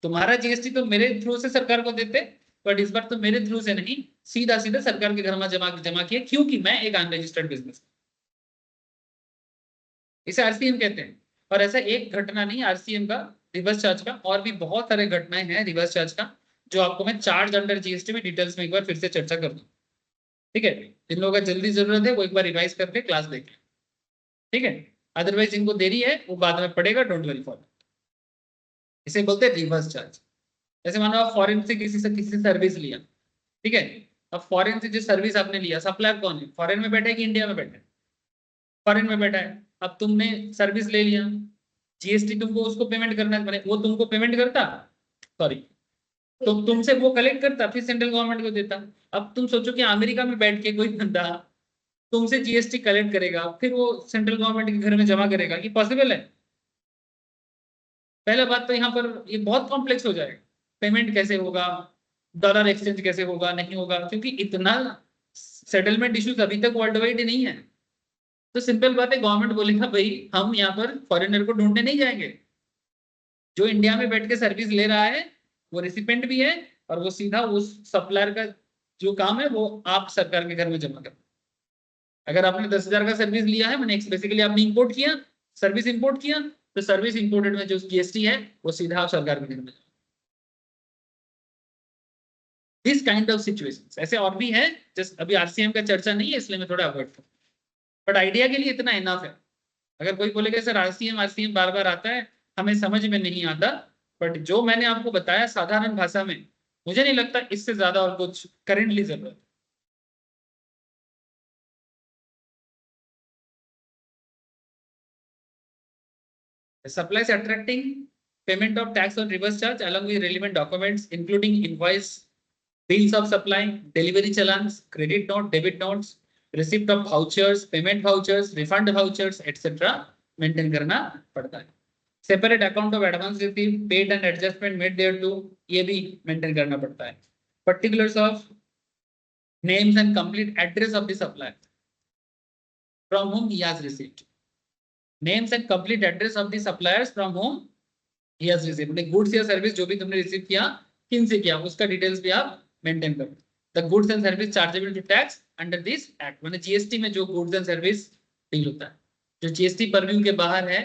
A: तुम्हारा जीएसटी तो मेरे थ्रू से सरकार को देते, बट इस बार तो मेरे थ्रू से नहीं, सीधा सीधा सरकार के घर में जमा जमा किया, क्योंकि मैं एक अनरजिस्टर्ड बिजनेस। इसे आरसीएम कहते हैं। और ऐसा एक घटना नहीं आरसीएम का, रिवर्स चार्ज का, और भी बहुत सारे घटनाएं हैं रिवर्स चार्ज का, जो आपको मैं चार्ज अंडर जीएसटी में डिटेल्स में एक बार फिर से चर्चा कर दूं। ठीक है, जिन लोगों का जल्दी जरूरत है वो एक बार रिवाइज करके क्लास देख लें। ठीक है, अदरवाइज जिनको देरी है वो बाद में पड़ेगा, डोंट वरी फॉर। इसे बोलते हैं रिवर्स चार्ज। जैसे मानो आप फॉरेन से किसी सर्विस लिया, ठीक है, अब फॉरेन से जो सर्विस आपने लिया, सप्लायर कौन है? फॉरेन में बैठा है कि इंडिया में बैठा है? फॉरेन में बैठा है। अब तुमने सर्विस ले लिया, जीएसटी तुमको उसको पेमेंट करना है, माने वो तुमको पेमेंट करता, सॉरी, तो तुमसे वो कलेक्ट करता फिर सेंट्रल गवर्नमेंट को देता। अब तुम सोचो कि अमेरिका में बैठ के कोई बंदा तुमसे जीएसटी कलेक्ट करेगा, फिर वो सेंट्रल गवर्नमेंट के घर में जमा करेगा, ये पॉसिबल है? पहला बात तो यहाँ पर ये बहुत कॉम्प्लेक्स हो जाएगा। पेमेंट कैसे होगा, डॉलर एक्सचेंज कैसे होगा, नहीं होगा, क्योंकि इतना सेटलमेंट इश्यूज अभी तक वर्ल्ड वाइड नहीं है। तो सिंपल बात है, गवर्नमेंट बोलेगा भाई हम यहाँ पर फॉरेनर को ढूंढने नहीं जाएंगे, जो इंडिया में बैठ के सर्विस ले रहा है वो रेसिपेंट भी है, और वो सीधा उस सप्लायर का जो काम है वो आप सरकार के घर में जमा कर। अगर आपने 10,000 का सर्विस लिया है, मैंने बेसिकली आपने इंपोर्ट किया, सर्विस इंपोर्ट किया, तो सर्विस इंपोर्टेड में जो जीएसटी है वो सीधा आप सरकार के घर में। दिस काइंड ऑफ सिचुएशंस ऐसे और भी है, जस्ट अभी आरसीएम का चर्चा नहीं है इसलिए मैं थोड़ा अवॉइड करूँ, बट आइडिया के लिए इतना इनफ है। अगर कोई बोलेगा सर आरसीएम आरसीएम बार बार आता है, हमें समझ में नहीं आता, बट जो मैंने आपको बताया साधारण भाषा में, मुझे नहीं लगता इससे ज्यादा और कुछ करेंटली जरूरत है। सप्लाई से attracting payment of tax on reverse charge along with relevant documents including invoice, bills of supply, delivery challans, credit note, debit notes, receipt of vouchers, payment vouchers, refund vouchers, etc. Maintain करना पड़ता है। Separate account of advance receive paid and adjustment made there to, ये भी मेंटेन करना पड़ता है। Particulars of names and complete address of the supplier from whom he has received, names and complete address of the suppliers from whom he has received, मतलब गुड्स या सर्विस जो भी तुमने रिसीव किया, किन से किया, उसका डिटेल्स भी आप मेंटेन करो। The goods and service chargeable to tax under this act, मतलब जीएसटी में जो गुड्स एंड सर्विस डील होता है, जो जीएसटी परव्यू के बाहर है,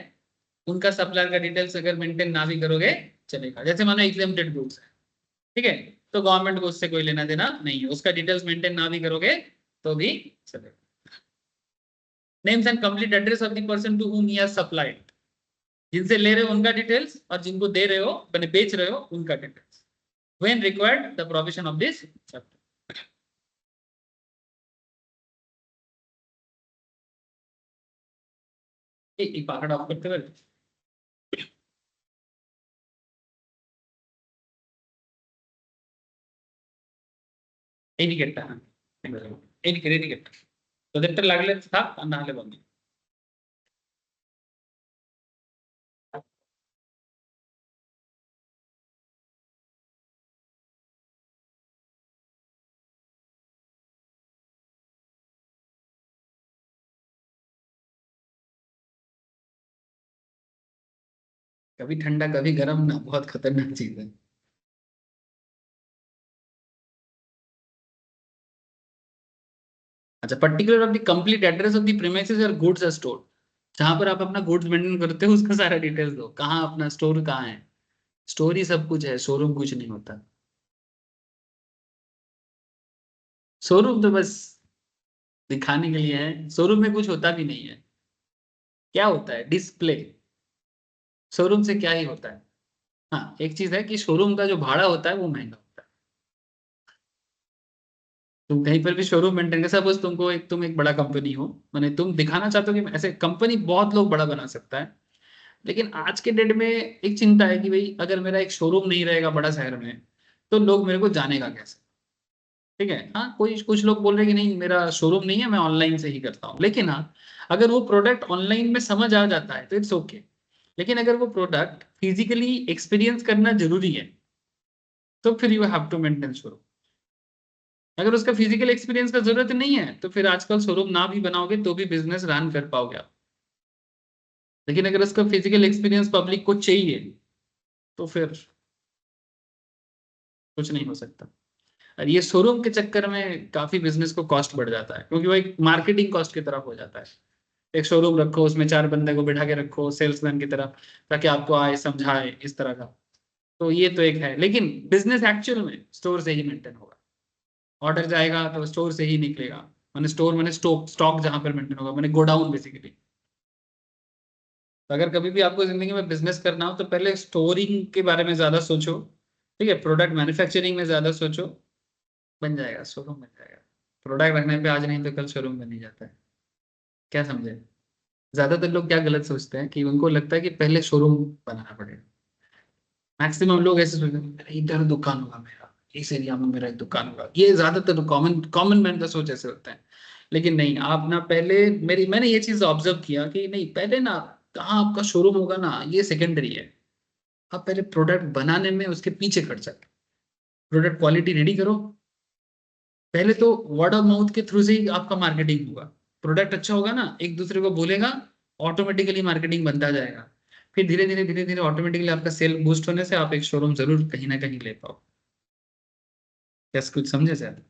A: उनका सप्लायर का डिटेल्स अगर मेंटेन ना भी करोगे चलेगा। जैसे मानो एग्जेम्प्टेड गुड्स है, ठीक है, तो गवर्नमेंट को उससे कोई लेना देना नहीं है, उसका डिटेल्स मेंटेन ना भी करोगे तो भी चलेगा। Names and complete address of the person to whom he has supplied, जिनसे ले रहे हो उनका डिटेल्स और जिनको दे रहे हो मैंने बेच रहे हो उनका details, when required the provision of this chapter. एक पाकड़ ऑफ करते हुए एडिकेट हाँ एडिकेट तो लागले था नाले बंदी कभी ठंडा कभी गर्म ना, बहुत खतरनाक चीज है। अच्छा, particular of the complete address of the premises और गुड्स आर स्टोर, जहां पर आप अपना गुड्स मेंटेन करते हो उसका सारा डिटेल्स दो, कहाँ अपना स्टोर कहाँ है। स्टोर ही सब कुछ है, शोरूम कुछ नहीं होता। शोरूम तो बस दिखाने के लिए है, शोरूम में कुछ होता भी नहीं है। क्या होता है? डिस्प्ले। शोरूम से क्या ही होता है। हाँ, एक चीज है कि शोरूम का जो भाड़ा होता है वो महंगा होता है। तुम कहीं पर भी शोरूम मेंटेन कर, सपोज तुमको एक, तुम एक बड़ा कंपनी हो, मैंने तुम दिखाना चाहते हो कि ऐसे कंपनी बहुत लोग बड़ा बना सकता है, लेकिन आज के डेट में एक चिंता है कि भाई अगर मेरा एक शोरूम नहीं रहेगा बड़ा शहर में, तो लोग मेरे को जानेगा कैसे। ठीक है, हाँ, कोई कुछ लोग बोल रहे हैं कि नहीं मेरा शोरूम नहीं है, मैं ऑनलाइन से ही करता हूँ, लेकिन हाँ, अगर वो प्रोडक्ट ऑनलाइन में समझ आ जाता है तो इट्स ओके। लेकिन अगर वो प्रोडक्ट फिजिकली एक्सपीरियंस करना जरूरी है, तो फिर you have to maintain showroom. अगर उसका फिजिकल एक्सपीरियंस का जरूरत नहीं है, तो फिर आजकल शोरूम ना भी बनाओगे तो भी बिजनेस रन कर पाओगे आप। लेकिन अगर उसका फिजिकल एक्सपीरियंस पब्लिक को चाहिए, तो फिर कुछ नहीं हो सकता। और ये शोरूम के चक्कर में काफी बिजनेस को कॉस्ट बढ़ जाता है, क्योंकि वो एक मार्केटिंग कॉस्ट की तरह हो जाता है। एक शोरूम रखो, उसमें चार बंदे को बिठा के रखो सेल्समैन की तरह, ताकि आपको आए समझाए इस तरह का। तो ये तो एक है, लेकिन बिजनेस एक्चुअल में स्टोर से ही मेंटेन होगा। ऑर्डर जाएगा तो स्टोर से ही निकलेगा। मैंने स्टोर, मैंने स्टॉक, स्टॉक जहां पर मेंटेन होगा, मैंने गोडाउन बेसिकली। तो अगर कभी भी आपको जिंदगी में बिजनेस करना हो, तो पहले स्टोरिंग के बारे में ज्यादा सोचो। ठीक है, प्रोडक्ट मैन्युफैक्चरिंग में ज्यादा सोचो, बन जाएगा, शोरूम बन जाएगा। प्रोडक्ट रखने पे आज नहीं तो कल शोरूम बन ही जाता है। क्या समझे? ज्यादातर लोग क्या गलत सोचते हैं कि उनको लगता है कि पहले शोरूम बनाना पड़ेगा। मैक्सिमम लोग ऐसे सोचते हैं, "अरे, इधर दुकान होगा मेरा, इस एरिया में मेरा एक दुकान होगा", ये ज्यादातर कॉमन कॉमन मैन का सोच ऐसे होता है। लेकिन नहीं, आप ना पहले, मेरी मैंने ये चीज ऑब्जर्व किया कि नहीं, पहले ना कहाँ आपका शोरूम होगा ना, ये सेकेंडरी है। आप पहले प्रोडक्ट बनाने में उसके पीछे खर्चा करो, प्रोडक्ट क्वालिटी रेडी करो। पहले तो वर्ड ऑफ माउथ के थ्रू से ही आपका मार्केटिंग होगा। प्रोडक्ट अच्छा होगा ना, एक दूसरे को बोलेगा, ऑटोमेटिकली मार्केटिंग बनता जाएगा। फिर धीरे धीरे धीरे धीरे ऑटोमेटिकली आपका सेल बूस्ट होने से आप एक शोरूम जरूर कहीं ना कहीं ले पाओ। यस, कुछ समझे सर?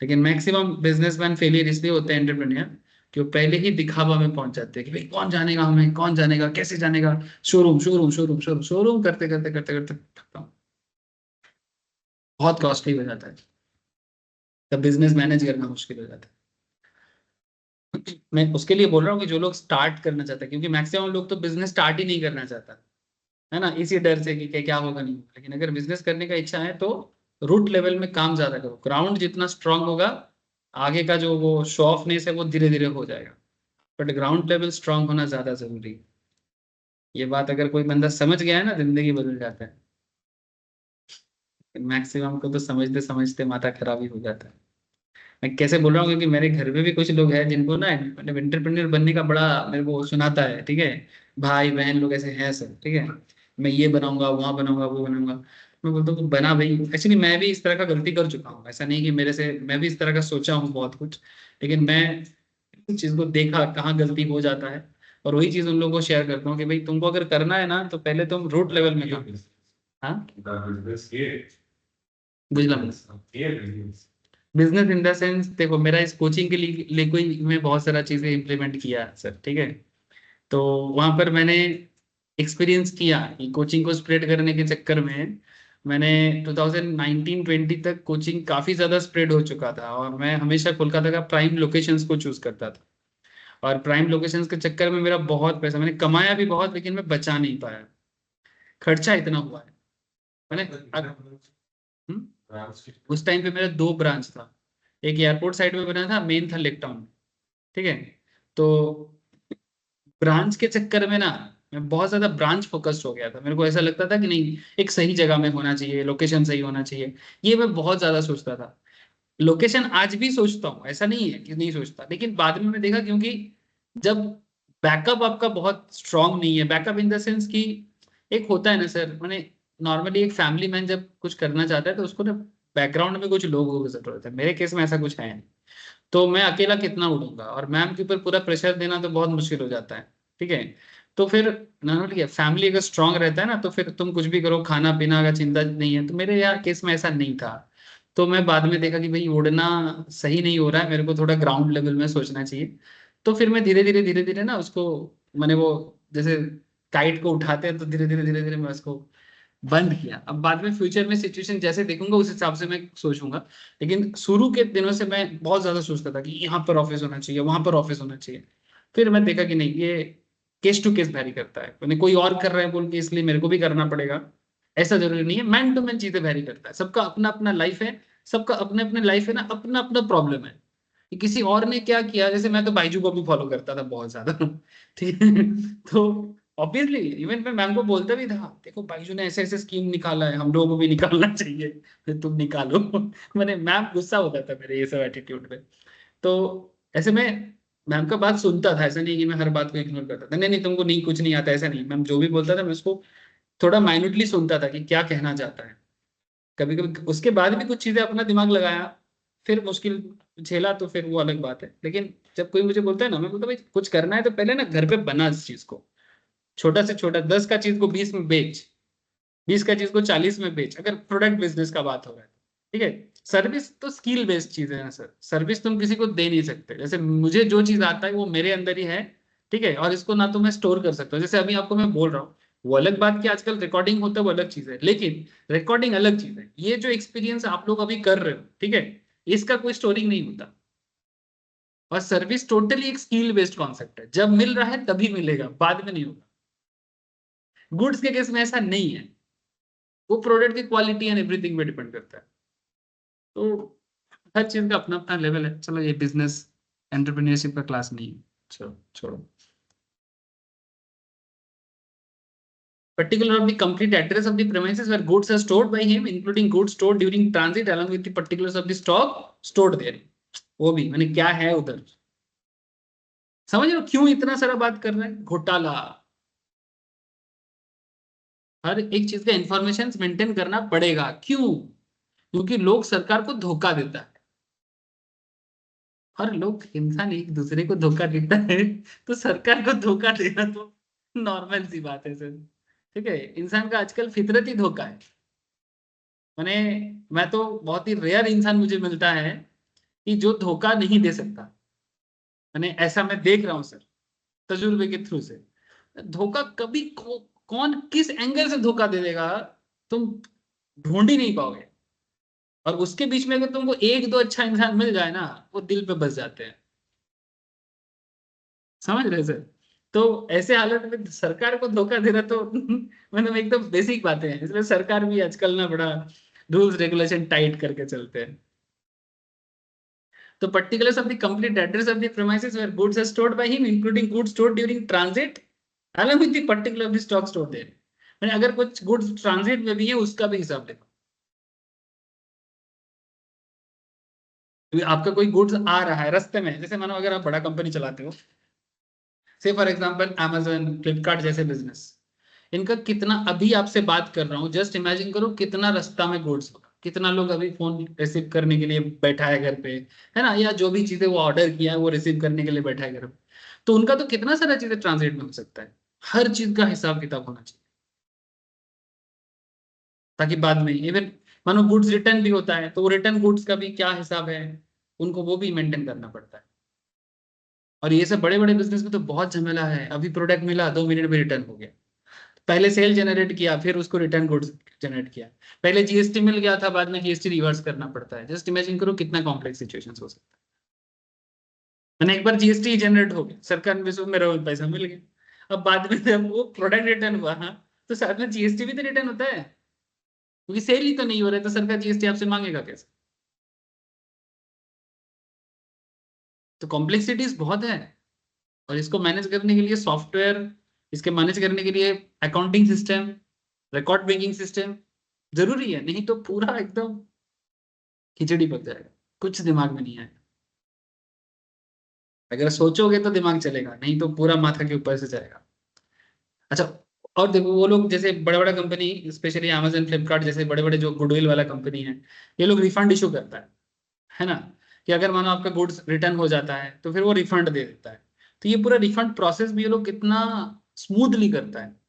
A: लेकिन मैक्सिमम बिजनेसमैन फेलियर इसलिए होते हैं, एंटरप्रेन्योर, कि वो पहले ही दिखावा में पहुंच जाते हैं कि भाई कौन जानेगा हमें, कौन जानेगा, कैसे जानेगा। Showroom showroom showroom showroom showroom करते करते करते करते थकता हूं। बहुत कॉस्टली हो जाता है, तब बिजनेस मैनेज करना मुश्किल हो जाता है। मैं उसके लिए बोल रहा हूँ कि जो लोग स्टार्ट करना चाहते हैं, क्योंकि मैक्सिमम लोग तो बिजनेस स्टार्ट ही नहीं करना चाहता है ना, इसी डर से कि क्या होगा नहीं होगा। लेकिन अगर बिजनेस करने का इच्छा है तो रूट लेवल में काम ज्यादा करो, ग्राउंड जितना स्ट्रांग होगा, आगे का जो वो शो ऑफनेस है वो धीरे धीरे हो जाएगा। बट ग्राउंड लेवल स्ट्रांग होना ज्यादा जरूरी है। ये बात अगर कोई बंदा समझ गया है ना, जिंदगी बदल जाता है। मैक्सिमम को तो समझते समझते माथा खराब ही हो जाता है। मैं कैसे बोल रहा हूँ, क्योंकि मेरे घर में भी कुछ लोग हैं जिनको ना मतलब एंटरप्रेन्योर बनने का बड़ा मेरे को सुनाता है। ठीक है, भाई बहन लोग ऐसे हैं सब। ठीक है, मैं ये बनाऊंगा, वहां बनाऊंगा, वो बनाऊंगा। मैं बोलता हूँ, "तू बना भाई"। एक्चुअली मैं भी इस तरह का गलती कर चुका हूँ, ऐसा नहीं कि मेरे से, मैं भी इस तरह का सोचा हूँ बहुत कुछ। लेकिन मैं इस चीज को देखा कहाँ गलती हो जाता है, और वही चीज उन लोगों को शेयर करता हूँ कि भाई तुमको अगर करना है ना, तो पहले तुम रूट लेवल में काम करो। हाँ, बुझला। बिजनेस इन द सेंस, देखो मेरा इस कोचिंग के लिए कोई मैं बहुत सारा चीजें इंप्लीमेंट किया है सर। ठीक है, तो वहां पर मैंने एक्सपीरियंस किया कि कोचिंग को स्प्रेड करने के चक्कर में मैंने 2019-20 तक कोचिंग काफी ज्यादा स्प्रेड हो चुका था, और मैं हमेशा कोलकाता का प्राइम लोकेशंस को चूज करता था। और प्राइम लोकेशंस के चक्कर में मेरा बहुत पैसा मैंने कमाया भी बहुत, लेकिन मैं बचा नहीं पाया। खर्चा इतना हुआ है। मैंने हम्म? उस टाइम पे मेरा दो ब्रांच था। एक एयरपोर्ट साइड में बना था, मेन था लेक टाउन। ठीक है, तो ब्रांच के चक्कर में ना मैं बहुत ज्यादा ब्रांच फोकस्ड हो गया था। मेरे को ऐसा लगता था कि नहीं, एक सही जगह में होना चाहिए, लोकेशन सही होना चाहिए, ये मैं बहुत ज्यादा सोचता था। लोकेशन आज भी सोचता हूँ, ऐसा नहीं है कि नहीं सोचता, लेकिन बाद में मैंने देखा, क्योंकि जब बैकअप आपका बहुत स्ट्रांग नहीं है, बैकअप इन द सेंस कि एक होता है ना सर, मैंने नॉर्मली एक फैमिली मैन जब कुछ करना चाहता है तो उसको ना बैकग्राउंड में कुछ लोगों की जरूरत है। मेरे केस में ऐसा कुछ है नहीं। तो मैं अकेला कितना उड़ूंगा, और मैम के ऊपर पूरा प्रेशर देना तो बहुत मुश्किल हो जाता है। ठीक है, तो फिर नॉर्मली क्या, फैमिली अगर स्ट्रांग रहता है ना तो फिर तुम कुछ भी करो, खाना पीना का चिंता नहीं है। तो मेरे यार केस में ऐसा नहीं था। तो मैं बाद में देखा कि भाई उड़ना सही नहीं हो रहा है, मेरे को थोड़ा ग्राउंड लेवल में सोचना चाहिए। तो फिर मैं धीरे धीरे ना उसको, मैंने वो जैसे काइट को उठाते हैं तो धीरे धीरे मैं उसको बंद किया। अब बाद में फ्यूचर में सिचुएशन जैसे देखूंगा उस हिसाब से मैं सोचूंगा। लेकिन शुरू के दिनों से मैं बहुत ज्यादा सोचता था कि यहाँ पर ऑफिस होना चाहिए, वहां पर ऑफिस होना चाहिए। फिर मैं देखा कि नहीं, ये केस टू केस वैरी करता है, मैंने कोई और कर रहा है बोल के इसलिए मेरे को भी करना पड़ेगा, ऐसा जरूरी नहीं है। मैन टू मैन चीजें वैरी करता है, सबका अपना अपना लाइफ है, सबका अपने अपने लाइफ है ना, अपना अपना प्रॉब्लम है कि किसी और ने क्या किया। जैसे मैं तो बाइजू को भी फॉलो करता था बहुत ज्यादा ठीक है तो ऑब्वियसली इवन मैं मैम को बोलता भी था, देखो बाइजू ने ऐसे ऐसे स्कीम निकाला है, हम लोगों को भी निकालना चाहिए, फिर तुम निकालो मैंने, मैम गुस्सा होता था मेरे ये सब एटीट्यूड पे। तो ऐसे में मैम का बात सुनता था, ऐसा नहीं कि मैं हर बात को इग्नोर करता था, नहीं नहीं तुमको नहीं कुछ नहीं आता, ऐसा नहीं। मैम जो भी बोलता था मैं उसको थोड़ा माइन्यूटली सुनता था कि क्या कहना चाहता है। कभी कभी उसके बाद भी कुछ चीजें अपना दिमाग लगाया, फिर मुश्किल झेला, तो फिर वो अलग बात है। लेकिन जब कोई मुझे बोलता है ना, मैं बोलता भाई कुछ करना है तो पहले ना घर पे बना इस चीज को, छोटा से छोटा 10 का चीज को 20 में बेच, 20 का चीज को 40 में बेच, अगर प्रोडक्ट बिजनेस का बात हो रहा है। ठीक है, सर्विस तो स्किल बेस्ड चीज है ना सर, सर्विस तुम किसी को दे नहीं सकते। जैसे मुझे जो चीज आता है वो मेरे अंदर ही है, ठीक है, और इसको ना तो मैं स्टोर कर सकता हूँ। जैसे अभी आपको मैं बोल रहा हूँ, वो अलग बात कि आजकल रिकॉर्डिंग होता है वो अलग चीज है, लेकिन रिकॉर्डिंग अलग चीज है। ये जो एक्सपीरियंस आप लोग अभी कर रहे हो, ठीक है, इसका कोई स्टोरिंग नहीं होता। और सर्विस टोटली एक स्किल बेस्ड कॉन्सेप्ट है, जब मिल रहा है तभी मिलेगा, बाद में नहीं होगा। गुड्स के केस में ऐसा नहीं है, वो प्रोडक्ट की क्वालिटी एंड एवरीथिंग पे डिपेंड करता है। तो हर चीज का अपना अपना लेवल है। चलो ये बिजनेस एंटरप्रेन्योरशिप का क्लास नहीं है, चलो छोड़ो। Particular of the complete address of the premises where goods are stored by him, including goods stored during transit, along with the particulars of the stock stored there. वो भी मैंने क्या है उधर, समझ रहे हो क्यों इतना सारा बात कर रहे हैं, घोटाला। हर एक चीज का इंफॉर्मेशन मेंटेन करना पड़ेगा, क्यों? क्योंकि लोग सरकार को धोखा देता है, हर लोग इंसान एक दूसरे को धोखा देता है, तो सरकार को धोखा देना तो नॉर्मल सी बात है सर। ठीक है, इंसान का आजकल फितरत ही धोखा है। मैंने, मैं तो बहुत ही रेयर इंसान मुझे मिलता है कि जो धोखा नहीं दे सकता। मैंने ऐसा मैं देख रहा हूँ सर, तजुर्बे के थ्रू से। धोखा कभी कौन किस एंगल से धोखा दे देगा, तुम ढूंढ ही नहीं पाओगे। और उसके बीच में अगर तुमको एक दो अच्छा इंसान मिल जाए ना, वो दिल पे बस जाते हैं, समझ रहे सर। तो ऐसे हालत में सरकार को धोखा देना तो मतलब एकदम बेसिक बातें हैं। इसलिए सरकार भी आजकल ना बड़ा रूल्स रेगुलेशन टाइट करके चलते हैं। तो particulars of the complete address of the premises where goods are stored by him, including goods stored during transit, along with the particular of the stock stored there. मैंने अगर कुछ गुड्स ट्रांजिट में भी है उसका भी हिसाब देखो। तो आपका कोई गुड्स आ रहा है रास्ते में, जैसे मानो अगर आप बड़ा कंपनी चलाते हो, से फॉर एग्जांपल Amazon फ्लिपकार्ट जैसे बिजनेस, इनका कितना, अभी आपसे बात कर रहा हूँ, जस्ट इमेजिन करो कितना रास्ता में गुड्स होगा, कितना लोग अभी फोन रिसीव करने के लिए बैठा है घर पे, है ना, या जो भी चीजें वो ऑर्डर किया है वो रिसीव करने के लिए बैठा है घर पे। तो उनका तो कितना सारा चीजें ट्रांसलेट में हो सकता है, हर चीज का हिसाब किताब होना चाहिए, ताकि बाद में इवन मानो गुड्स रिटर्न भी होता है तो वो रिटर्न गुड्स का भी क्या हिसाब है, उनको वो भी मेंटेन करना पड़ता है। और ये सब बड़े बड़े बिजनेस में तो बहुत झमेला है। अभी प्रोडक्ट मिला 2 मिनट में रिटर्न हो गया, पहले सेल जनरेट किया फिर उसको रिटर्न गुड्स जनरेट किया, पहले जीएसटी मिल गया था बाद में जीएसटी रिवर्स करना पड़ता है। जस्ट इमेजिन करो कितना कॉम्प्लेक्स सिचुएशंस हो सकता है। मैंने एक बार जीएसटी जनरेट हो गया, सरकार ने में मेरा पैसा मिल गया, अब बाद में जब वो प्रोडक्ट रिटर्न हुआ, हाँ, तो साथ में जीएसटी भी तो रिटर्न होता है, क्योंकि सेल ही तो नहीं हो रहा है तो सरकार जीएसटी आपसे मांगेगा कैसे। तो कॉम्प्लेक्सिटीज बहुत है, और इसको मैनेज करने के लिए सॉफ्टवेयर, इसके मैनेज करने के लिए accounting system, record making system जरूरी है, नहीं तो पूरा एकदम खिचड़ी पक जाएगा, कुछ दिमाग में नहीं आएगा। अगर सोचोगे तो दिमाग चलेगा, नहीं तो पूरा माथा के ऊपर से जाएगा। अच्छा, और देखो वो लोग जैसे बड़ा बड़ा कंपनी, स्पेशली Amazon फ्लिपकार्ट जैसे बड़े बड़े जो गुडविल वाला कंपनी है, ये लोग रिफंड इशू करता है ना, कि अगर मानो आपका गुड्स रिटर्न हो जाता है तो फिर वो रिफंड दे देता है। तो ये पूरा रिफंड प्रोसेस भी ये लोग कितना स्मूथली करता है।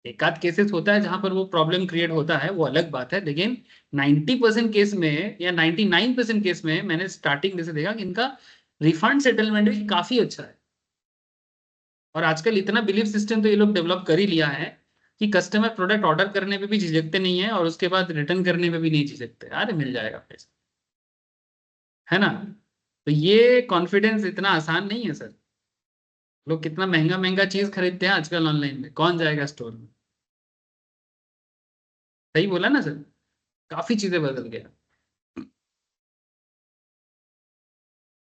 A: एक आध केसेस होता है जहां पर वो प्रॉब्लम क्रिएट होता है, वो अलग बात है, लेकिन 90% केस में या 99% केस में मैंने स्टार्टिंग से देखा कि इनका रिफंड सेटलमेंट भी काफी अच्छा है। और आजकल इतना बिलीफ सिस्टम तो ये लोग डेवलप कर ही लिया है कि कस्टमर प्रोडक्ट ऑर्डर करने पे भी झिझकते नहीं है, और उसके बाद रिटर्न करने पे भी नहीं झिझकते, अरे मिल जाएगा पैसा, है ना। तो ये कॉन्फिडेंस इतना आसान नहीं है सर। लोग कितना महंगा महंगा चीज खरीदते हैं आजकल ऑनलाइन में, कौन जाएगा स्टोर में। सही बोला ना सर, काफी चीजें बदल गया।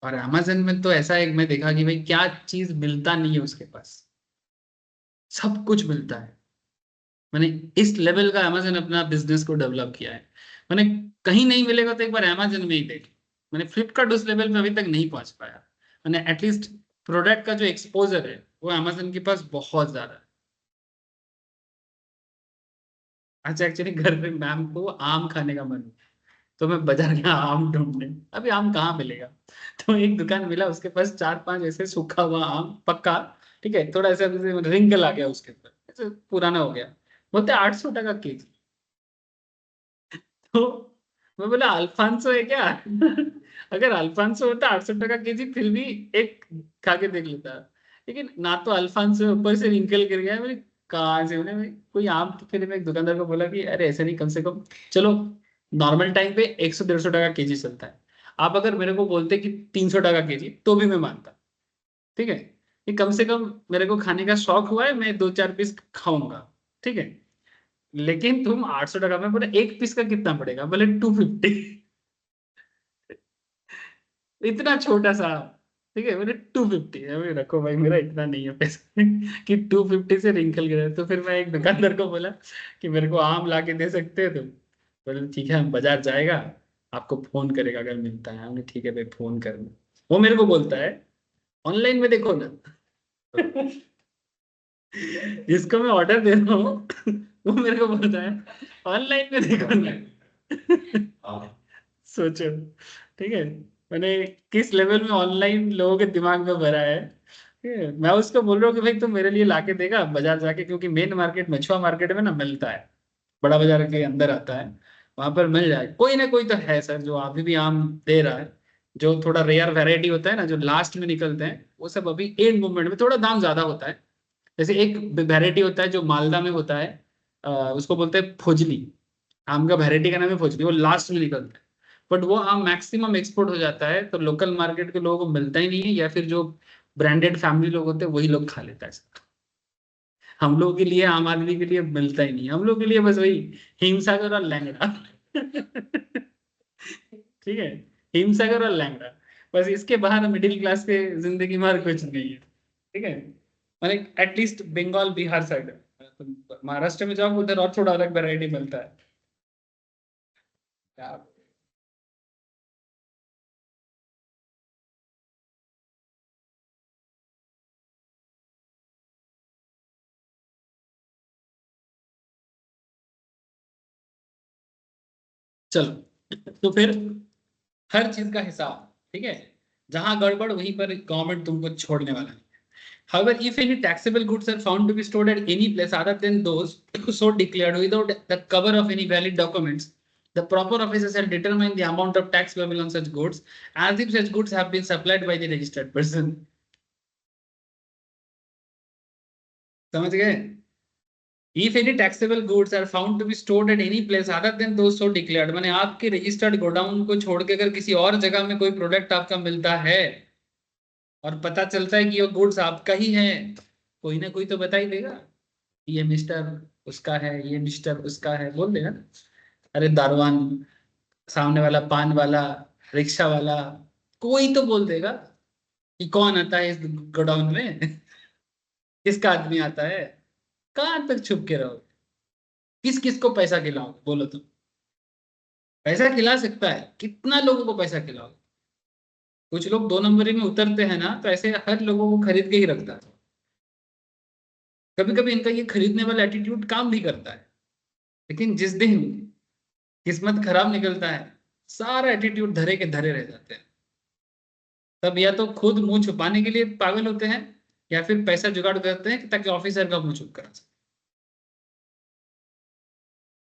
A: और अमेजन में तो ऐसा एक मैं देखा कि भाई क्या चीज मिलता नहीं है उसके पास, सब कुछ मिलता है। मैंने इस लेवल का अमेजन अपना बिजनेस को डेवलप किया है। मैंने कहीं नहीं मिलेगा तो एक बार अमेजन में ही देख। मैंने फ्लिपकार्ट उस लेवल पे अभी तक नहीं पहुंच पाया। मैंने एटलीस्ट प्रोडक्ट का जो एक्सपोजर है वो अमेजन के पास बहुत ज्यादा है। अच्छा, एक्चुअली घर पे मैम को आम खाने का मन, तो मैं बाजार गया आम ढूंढने। अभी आम कहाँ मिलेगा, तो एक दुकान मिला, उसके पास चार पांच ऐसे सूखा हुआ आम पक्का, ठीक है, थोड़ा ऐसा रिंकल आ गया उसके ऊपर, ऐसे पुराना हो गया। बोलते 800 टका केजी। तो मैं बोला अल्फांसो है क्या? अगर अल्फांसो होता 800 टका केजी फिर भी एक खा के देख लेता, लेकिन ना तो अल्फांसो है, ऊपर से रिंकल गिर गया। मैंने कहाँ से, मैंने कोई आम, तो फिर मैं एक दुकानदार को बोला कि अरे ऐसे नहीं, कम से कम चलो नॉर्मल टाइम पे 100 150 टका केजी चलता है, आप अगर मेरे को बोलते कि 300 टका केजी तो भी मैं मानता, ठीक है, कि कम से कम मेरे को खाने का शौक हुआ है, मैं दो चार पीस खाऊंगा, ठीक है। लेकिन तुम 800 टका में बोले एक पीस का कितना पड़ेगा, बोले 250। इतना छोटा सा, ठीक है, बोले 250। अभी रखो भाई, मेरा इतना नहीं है पैसा कि 250 से रिंकल गिरा। तो फिर मैं एक दुकानदार को बोला कि मेरे को आम ला के दे सकते हो तुम। बोले ठीक है, हम बाजार जाएगा, आपको फोन करेगा अगर मिलता है। हमने ठीक है भाई, फोन करना। वो मेरे को बोलता है ऑनलाइन में देखो ना। जिसको मैं ऑर्डर दे रहा हूँ वो मेरे को बोलता है ऑनलाइन में देखो ना। सोचो, ठीक है, मैंने किस लेवल में ऑनलाइन लोगों के दिमाग में भरा है। ठीक है, मैं उसको बोल रहा हूँ कि भाई तुम मेरे लिए लाके देगा बाजार जाके, क्योंकि मेन मार्केट मछुआ मार्केट में ना मिलता है, बड़ा बाजार के अंदर आता है, वहां पर मिल जाए। कोई ना कोई तो है सर जो अभी भी आम दे रहा है, जो थोड़ा रेयर वैरायटी होता है ना, जो लास्ट में निकलते हैं, वो सब अभी एंड मोमेंट में थोड़ा दाम ज्यादा होता है। जैसे एक वैरायटी होता है जो मालदा में होता है, उसको बोलते हैं फुजली। आम का वैरायटी का नाम है फुजली, वो लास्ट में निकलता है। बट वो आम मैक्सिमम एक्सपोर्ट हो जाता है, तो लोकल मार्केट के लोगों को मिलता ही नहीं है, या फिर जो ब्रांडेड फैमिली लोग होते हैं वही लोग खा लेता है। हम लोग के लिए, आम आदमी के लिए मिलता ही नहीं, हम लोग के लिए बस वही हिमसागर और लैंगड़ा। ठीक है, हिमसागर और लैंगड़ा, बस इसके बाहर मिडिल क्लास के जिंदगी में और कुछ नहीं है। ठीक है, माने एटलीस्ट बंगाल बिहार साइड है, तो महाराष्ट्र में जाओ उधर और थोड़ा अलग वैरायटी मिलता है। क्या- चलो, तो फिर हर चीज का हिसाब, ठीक है, जहां गड़बड़ वहीं पर गवर्नमेंट तुमको छोड़ने वाला है। However, if any taxable goods are found to be stored at any place other than those so declared without the cover of any valid documents, the proper officer shall determine the amount of tax payable on such goods as if such goods have been supplied by the registered person. समझ गए? If any taxable goods are found to be stored at any place other than those so declared, माने आपके रजिस्टर्ड गोडाउन को छोड़ के अगर किसी और जगह में कोई प्रोडक्ट आपका मिलता है और पता चलता है कि ये गुड्स आपका ही है, कोई ना कोई तो बता ही देगा, ये मिस्टर उसका है, ये मिस्टर उसका है, बोल देगा ना। अरे दारवान, सामने वाला पान वाला, रिक्शा वाला, कोई तो बोल देगा कि कौन आता है इस गोडाउन में। किसका आदमी आता है। कहाँ तक छुप के रहो, किस किस को पैसा खिलाओ बोलो तुम। पैसा खिला सकता है, कितना लोगों को पैसा खिलाओ। कुछ लोग दो नंबरी में उतरते हैं ना, तो ऐसे हर लोगों को खरीद के ही रखता है। कभी कभी इनका ये खरीदने वाला एटीट्यूड काम भी करता है, लेकिन जिस दिन किस्मत खराब निकलता है, सारा एटीट्यूड धरे के धरे रह जाते हैं। तब या तो खुद मुंह छुपाने के लिए पागल होते हैं, या फिर पैसा जुगाड़ करते हैं ताकि ऑफिसर का मुंह चुप करा सके।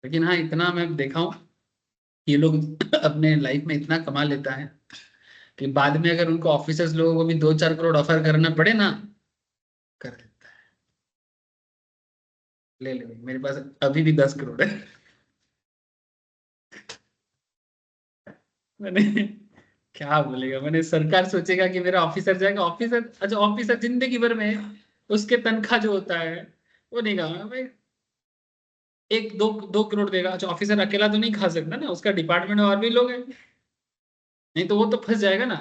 A: लेकिन हाँ, इतना मैं देखा हूँ, ये लोग अपने लाइफ में इतना कमा लेता है कि बाद में अगर उनको ऑफिसर्स लोगों को भी 2-4 करोड़ ऑफर करना पड़े ना, कर लेता है। ले ले भाई, मेरे पास अभी भी 10 करोड़ है। मैंने क्या बोलेगा, मैंने सरकार सोचेगा कि मेरा ऑफिसर जाएगा, ऑफिसर, अच्छा ऑफिसर जिंदगी भर में उसके तनख्वाह जो होता है वो नहीं कहा भाई, 1-2 करोड़ देगा। अच्छा ऑफिसर अकेला तो नहीं खा सकता ना, उसका डिपार्टमेंट में और भी लोग हैं, नहीं तो वो तो फंस जाएगा ना।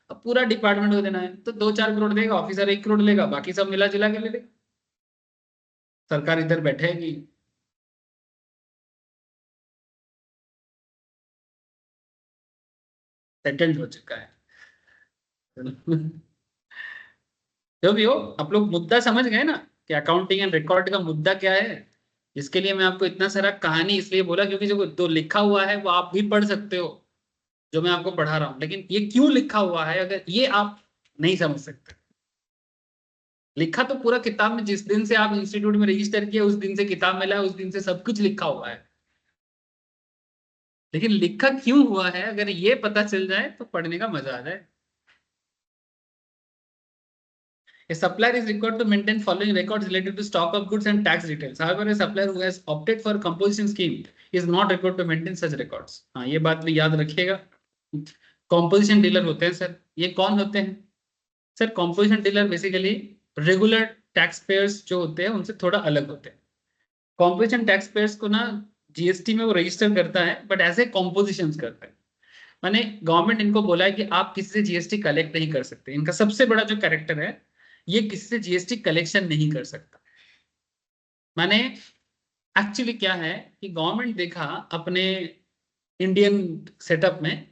A: अब पूरा डिपार्टमेंट को देना है तो 2-4 करोड़ देगा, ऑफिसर 1 करोड़ लेगा, बाकी सब मिला जुला के ले लेगा। सरकार इधर बैठेगी। सेटल्ड हो चुका है। जो भी हो, आप लोग मुद्दा समझ गए ना कि अकाउंटिंग एंड रिकॉर्ड का मुद्दा क्या है। इसके लिए मैं आपको इतना सारा कहानी इसलिए बोला क्योंकि जो तो लिखा हुआ है वो आप भी पढ़ सकते हो, जो मैं आपको पढ़ा रहा हूँ, लेकिन ये क्यों लिखा हुआ है अगर ये आप नहीं समझ सकते। लिखा तो पूरा किताब में, जिस दिन से आप इंस्टीट्यूट में रजिस्टर किया उस दिन से किताब मिला है, उस दिन से सब कुछ लिखा हुआ है। लेकिन लिखा क्यों हुआ है अगर ये पता चल जाए तो पढ़ने का मजा आ जाए। A supplier is required to maintain following records related to stock of goods and tax details. However, a supplier who has opted for composition scheme is not required to maintain such records. हाँ, ये बात भी याद रखिएगा। कॉम्पोजिशन डीलर होते हैं सर, ये कौन होते हैं sir? Composition dealer basically regular tax payers जो होते हैं उनसे थोड़ा अलग होते हैं। कॉम्पोजिशन टैक्स पेयर्स को ना जीएसटी में वो रजिस्टर करता है, बट ऐसे कॉम्पोजिशन करता है। माने गवर्नमेंट इनको बोला है कि आप किसी से जीएसटी कलेक्ट नहीं कर सकते। इनका सबसे बड़ा जो कैरेक्टर है, ये किसी से जीएसटी कलेक्शन नहीं कर सकता। माने एक्चुअली क्या है कि गवर्नमेंट देखा अपने इंडियन सेटअप में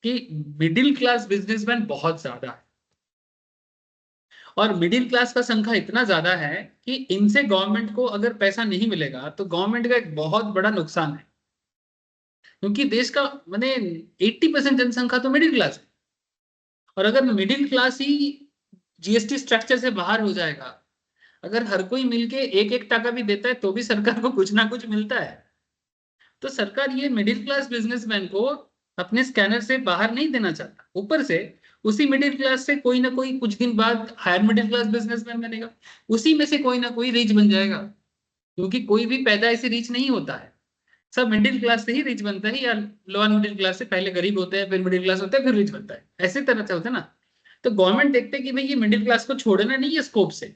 A: कि मिडिल क्लास बिजनेसमैन बहुत ज्यादा है, और मिडिल क्लास का संख्या इतना ज्यादा है कि इनसे गवर्नमेंट को अगर पैसा नहीं मिलेगा तो गवर्नमेंट का एक बहुत बड़ा नुकसान है। क्योंकि देश का मैंने 80% जनसंख्या तो मिडिल क्लास है, और अगर मिडिल क्लास ही जीएसटी स्ट्रक्चर से बाहर हो जाएगा, अगर हर कोई मिलके 1-1 टका भी देता है तो भी सरकार को कुछ ना कुछ मिलता है। तो सरकार ये मिडिल क्लास बिजनेसमैन को अपने स्कैनर से बाहर नहीं देना चाहता। ऊपर से उसी मिडिल क्लास से कोई ना कोई कुछ दिन बाद हायर मिडिल क्लास बिजनेसमैन बनेगा, उसी में से कोई ना कोई रिच बन जाएगा। क्योंकि कोई भी पैदा ऐसे रिच नहीं होता है, सब मिडिल क्लास से ही रिच बनता है, या लोअर मिडिल क्लास से पहले गरीब होते हैं, फिर मिडिल क्लास होता है, फिर रिच बनता है, ऐसे तरह से होता है ना। तो गवर्नमेंट देखते हैं कि भाई ये मिडिल क्लास को छोड़ना नहीं है स्कोप से,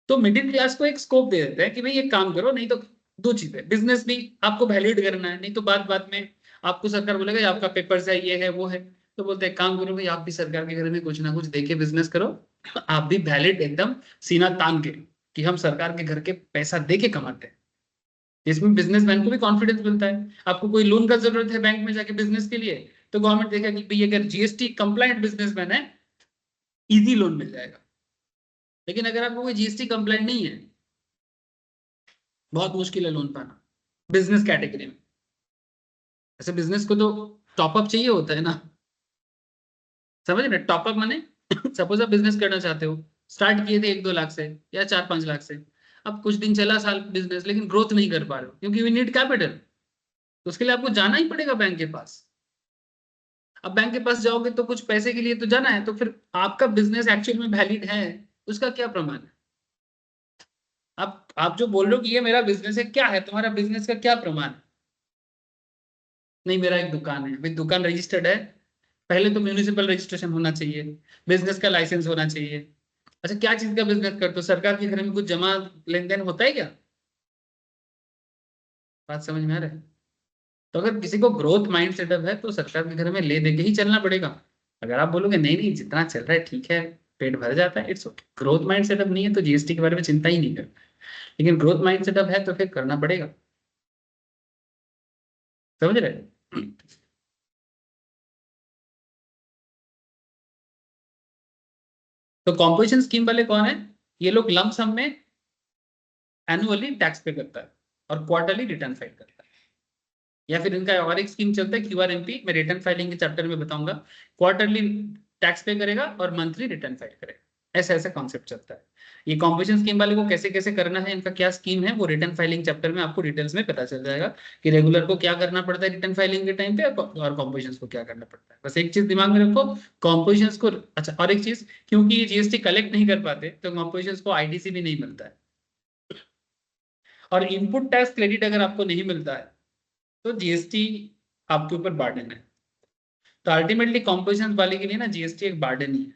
A: तो मिडिल क्लास को एक स्कोप दे देते हैं कि भाई ये काम करो। नहीं तो दो चीजें, बिजनेस भी आपको वैलिड करना है, नहीं तो बात बात में आपको सरकार बोलेगा ये आपका पेपर्स है, ये है वो है। तो बोलते हैं काम करो भाई, आप भी सरकार के घर में कुछ ना कुछ देके बिजनेस करो, आप भी वैलिड एकदम सीना तान के कि हम सरकार के घर के पैसा दे के कमाते हैं। इसमें बिजनेसमैन को भी कॉन्फिडेंस मिलता है। आपको कोई लोन का जरूरत है बैंक में जाके बिजनेस के लिए, तो गवर्नमेंट देखा कि भाई अगर जीएसटी कंप्लाइंट बिजनेसमैन है, इजी लोन मिल जाएगा। लेकिन अगर आपको कोई जीएसटी कंप्लाइंट नहीं है, बहुत मुश्किल है लोन पाना बिजनेस कैटेगरी में। ऐसे बिजनेस को तो टॉपअप चाहिए होता है ना, समझ रहे? टॉपअप माने सपोज आप बिजनेस करना चाहते हो, स्टार्ट किए थे 1-2 लाख से या 4-5 लाख से, अब कुछ दिन चला साल बिजनेस, लेकिन ग्रोथ नहीं कर पा रहे हो क्योंकि वी नीड कैपिटल। तो उसके लिए आपको जाना ही पड़ेगा बैंक के पास। अब बैंक के पास जाओगे तो कुछ पैसे के लिए तो जाना है, तो फिर आपका बिजनेस एक्चुअल में वैलिड है उसका क्या प्रमाण है? आप जो बोल रहे हो कि ये मेरा बिजनेस है, क्या है तुम्हारा बिजनेस का क्या प्रमाण है? नहीं, मेरा एक दुकान है भाई, दुकान रजिस्टर्ड है, पहले तो म्यूनिसिपल रजिस्ट्रेशन होना चाहिए, बिजनेस का लाइसेंस होना चाहिए। अच्छा क्या चीज का बिजनेस करते हो? सरकार के घर में कुछ जमा लेन देन होता है क्या? बात समझ में आ रहा है? तो अगर किसी को ग्रोथ माइंड सेटअप है तो सरकार के घर में ले दे के ही चलना पड़ेगा। अगर आप बोलोगे नहीं नहीं जितना चल रहा है ठीक है, पेट भर जाता है, it's okay, growth mind setup नहीं है तो जीएसटी के बारे में चिंता ही नहीं करना। लेकिन ग्रोथ माइंड सेटअप है तो फिर करना पड़ेगा। समझ रहे? तो कॉम्पोजिशन स्कीम वाले कौन है? ये लोग लंप सम में एनुअली टैक्स पे करता है और क्वार्टरली रिटर्न फाइल करता है। या फिर इनका और एक स्कीम चलता है क्यूआरएमपी, मैं रिटर्न फाइलिंग के चैप्टर में बताऊंगा। क्वार्टरली टैक्स पे करेगा और मंथली रिटर्न फाइल करेगा। ऐसा ऐसा कॉन्सेप्ट चलता है। ये कॉम्पोजिशन स्कीम वाले को कैसे कैसे करना है, इनका क्या स्कीम है, वो रिटर्न फाइलिंग चैप्टर में आपको डिटेल्स में पता चल जाएगा कि रेगुलर को क्या करना पड़ता है रिटर्न फाइलिंग के टाइम पे और कॉम्पोजिशन को क्या करना पड़ता है। बस एक चीज दिमाग में रखो, कॉम्पोजिशन को, अच्छा और एक चीज, क्योंकि ये जीएसटी कलेक्ट नहीं कर पाते तो कॉम्पोजिशन को आईटीसी भी नहीं मिलता है, और इनपुट टैक्स क्रेडिट अगर आपको नहीं मिलता है तो जीएसटी आपके ऊपर बर्डन है। तो अल्टीमेटली कॉम्पोजिशन वाले के लिए ना जीएसटी एक बर्डन ही है।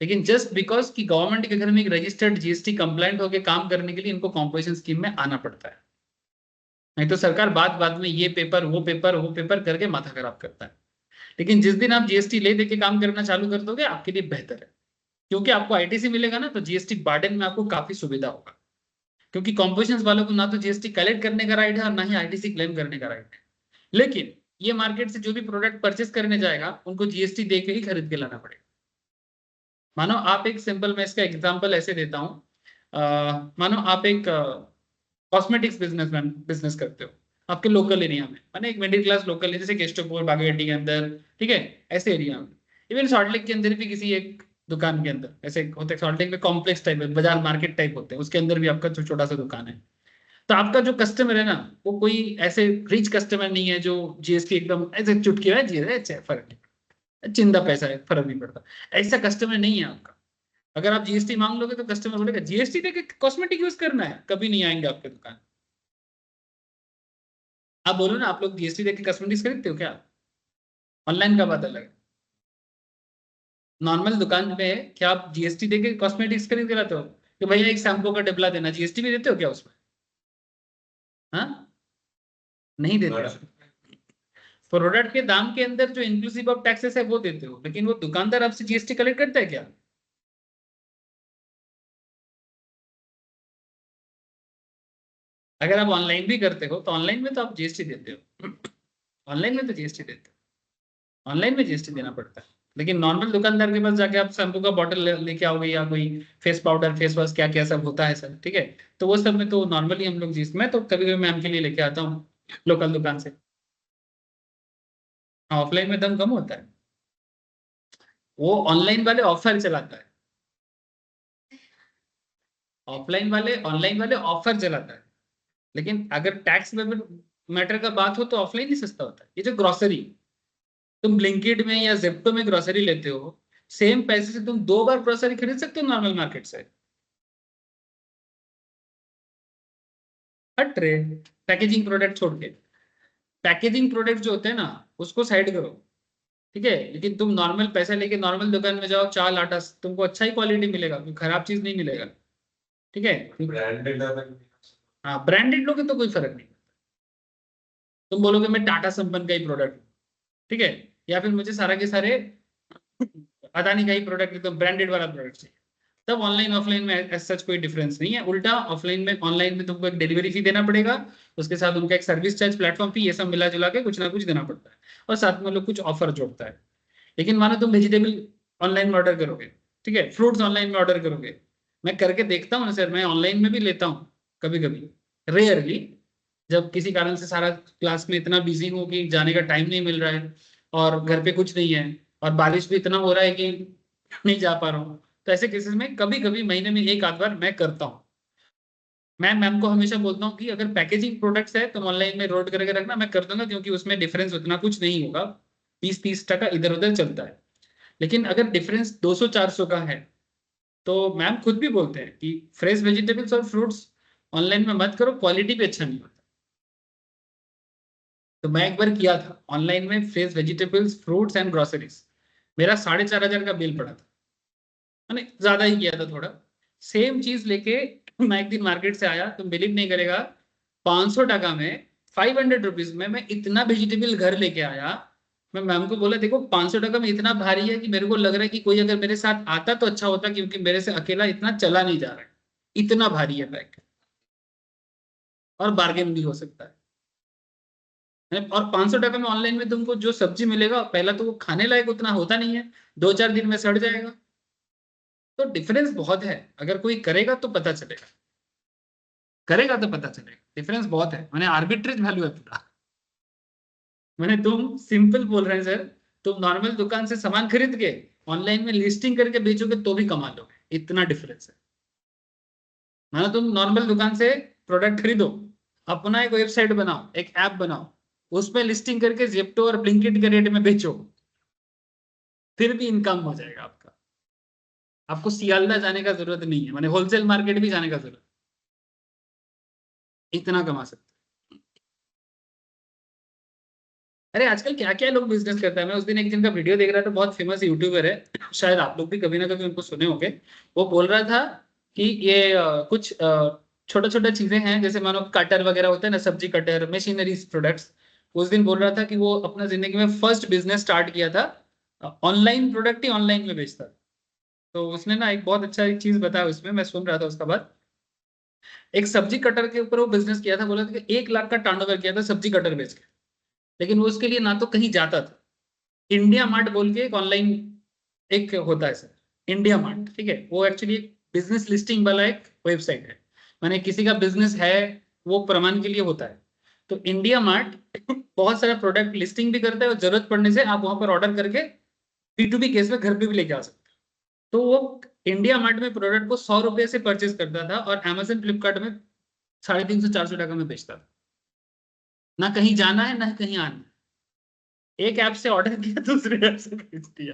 A: लेकिन जस्ट बिकॉज कि गवर्नमेंट के घर में एक रजिस्टर्ड जीएसटी कंप्लाइंट होकर काम करने के लिए इनको कॉम्पोजिशन स्कीम में आना पड़ता है, नहीं तो सरकार बात बात में ये पेपर वो पेपर करके माथा खराब करता है। लेकिन जिस दिन आप जीएसटी ले देके काम करना चालू कर दोगे आपके लिए बेहतर है, क्योंकि आपको आईटीसी मिलेगा ना, तो जीएसटी बर्डन में आपको काफी सुविधा होगा। क्योंकि कॉम्पोजिशन वालों को ना तो जीएसटी कलेक्ट करने का राइट है और ना ही आईटीसी क्लेम करने का राइट है। लेकिन ये मार्केट से जो भी प्रोडक्ट परचेस करने जाएगा उनको जीएसटी दे के ही खरीद के लाना पड़ेगा। मानो आप एक सिंपल, मैं इसका एग्जांपल ऐसे देता हूँ, मानो आप एक कॉस्मेटिक्स बिजनेस करते हो आपके लोकल एरिया में, माने एक मिडिल क्लास लोकल है जैसे केस्टोपुर बागेटी के अंदर, ठीक है, ऐसे एरिया में, इवन सॉल्ट लेक के अंदर भी किसी एक दुकान के अंदर ऐसे होते हैं। सॉल्ट लेक में कॉम्प्लेक्स टाइप है, बाजार मार्केट टाइप होते हैं, उसके अंदर भी आपका छोटा सा दुकान है। तो आपका जो कस्टमर है ना, वो कोई ऐसे रिच कस्टमर नहीं है जो जीएसटी एकदम ऐसे चुटकी है, जी फर्क नहीं, चिंदा पैसा है फर्क नहीं पड़ता, ऐसा कस्टमर नहीं है आपका। अगर आप जीएसटी मांग लोगे तो कस्टमर बोलेगा जीएसटी देके कॉस्मेटिक यूज करना है, कभी नहीं आएंगे आपके दुकान। आप बोलो ना, आप लोग जीएसटी देके कॉस्मेटिक्स खरीदते हो क्या? ऑनलाइन का बात अलग है। नॉर्मल दुकान में क्या आप जीएसटी देके कॉस्मेटिक्स खरीद के लाते हो कि भैया एक शैम्पू का डिब्बा देना, जीएसटी भी देते हो क्या उसमें? हाँ, नहीं देते। प्रोडक्ट के दाम के अंदर जो इंक्लूसिव ऑफ टैक्सेस है वो देते हो, लेकिन वो दुकानदार आपसे जीएसटी कलेक्ट करता है क्या? अगर आप ऑनलाइन भी करते हो तो ऑनलाइन में तो आप जीएसटी देते हो, ऑनलाइन में तो जीएसटी देते हो, ऑनलाइन में जीएसटी देना पड़ता है। लेकिन नॉर्मल दुकानदार के पास जाके आप शैम्पू का बॉटल लेके आओगे या कोई फेस पाउडर फेस वॉश क्या क्या सब होता है सर, ठीक है, तो वो सब में तो नॉर्मली हम लोग जीएसटी, मैं तो कभी कभी मैम के लिए लेके आता हूँ लोकल दुकान से। ऑफलाइन में दाम कम होता है, वो ऑनलाइन वाले ऑफर चलाता है, ऑफलाइन वाले ऑनलाइन वाले ऑफर चलाता है। लेकिन अगर टैक्स मैटर का बात हो तो ऑफलाइन ही सस्ता होता है। ये जो ग्रोसरी, तुम ब्लिंकिट में या जेप्टो में ग्रोसरी लेते हो, सेम पैसे से तुम 2 बार ग्रोसरी खरीद सकते हो नॉर्मल मार्केट से। हट रे, पैकेजिंग प्रोडक्ट छोड़ के, पैकेजिंग प्रोडक्ट जो होते हैं ना उसको साइड करो, ठीक है, लेकिन तुम नॉर्मल पैसा लेके नॉर्मल दुकान में जाओ, चाल आटा तुमको अच्छा ही क्वालिटी मिलेगा, कोई खराब चीज नहीं मिलेगा, ठीक है। ब्रांडेड, हाँ ब्रांडेड लोगे तो कोई फर्क नहीं। तुम बोलोगे मैं टाटा संपन्न का ही प्रोडक्ट, ठीक है, या फिर मुझे सारा के सारे अदानी का ही प्रोडक्ट एकदम ब्रांडेड वाला प्रोडक्ट चाहिए, तब ऑनलाइन ऑफलाइन में एज सच कोई डिफरेंस नहीं है। उल्टा ऑफलाइन में ऑनलाइन में तुमको एक डिलीवरी फी देना पड़ेगा, उसके साथ उनका एक सर्विस चार्ज प्लेटफॉर्म फी, ये सब मिला जुला के कुछ ना कुछ देना पड़ता है, और साथ में लोग कुछ ऑफर जोड़ता है। लेकिन मानो तुम वेजिटेबल ऑनलाइन में ऑर्डर करोगे, ठीक है, फ्रूट्स ऑनलाइन में ऑर्डर करोगे, मैं करके देखता हूँ ना सर, मैं ऑनलाइन में भी लेता हूँ कभी कभी, रेयरली, जब किसी कारण से सारा क्लास में इतना बिजी हूँ कि जाने का टाइम नहीं मिल रहा है और घर पे कुछ नहीं है और बारिश भी इतना हो रहा है कि नहीं जा पा रहा हूँ, तो ऐसे केसेस में कभी कभी महीने में एक आध बार मैं करता हूँ। मैं मैम को हमेशा बोलता हूँ कि अगर पैकेजिंग प्रोडक्ट्स है तो ऑनलाइन में रोड करके रखना, मैं कर दूंगा, क्योंकि उसमें डिफरेंस उतना कुछ नहीं होगा, 20-30 टका इधर उधर चलता है। लेकिन अगर डिफरेंस 200-400 का है तो मैम खुद भी बोलते हैं कि फ्रेश वेजिटेबल्स और फ्रूट्स ऑनलाइन में मत करो, क्वालिटी भी अच्छा नहीं होता। तो मैं एक बार किया था ऑनलाइन में fresh vegetables fruits and groceries, मेरा 4,500 का बिल पड़ा था, मैंने ज्यादा ही किया था थोड़ा। सेम चीज लेके मैं एक दिन मार्केट से आया, तुम बिलीव नहीं करेगा, 500 टका में, 500 रुपीज में मैं इतना वेजिटेबल घर लेके आया। मैं मैम को बोला देखो 500 टका में इतना भारी है कि मेरे को लग रहा है कि कोई अगर मेरे साथ आता तो अच्छा होता, क्योंकि मेरे से अकेला इतना चला नहीं जा रहा है, इतना भारी है बैग, और बार्गेन भी हो सकता है। और 500 टका में ऑनलाइन में तुमको जो सब्जी मिलेगा, पहला तो वो खाने लायक उतना होता नहीं है, 2-4 दिन में सड़ जाएगा। तो डिफरेंस बहुत है, अगर कोई करेगा तो पता चलेगा, करेगा तो पता चलेगा, डिफरेंस बहुत है, मैंने आर्बिट्रेज वैल्यू है पूरा। मैंने तुम सिंपल बोल रहे हैं सर, तुम नॉर्मल दुकान से सामान खरीद के ऑनलाइन में लिस्टिंग करके बेचोगे तो भी कमा लोगे, इतना डिफरेंस है। मानो तुम नॉर्मल दुकान से प्रोडक्ट खरीदो, अपना एक वेबसाइट बनाओ, एक ऐप बनाओ, उस पर लिस्टिंग करके जेप्टो और ब्लिंकिट के रेट में बेचो, फिर भी इनकम हो जाएगा आपका। आपको सियालदा जाने का जरूरत नहीं है, माने होलसेल मार्केट भी जाने का जरूरत, इतना कमा सकते हैं। अरे आजकल क्या क्या लोग बिजनेस करता है, मैं उस दिन एक दिन का वीडियो देख रहा था, बहुत फेमस यूट्यूबर है, शायद आप लोग भी कभी ना कभी उनको सुने होंगे। वो बोल रहा था कि ये कुछ छोटा छोटा चीजें हैं, जैसे मानो कटर वगैरह होता है ना, सब्जी कटर, मशीनरीज प्रोडक्ट्स। उस दिन बोल रहा था कि वो अपना जिंदगी में फर्स्ट बिजनेस स्टार्ट किया था, ऑनलाइन प्रोडक्ट ही ऑनलाइन में बेचता था। तो उसने ना एक बहुत अच्छा एक चीज बताया उसमें, मैं सुन रहा था उसका बात। एक सब्जी कटर के ऊपर वो बिजनेस किया था, बोला था कि 1 लाख का टर्नओवर किया था सब्जी कटर बेच के। लेकिन वो उसके लिए ना तो कहीं जाता था, इंडिया मार्ट बोल के एक ऑनलाइन एक होता है सर, इंडिया मार्ट, ठीक है, वो एक्चुअली एक बिजनेस लिस्टिंग वाला एक वेबसाइट है, माने किसी का बिजनेस है वो प्रमाण के लिए होता है। तो इंडिया मार्ट बहुत सारा प्रोडक्ट लिस्टिंग भी करता है, और जरूरत पड़ने से आप वहां पर ऑर्डर करके P2P केस में घर पे भी लेके आ सकते हैं। तो वो इंडिया मार्ट में प्रोडक्ट को 100 रुपए से परचेज करता था, और Amazon फ्लिपकार्ट में 350 400 टका में बेचता था। ना कहीं जाना है ना कहीं आना है। एक ऐप से ऑर्डर किया, दूसरे ऐप से भेज दिया।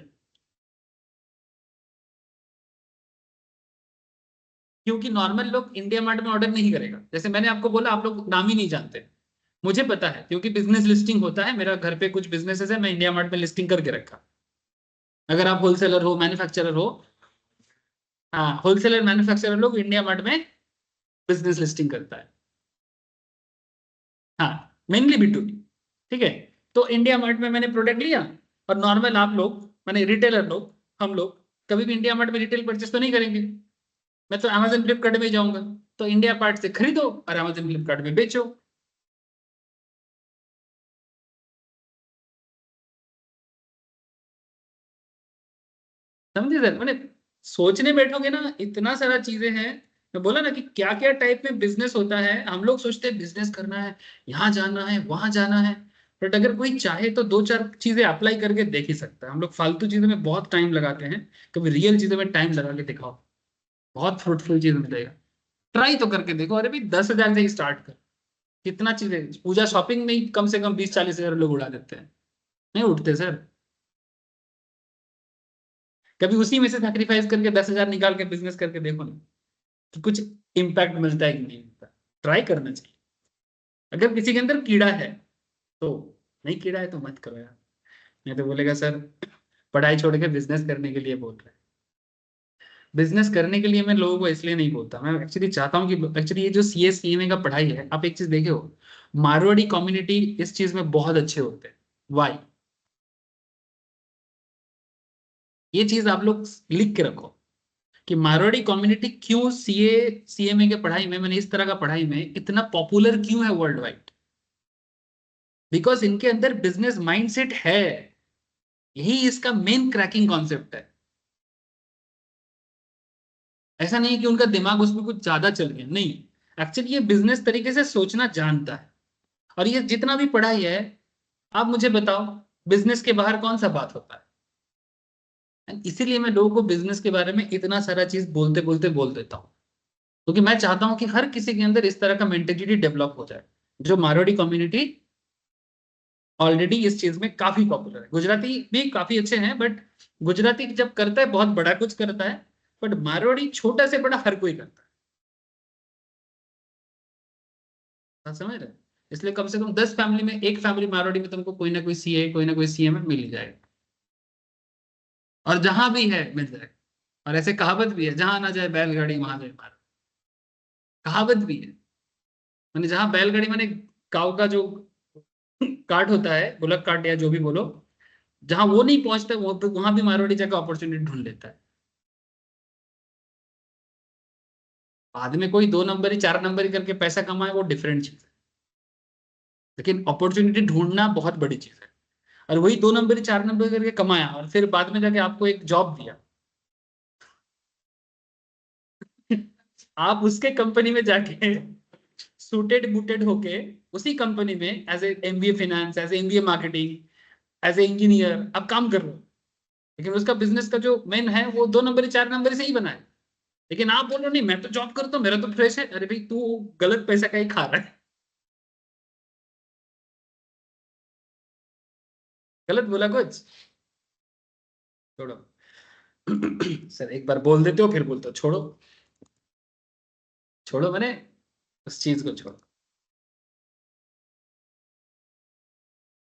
A: क्योंकि नॉर्मल लोग इंडिया मार्ट में ऑर्डर नहीं करेगा, जैसे मैंने आपको बोला, आप लोग नाम ही नहीं जानते। मुझे पता है क्योंकि बिजनेस लिस्टिंग होता है, मेरा घर पे कुछ बिजनेसेस है, मैं इंडिया मार्ट में लिस्टिंग करके रखा। अगर आप होलसेलर हो, मैन्युफैक्चरर हो, हाँ, होलसेलर मैन्युफैक्चरर लोग इंडिया मार्ट में बिजनेस लिस्टिंग करता है। हाँ, मेनली B2B, ठीक है। तो इंडिया मार्ट में मैंने प्रोडक्ट लिया, और नॉर्मल आप लोग, माने रिटेलर लोग, हम लोग कभी भी इंडिया मार्ट में रिटेल परचेस तो नहीं करेंगे। मैं तो Amazon फ्लिपकार्ट में जाऊंगा, तो इंडिया पार्ट से खरीदो और Amazon फ्लिपकार्ट में बेचो। समझे सर, मैंने सोचने बैठोगे ना इतना सारा चीजें हैं। मैं बोला ना कि क्या क्या टाइप में बिजनेस होता है, हम लोग सोचते हैं बिजनेस करना है, यहाँ जाना है वहां जाना है। बट अगर कोई चाहे तो दो चार चीजें अप्लाई करके देख ही सकता है। हम लोग फालतू चीजों में बहुत टाइम लगाते हैं, कभी रियल चीजों में टाइम लगा के दिखाओ, बहुत फ्रूटफुल चीज मिलेगा। ट्राई तो करके देखो, अरे भाई 10,000 से ही स्टार्ट कर। कितना चीजें, पूजा शॉपिंग में ही कम से कम 20 40 हजार लोग उड़ा देते हैं, नहीं उठते सर। कभी उसी में से सेक्रीफाइस करके 10,000 निकाल के बिजनेस करके देखो ना, कि कुछ इम्पैक्ट मिलता है कि नहीं मिलता। ट्राई करना चाहिए। अगर किसी के अंदर कीड़ा है तो, नहीं कीड़ा है तो मत करो यार। नहीं तो बोलेगा सर पढ़ाई छोड़ के बिजनेस करने के लिए बोल रहे हैं। बिजनेस करने के लिए मैं लोगों को इसलिए नहीं बोलता, मैं एक्चुअली चाहता हूँ कि एक्चुअली ये जो CA CMA का पढ़ाई है, आप एक चीज देखे हो, मारवाड़ी कम्युनिटी इस चीज में बहुत अच्छे होते हैं। वाई, ये चीज आप लोग लिख के रखो कि मारवाड़ी कम्युनिटी क्यों CA CMA के पढ़ाई में, मैंने इस तरह का पढ़ाई में इतना पॉपुलर क्यों है वर्ल्ड वाइड। बिकॉज इनके अंदर बिजनेस माइंडसेट है, यही इसका मेन क्रैकिंग कॉन्सेप्ट है। ऐसा नहीं कि उनका दिमाग उसमें कुछ ज्यादा चल गया, नहीं। एक्चुअली ये बिजनेस तरीके से सोचना जानता है। और ये जितना भी पढ़ाई है, आप मुझे बताओ, बिजनेस के बाहर कौन सा बात होता है। And इसीलिए मैं लोगों को बिजनेस के बारे में इतना सारा चीज बोलते बोलते बोल देता हूँ, क्योंकि मैं चाहता हूँ कि हर किसी के अंदर इस तरह का मेंटेलिटी डेवलप हो जाए। जो मारवाड़ी कम्युनिटी ऑलरेडी इस चीज में काफी पॉपुलर है, गुजराती भी काफी अच्छे हैं, बट गुजराती जब करता है बहुत बड़ा कुछ करता है, बट मारवाड़ी छोटा से बड़ा हर कोई करता है। आप समझ रहे हैं? इसलिए कम से कम 10 फैमिली में एक फैमिली मारवाड़ी में तुमको कोई ना कोई CA कोई ना कोई CM मिल ही जाएगा। और जहां भी है मिल जाएगा। और ऐसे कहावत भी है, जहां ना जाए बैलगाड़ी वहां जाए मार। कहावत भी है, मैंने जहां बैलगाड़ी मैंने काव का जो काट होता है, बुलक काट या जो भी बोलो, जहां वो नहीं पहुंचता वहां भी मारवाड़ी जगह अपॉर्चुनिटी ढूंढ लेता है। बाद में कोई 2 नंबरी 4 नंबरी करके पैसा कमाए वो डिफरेंट चीज है, लेकिन अपॉर्चुनिटी ढूंढना बहुत बड़ी चीज है। और वही 2 नंबरी 4 नंबर करके कमाया और फिर बाद में जाके आपको एक जॉब दिया, आप उसके कंपनी में जाके सूटेड बूटेड होके उसी कंपनी में as a MBA finance, as a MBA marketing, as a engineer आप काम कर रहे हो, लेकिन उसका बिजनेस का जो मेन है वो 2 नंबर 4 नंबर से ही बना है। लेकिन आप बोलो नहीं मैं तो जॉब करता हूँ, मेरा तो फ्रेश है। अरे भाई तू गलत पैसा का ही खा रहा है। गलत बोला कुछ, छोड़ो। सर एक बार बोल देते हो फिर बोलते हो छोड़ो। छोड़ो मैंने उस चीज को छोड़ो।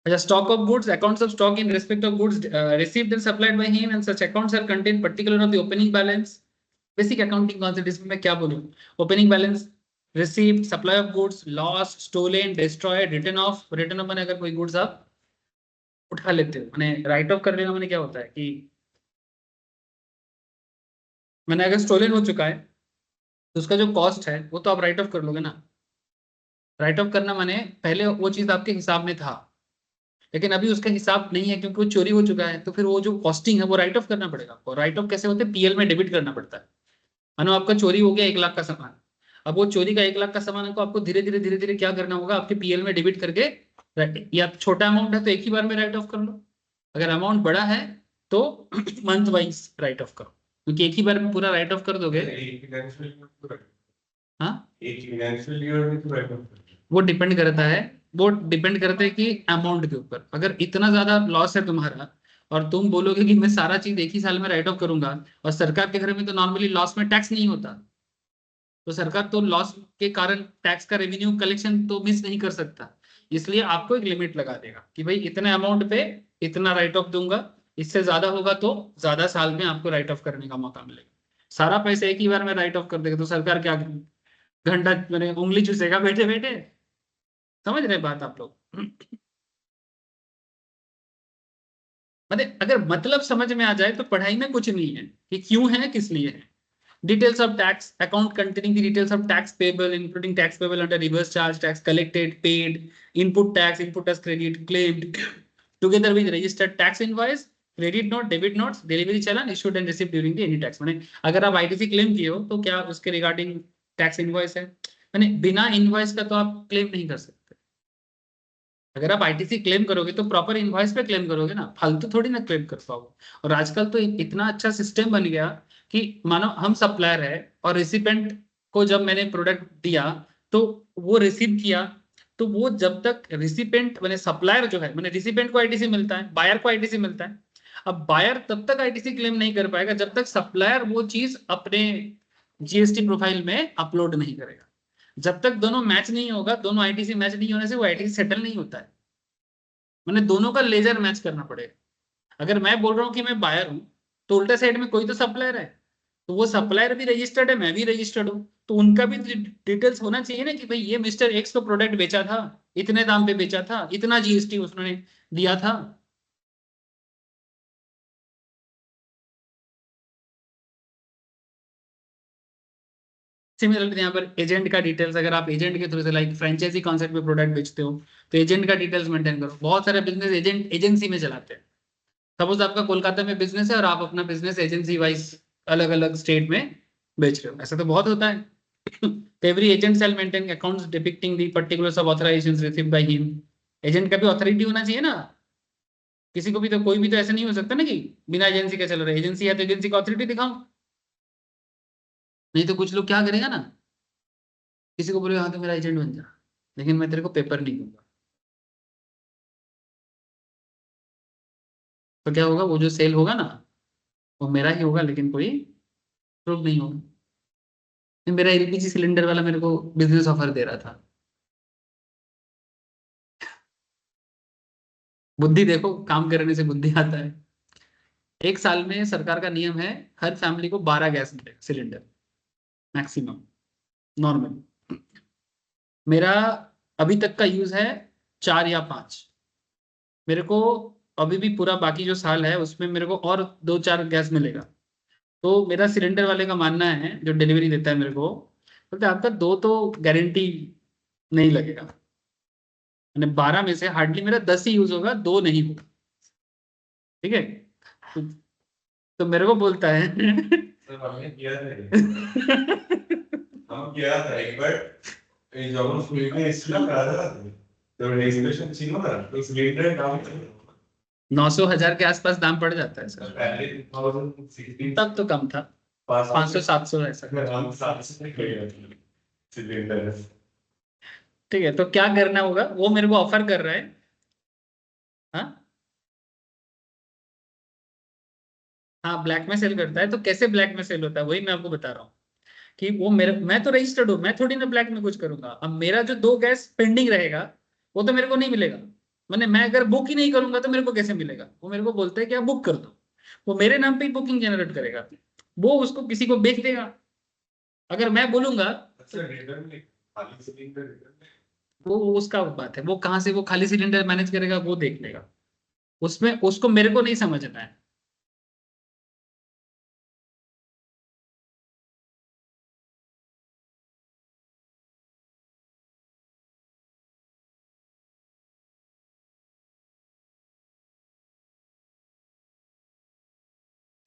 A: अच्छा, stock of goods, accounts of stock in respect of goods received and supplied by him and such accounts are contain particular of the opening balance. Basic accounting concept, इसमें मैं क्या बोलूं? Opening balance, received, supply of goods, loss, stolen, destroyed, return of. Return of मैंने अगर कोई गुड्स आप उठा लेते हो, मैंने राइट ऑफ कर लेना, मैंने क्या होता है कि मैंने अगर स्टोलन हो चुका है तो उसका जो कॉस्ट है वो तो आप राइट ऑफ कर लोगे ना। राइट ऑफ करना माने पहले वो चीज आपके हिसाब में था, लेकिन अभी उसका हिसाब नहीं है क्योंकि वो चोरी हो चुका है, तो फिर वो जो कॉस्टिंग है वो राइट ऑफ करना पड़ेगा आपको। राइट ऑफ कैसे होते हैं? पीएल में डेबिट करना पड़ता है। मानो आपका चोरी हो गया 1 लाख का सामान, अब वो चोरी का 1 लाख का सामान को आपको धीरे धीरे क्या करना होगा? आपके पीएल में डेबिट करके, या छोटा अमाउंट है तो एक ही बार में राइट ऑफ कर लो, अगर अमाउंट बड़ा है तो मंथ वाइज राइट ऑफ करो, क्योंकि एक ही बार में पूरा राइट ऑफ कर दोगे। हाँ, वो डिपेंड करता है, वो डिपेंड करता है कि अमाउंट के ऊपर। अगर इतना ज्यादा लॉस है तुम्हारा और तुम बोलोगे कि मैं सारा चीज एक ही साल में राइट ऑफ करूंगा, और सरकार के घर में तो नॉर्मली लॉस में टैक्स नहीं होता, तो सरकार तो लॉस के कारण टैक्स का रेवेन्यू कलेक्शन तो मिस नहीं कर सकता। इसलिए आपको एक लिमिट लगा देगा कि भाई इतने अमाउंट पे इतना राइट ऑफ दूंगा, इससे ज्यादा होगा तो ज्यादा साल में आपको राइट ऑफ करने का मौका मिलेगा। सारा पैसा एक ही बार में राइट ऑफ कर देगा तो सरकार क्या घंटा मैंने उंगली चूसेगा बैठे बैठे। समझ रहे बात आप लोग? मतलब अगर मतलब समझ में आ जाए तो पढ़ाई में कुछ नहीं है कि क्यों है किस लिए है। Details of tax account containing the details of tax payable, including tax payable under reverse charge, tax collected, paid, input tax credit, claimed, together with registered tax invoice, credit note, debit notes, delivery challan issued and received during the any tax। माने अगर आप आईटीसी क्लेम किए हो तो क्या उसके रिगार्डिंग टैक्स इनवॉइस है? माने बिना इनवॉइस का तो आप क्लेम नहीं कर सकते। अगर आप आईटीसी क्लेम करोगे तो प्रॉपर इनवॉइस पे क्लेम करोगे ना, फालतू थोड़ी ना क्लेम कर पाओगे। और आजकल तो इतना अच्छा सिस्टम बन गया कि मानो हम सप्लायर है और रिसिपेंट को जब मैंने प्रोडक्ट दिया तो वो रिसीव किया, तो वो जब तक रिसिपेंट मैंने सप्लायर जो है मैंने रिसिपेंट को आईटीसी मिलता है, बायर को आईटीसी मिलता है। अब बायर तब तक आईटीसी क्लेम नहीं कर पाएगा जब तक सप्लायर वो चीज अपने जीएसटी प्रोफाइल में अपलोड नहीं करेगा। जब तक दोनों मैच नहीं होगा, दोनों आईटीसी मैच नहीं होने से वो आईटीसी सेटल नहीं होता है। मैंने दोनों का लेजर मैच करना पड़ेगा। अगर मैं बोल रहा हूँ कि मैं बायर हूँ तो उल्टे साइड में कोई तो सप्लायर है, तो वो सप्लायर भी रजिस्टर्ड है, मैं भी रजिस्टर्ड हूँ, तो उनका भी डिटेल्स होना चाहिए ना कि भाई ये मिस्टर एक्स को प्रोडक्ट बेचा था, इतने दाम पे बेचा था, इतना जीएसटी उसने दिया था। सिमिलरली यहाँ पर एजेंट का डिटेल्स, अगर आप एजेंट के थ्रू से लाइक फ्रेंचाइजी कॉन्सेप्ट में प्रोडक्ट बेचते हो तो एजेंट का डिटेल्स मेंटेन करो। बहुत सारे बिजनेस एजेंट एजेंसी में चलाते हैं। सपोज आपका कोलकाता में बिजनेस है और आप अपना बिजनेस एजेंसी वाइज अलग अलग स्टेट में बेच रहे हो, ऐसा तो बहुत होता है। तो every agent shall maintain accounts depicting the particulars of authorisations received by him. Agent का भी अथॉरिटी होना चाहिए ना, किसी को भी तो कोई भी तो ऐसा नहीं हो सकता ना कि बिना एजेंसी का चल रहा है। एजेंसी है तो एजेंसी का अथॉरिटी दिखाओ, नहीं तो कुछ लोग क्या करेगा ना, किसी को बोले हाँ तो मेरा एजेंट बन जा, लेकिन मैं तेरे को पेपर नहीं दूंगा। तो क्या होगा? वो जो सेल होगा ना वो मेरा ही होगा, लेकिन कोई प्रूफ नहीं होगा। मेरा एलपीजी सिलेंडर वाला मेरे को बिजनेस ऑफर दे रहा था। बुद्धि देखो, काम करने से बुद्धि आता है। एक साल में सरकार का नियम है हर फैमिली को 12 गैस मिलेगा सिलेंडर मैक्सिमम, नॉर्मल। मेरा अभी तक का यूज है 4 या 5। मेरे को अभी भी पूरा बाकी जो साल है उसमें मेरे को और 2-4 गैस मिलेगा। तो मेरा सिलेंडर वाले का मानना है जो डिलीवरी देता है मेरे को, बोलते आपका 2 तो गारंटी नहीं लगेगा। मैंने 12 में से हार्डली मेरा 10 ही यूज होगा, 2 नहीं होगा। ठीक है, तो, तो मेरे को बोलता है
B: सर हमने किया था हम किया था एक बार এই যখন ফ্লিপে এসেছিলাম রাজা তো রেজিস্ট্রেশন ছিল না তো সিলিন্ডারের দাম ছিল
A: 900-1000 के आसपास दाम पड़ जाता है सर।
B: पहले 2016
A: तब तो कम था, 500-700 ऐसा।
B: हम 700 में गए सिलेंडर।
A: ठीक है, तो क्या करना होगा, वो मेरे को ऑफर कर रहा है। हाँ हाँ, ब्लैक में सेल करता है। तो कैसे ब्लैक में सेल होता है वही मैं आपको बता रहा हूँ कि वो मेरे, मैं तो रजिस्टर्ड हूँ, मैं थोड़ी ना ब्लैक में कुछ करूंगा। अब मेरा जो 2 गैस पेंडिंग रहेगा वो तो मेरे को नहीं मिलेगा। मैं अगर बुक ही नहीं करूंगा तो मेरे को कैसे मिलेगा? वो मेरे को बोलता है कि आप बुक कर दो, वो मेरे नाम पे ही बुकिंग जनरेट करेगा, वो उसको किसी को बेच देगा। अगर मैं बोलूंगा
B: अच्छा रिटर्न में खाली सिलेंडर रिटर्न में
A: वो उसका बात है, वो कहाँ से वो खाली सिलेंडर मैनेज करेगा वो देख लेगा, उसमें उसको मेरे को नहीं समझना है।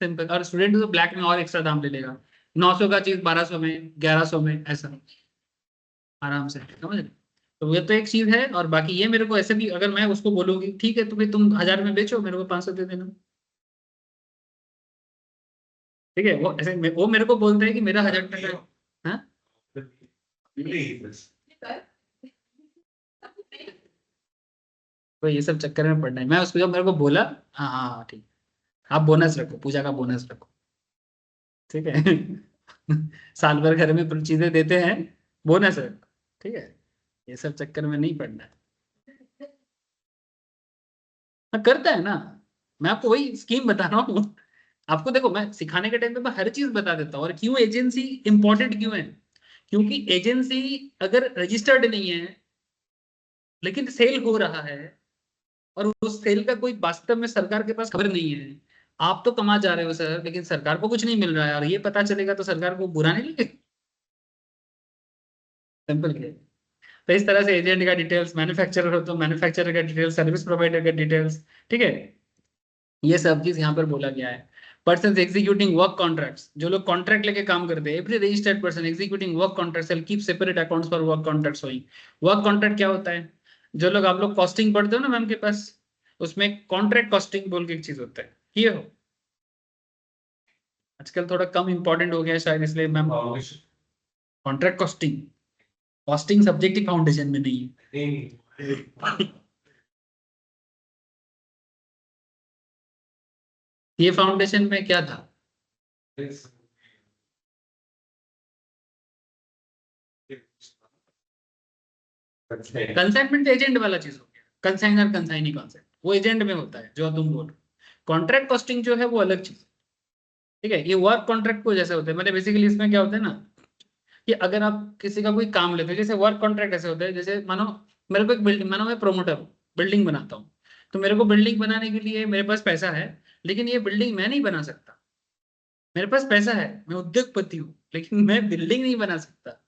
A: सिंपल। और स्टूडेंट तो ब्लैक में और एक्स्ट्रा दाम ले लेगा, 900 का चीज 1200 में, 1100 में, ऐसा आराम से, समझ रहे? तो ये तो एक चीज है। और बाकी ये मेरे को ऐसे भी, अगर मैं उसको बोलूंगी ठीक है तो भाई तुम 1000 में बेचो, मेरे को 500 दे देना, ठीक है। वो ऐसे वो मेरे को बोलते हैं कि मेरा 1000 टका। हाँ तो ये सब चक्कर में पड़ना है, मैं उसको जब मेरे को बोला, हाँ हाँ हाँ ठीक, आप बोनस रखो, पूजा का बोनस रखो, ठीक है। साल भर घर में चीजें देते हैं, बोनस रखो, ठीक है। ये सब चक्कर में नहीं पड़ना है। हाँ करता है ना, मैं आपको वही स्कीम बता रहा हूँ। आपको देखो, मैं सिखाने के टाइम पे मैं हर चीज बता देता हूँ। और क्यों एजेंसी इंपॉर्टेंट क्यों है? क्योंकि एजेंसी अगर रजिस्टर्ड नहीं है लेकिन सेल हो रहा है, और उस सेल का कोई वास्तव में सरकार के पास खबर नहीं है, आप तो कमा जा रहे हो सर लेकिन सरकार को कुछ नहीं मिल रहा है, और ये पता चलेगा तो सरकार को बुरा नहीं लगेगा? सिंपल है। तो इस तरह से एजेंट का डिटेल्स, मैन्युफैक्चरर हो तो मैन्युफैक्चरर का डिटेल्स, सर्विस प्रोवाइडर का डिटेल्स, ठीक है। ये सब चीज यहाँ पर बोला गया है। पर्सन एग्जीक्यूटिंग वर्क कॉन्ट्रैक्ट्स, जो लोग कॉन्ट्रैक्ट लेके काम करते हैं, every registered person executing work contracts will keep separate accounts for work contracts hoeing. Work contract क्या होता है? जो लोग, आप लोग कॉस्टिंग पढ़ते हो ना मैम के पास, उसमें कॉन्ट्रैक्ट कॉस्टिंग बोल के एक चीज होता है, किए हो? आजकल थोड़ा कम इंपॉर्टेंट हो गया है शायद, इसलिए ma'am. Contract costing, costing subject ही फाउंडेशन में नहीं है। ये फाउंडेशन में क्या था? कंसाइनमेंट एजेंट वाला चीज हो गया, कंसाइनर कंसाइनी कॉन्सेप्ट, वो एजेंट में होता है जो तुम बोल। कॉन्ट्रैक्ट कॉस्टिंग जो है वो अलग चीज, ठीक है। ये वर्क कॉन्ट्रैक्ट को जैसे होता है, मतलब बेसिकली इसमें क्या होता है ना, कि अगर आप किसी का कोई काम लेते हो, जैसे वर्क कॉन्ट्रैक्ट ऐसे होता है, जैसे मानो मेरे को एक बिल्डिंग, मानो मैं प्रोमोटर हूँ, बिल्डिंग बनाता हूँ, तो मेरे को बिल्डिंग बनाने के लिए मेरे पास पैसा है, लेकिन ये बिल्डिंग मैं नहीं बना सकता। मेरे पास पैसा है, मैं उद्योगपति हूँ, लेकिन मैं बिल्डिंग नहीं बना सकता।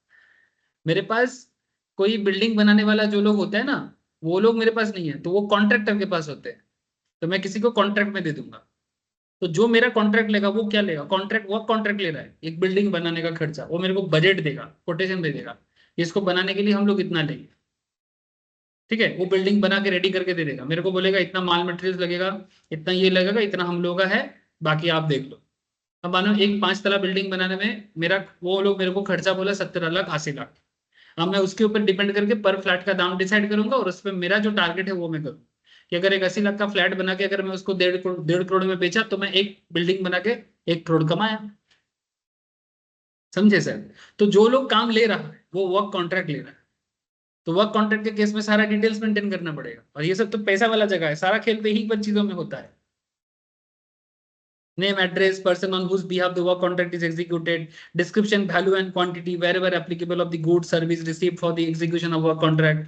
A: मेरे पास कोई बिल्डिंग बनाने वाला जो लोग होते हैं ना, वो लोग मेरे पास नहीं है, तो वो कॉन्ट्रैक्टर के पास होते हैं, तो मैं किसी को कॉन्ट्रैक्ट में दे दूंगा। तो जो मेरा कॉन्ट्रैक्ट लेगा वो क्या लेगा? कॉन्ट्रैक्ट, वो कॉन्ट्रैक्ट ले रहा है एक बिल्डिंग बनाने का खर्चा, वो मेरे को बजट देगा, कोटेशन दे देगा, इसको बनाने के लिए हम लोग इतना लेंगे, ठीक है। वो बिल्डिंग बना के रेडी करके दे देगा, मेरे को बोलेगा इतना माल मटेरियल लगेगा, इतना ये लगेगा, इतना हम लोग का है, बाकी आप देख लो। अब मानो एक 5 तला बिल्डिंग बनाने में मेरा, वो लोग मेरे को खर्चा बोला 70 लाख 80 लाख। अब मैं उसके ऊपर डिपेंड करके पर फ्लैट का दाम डिसाइड करूंगा, और उस पर मेरा जो टारगेट है वो मैं करूँ, कि अगर एक 80 लाख का फ्लैट बना के अगर मैं उसको 1.5 करोड़ में बेचा, तो मैं एक बिल्डिंग बना के 1 करोड़ कमाया। समझे सर? तो जो लोग काम ले रहा है वो वर्क कॉन्ट्रैक्ट ले रहा है, तो वर्क कॉन्ट्रैक्ट के केस में सारा डिटेल्स मेंटेन करना पड़ेगा, और ये सब तो पैसा वाला जगह है, सारा खेल तो यही पर चीजों में होता है। Name, address, person on whose behalf the work contract is executed, description, value and quantity wherever applicable of the goods service received for the execution of work contract।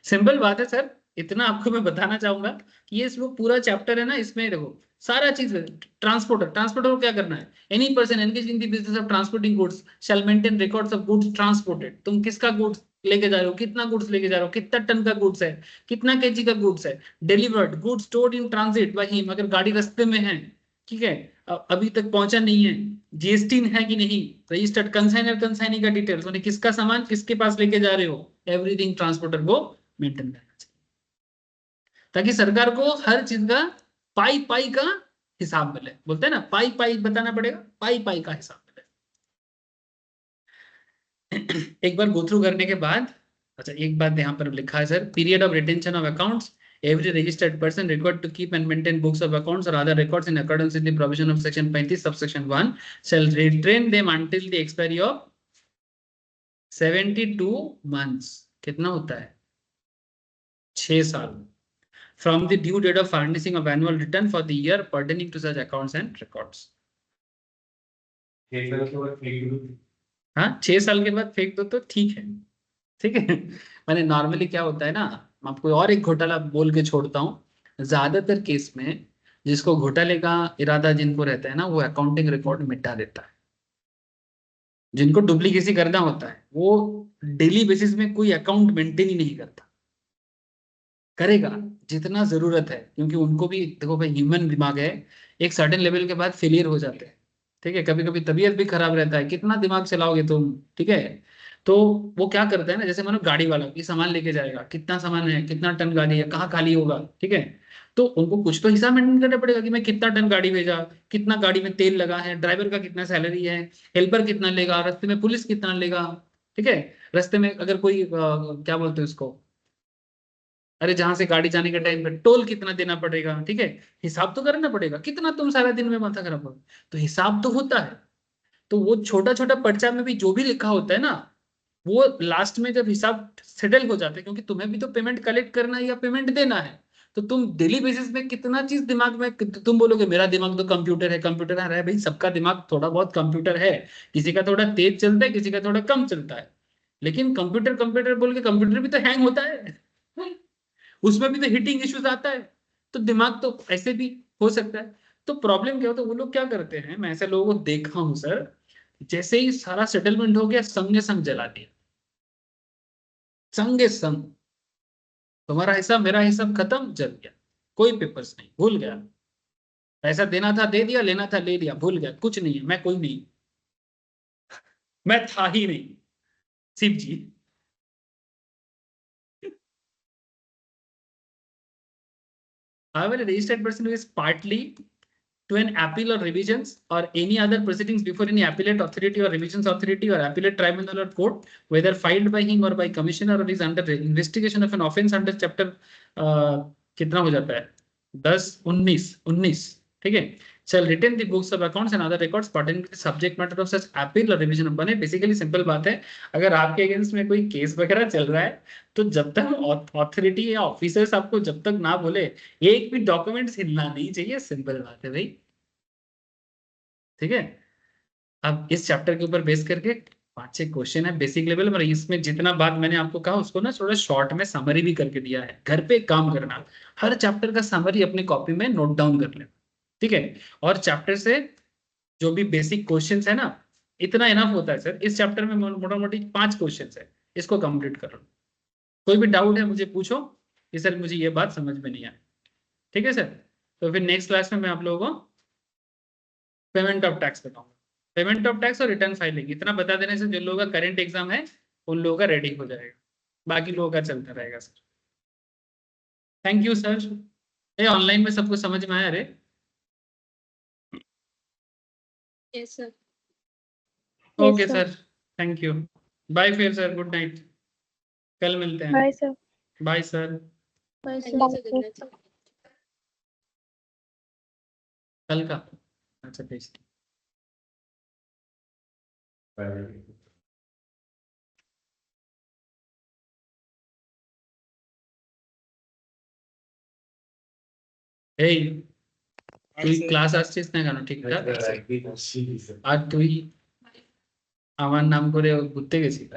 A: Simple बात है सर, इतना आपको मैं बताना चाहूंगा कि ये वो पूरा चैप्टर है ना, इसमें देखो सारा चीज। ट्रांसपोर्टर, ट्रांसपोर्टर को क्या करना है? Any person engage in the business of transporting goods shall maintain records of goods transported. तुम किसका गुड्स लेके जा रहे हो, कितना गुड्स लेके जा रहे हो, कितना टन का गुड्स है, कितना केजी का गुड्स है, delivered goods stored in transit by him, अगर गाड़ी रास्ते में है, ठीक है, अभी तक पहुंचा नहीं है, जीएसटी है कि नहीं, रजिस्टर्ड कंसाइनर कंसाइनी का डिटेल्स, उन्हें किसका सामान किसके पास लेके जा रहे हो, एवरीथिंग ट्रांसपोर्टर को मेंटेन करना चाहिए, ताकि सरकार को हर चीज का पाई पाई का हिसाब मिले। बोलते हैं ना, पाई पाई बताना पड़ेगा, पाई पाई का हिसाब मिले। एक बार गो थ्रू करने के बाद, अच्छा एक बात यहाँ पर लिखा है sir, period of retention of accounts, every registered person required to keep and maintain books of accounts or other records in accordance with the provision of section 35 subsection 1 shall retain them until the expiry of 72 months। कितना होता है, 6 साल, from the due date of furnishing of annual return for the year pertaining to such accounts and records। हाँ 6 साल के बाद फेंक दो तो ठीक है, ठीक है। मैंने नॉर्मली क्या होता है ना, मैं आपको और एक घोटाला बोल के छोड़ता हूँ। ज्यादातर केस में जिसको घोटाले का इरादा जिनको रहता है ना, वो अकाउंटिंग रिकॉर्ड मिटा देता है। जिनको डुप्लीकेसी करना होता है वो डेली बेसिस में कोई अकाउंट मेंटेन ही नहीं करता, करेगा जितना जरूरत है, क्योंकि उनको भी देखो भाई ह्यूमन दिमाग है, एक सर्टेन लेवल के बाद फेलियर हो जाते हैं, ठीक है, कभी कभी तबीयत भी खराब रहता है, कितना दिमाग चलाओगे तुम, ठीक है। तो वो क्या करता है ना, जैसे मानो गाड़ी वाला ये सामान लेके जाएगा, कितना सामान है, कितना टन गाड़ी है, कहाँ खाली होगा, ठीक है, तो उनको कुछ तो हिसाब मेंटेन करना पड़ेगा कि मैं कितना टन गाड़ी भेजा, कितना गाड़ी में तेल लगा है, ड्राइवर का कितना सैलरी है, हेल्पर कितना लेगा, रास्ते में पुलिस कितना लेगा, ठीक है, रास्ते में अगर कोई क्या बोलते हैं उसको, अरे जहां से गाड़ी जाने के टाइम पे टोल कितना देना पड़ेगा, ठीक है, हिसाब तो करना पड़ेगा, कितना तुम सारा दिन में माथा खराब करो, तो हिसाब तो होता है। तो वो छोटा छोटा पर्चा में भी जो भी लिखा होता है ना, वो लास्ट में जब हिसाब सेटल हो जाते हैं, क्योंकि तुम्हें भी तो पेमेंट कलेक्ट करना है या पेमेंट देना है, तो तुम डेली बेसिस में कितना चीज दिमाग में, तुम बोलोगे मेरा दिमाग तो कंप्यूटर है, कंप्यूटर है, भाई सबका दिमाग थोड़ा बहुत कंप्यूटर है, किसी का थोड़ा तेज चलता है, किसी का थोड़ा कम चलता है, लेकिन कंप्यूटर कंप्यूटर बोल के कंप्यूटर भी तो हैंग होता है, उसमें भी तो हीटिंग इश्यूज आता है, तो दिमाग तो ऐसे भी हो सकता है। तो प्रॉब्लम क्या होता है, वो लोग क्या करते हैं, मैं ऐसे लोगों को देखा हूं सर, जैसे ही सारा सेटलमेंट हो गया संगे संग जला दिया, संगे संग, तुम्हारा हिसाब मेरा हिसाब खत्म, जल गया, कोई पेपर्स नहीं, भूल गया, पैसा देना था दे दिया, लेना था ले लिया, भूल गया, कुछ नहीं है, मैं कोई नहीं, मैं था ही नहीं, शिव जी। However, a registered person who is partly to an appeal or revisions or any other proceedings before any appellate authority or revisions authority or appellate tribunal or court, whether filed by him or by commissioner or is under investigation of an offence under chapter कितना हो जाता है 10-19 ठीक है, shall retain the books of accounts and other records pertaining to the subject matter of such appeal or revision of बने। बेसिकली सिंपल बात है, अगर आपके अगेंस्ट में कोई केस वगैरह चल रहा है, तो जब तक अथॉरिटी या ऑफिसर्स आपको जब तक ना बोले, एक भी डॉक्यूमेंट्स हिलना नहीं चाहिए, सिंपल बात है भाई, ठीक है। अब इस चैप्टर के ऊपर बेस करके 5-6 क्वेश्चन है बेसिक लेवल पर, इसमें जितना बात मैंने आपको कहा उसको ना थोड़ा शॉर्ट में समरी भी करके दिया है, घर पे काम करना, हर चैप्टर का समरी अपनी कॉपी में नोट डाउन कर लेना, ठीक है। और चैप्टर से जो भी बेसिक क्वेश्चंस है ना, इतना इनफ होता है सर, इस चैप्टर में मोटा मोटी 5 क्वेश्चंस है, इसको कंप्लीट कर लो। कोई भी डाउट है मुझे पूछो कि सर मुझे ये बात समझ में नहीं आई, ठीक है सर। तो फिर नेक्स्ट क्लास में मैं आप लोगों को पेमेंट ऑफ टैक्स बताऊंगा, पेमेंट ऑफ टैक्स और रिटर्न फाइलिंग, इतना बता देने से जिन लोगों का करंट एग्जाम है उन लोगों का रेडी हो जाएगा, बाकी लोगों का चलता रहेगा सर। Thank you sir. ये ऑनलाइन में सबको समझ में आया रे?
C: Yes sir.
A: Okay sir, thank you, bye फिर सर, गुड नाइट, कल मिलते हैं।
C: Bye sir.
A: Bye sir.
C: Bye sir.
A: कल का, अच्छा भेज তুই ক্লাস আসছিস না কেন ঠিকঠাক? আর তুই আমার নাম করে ঘুরতে গেছিস?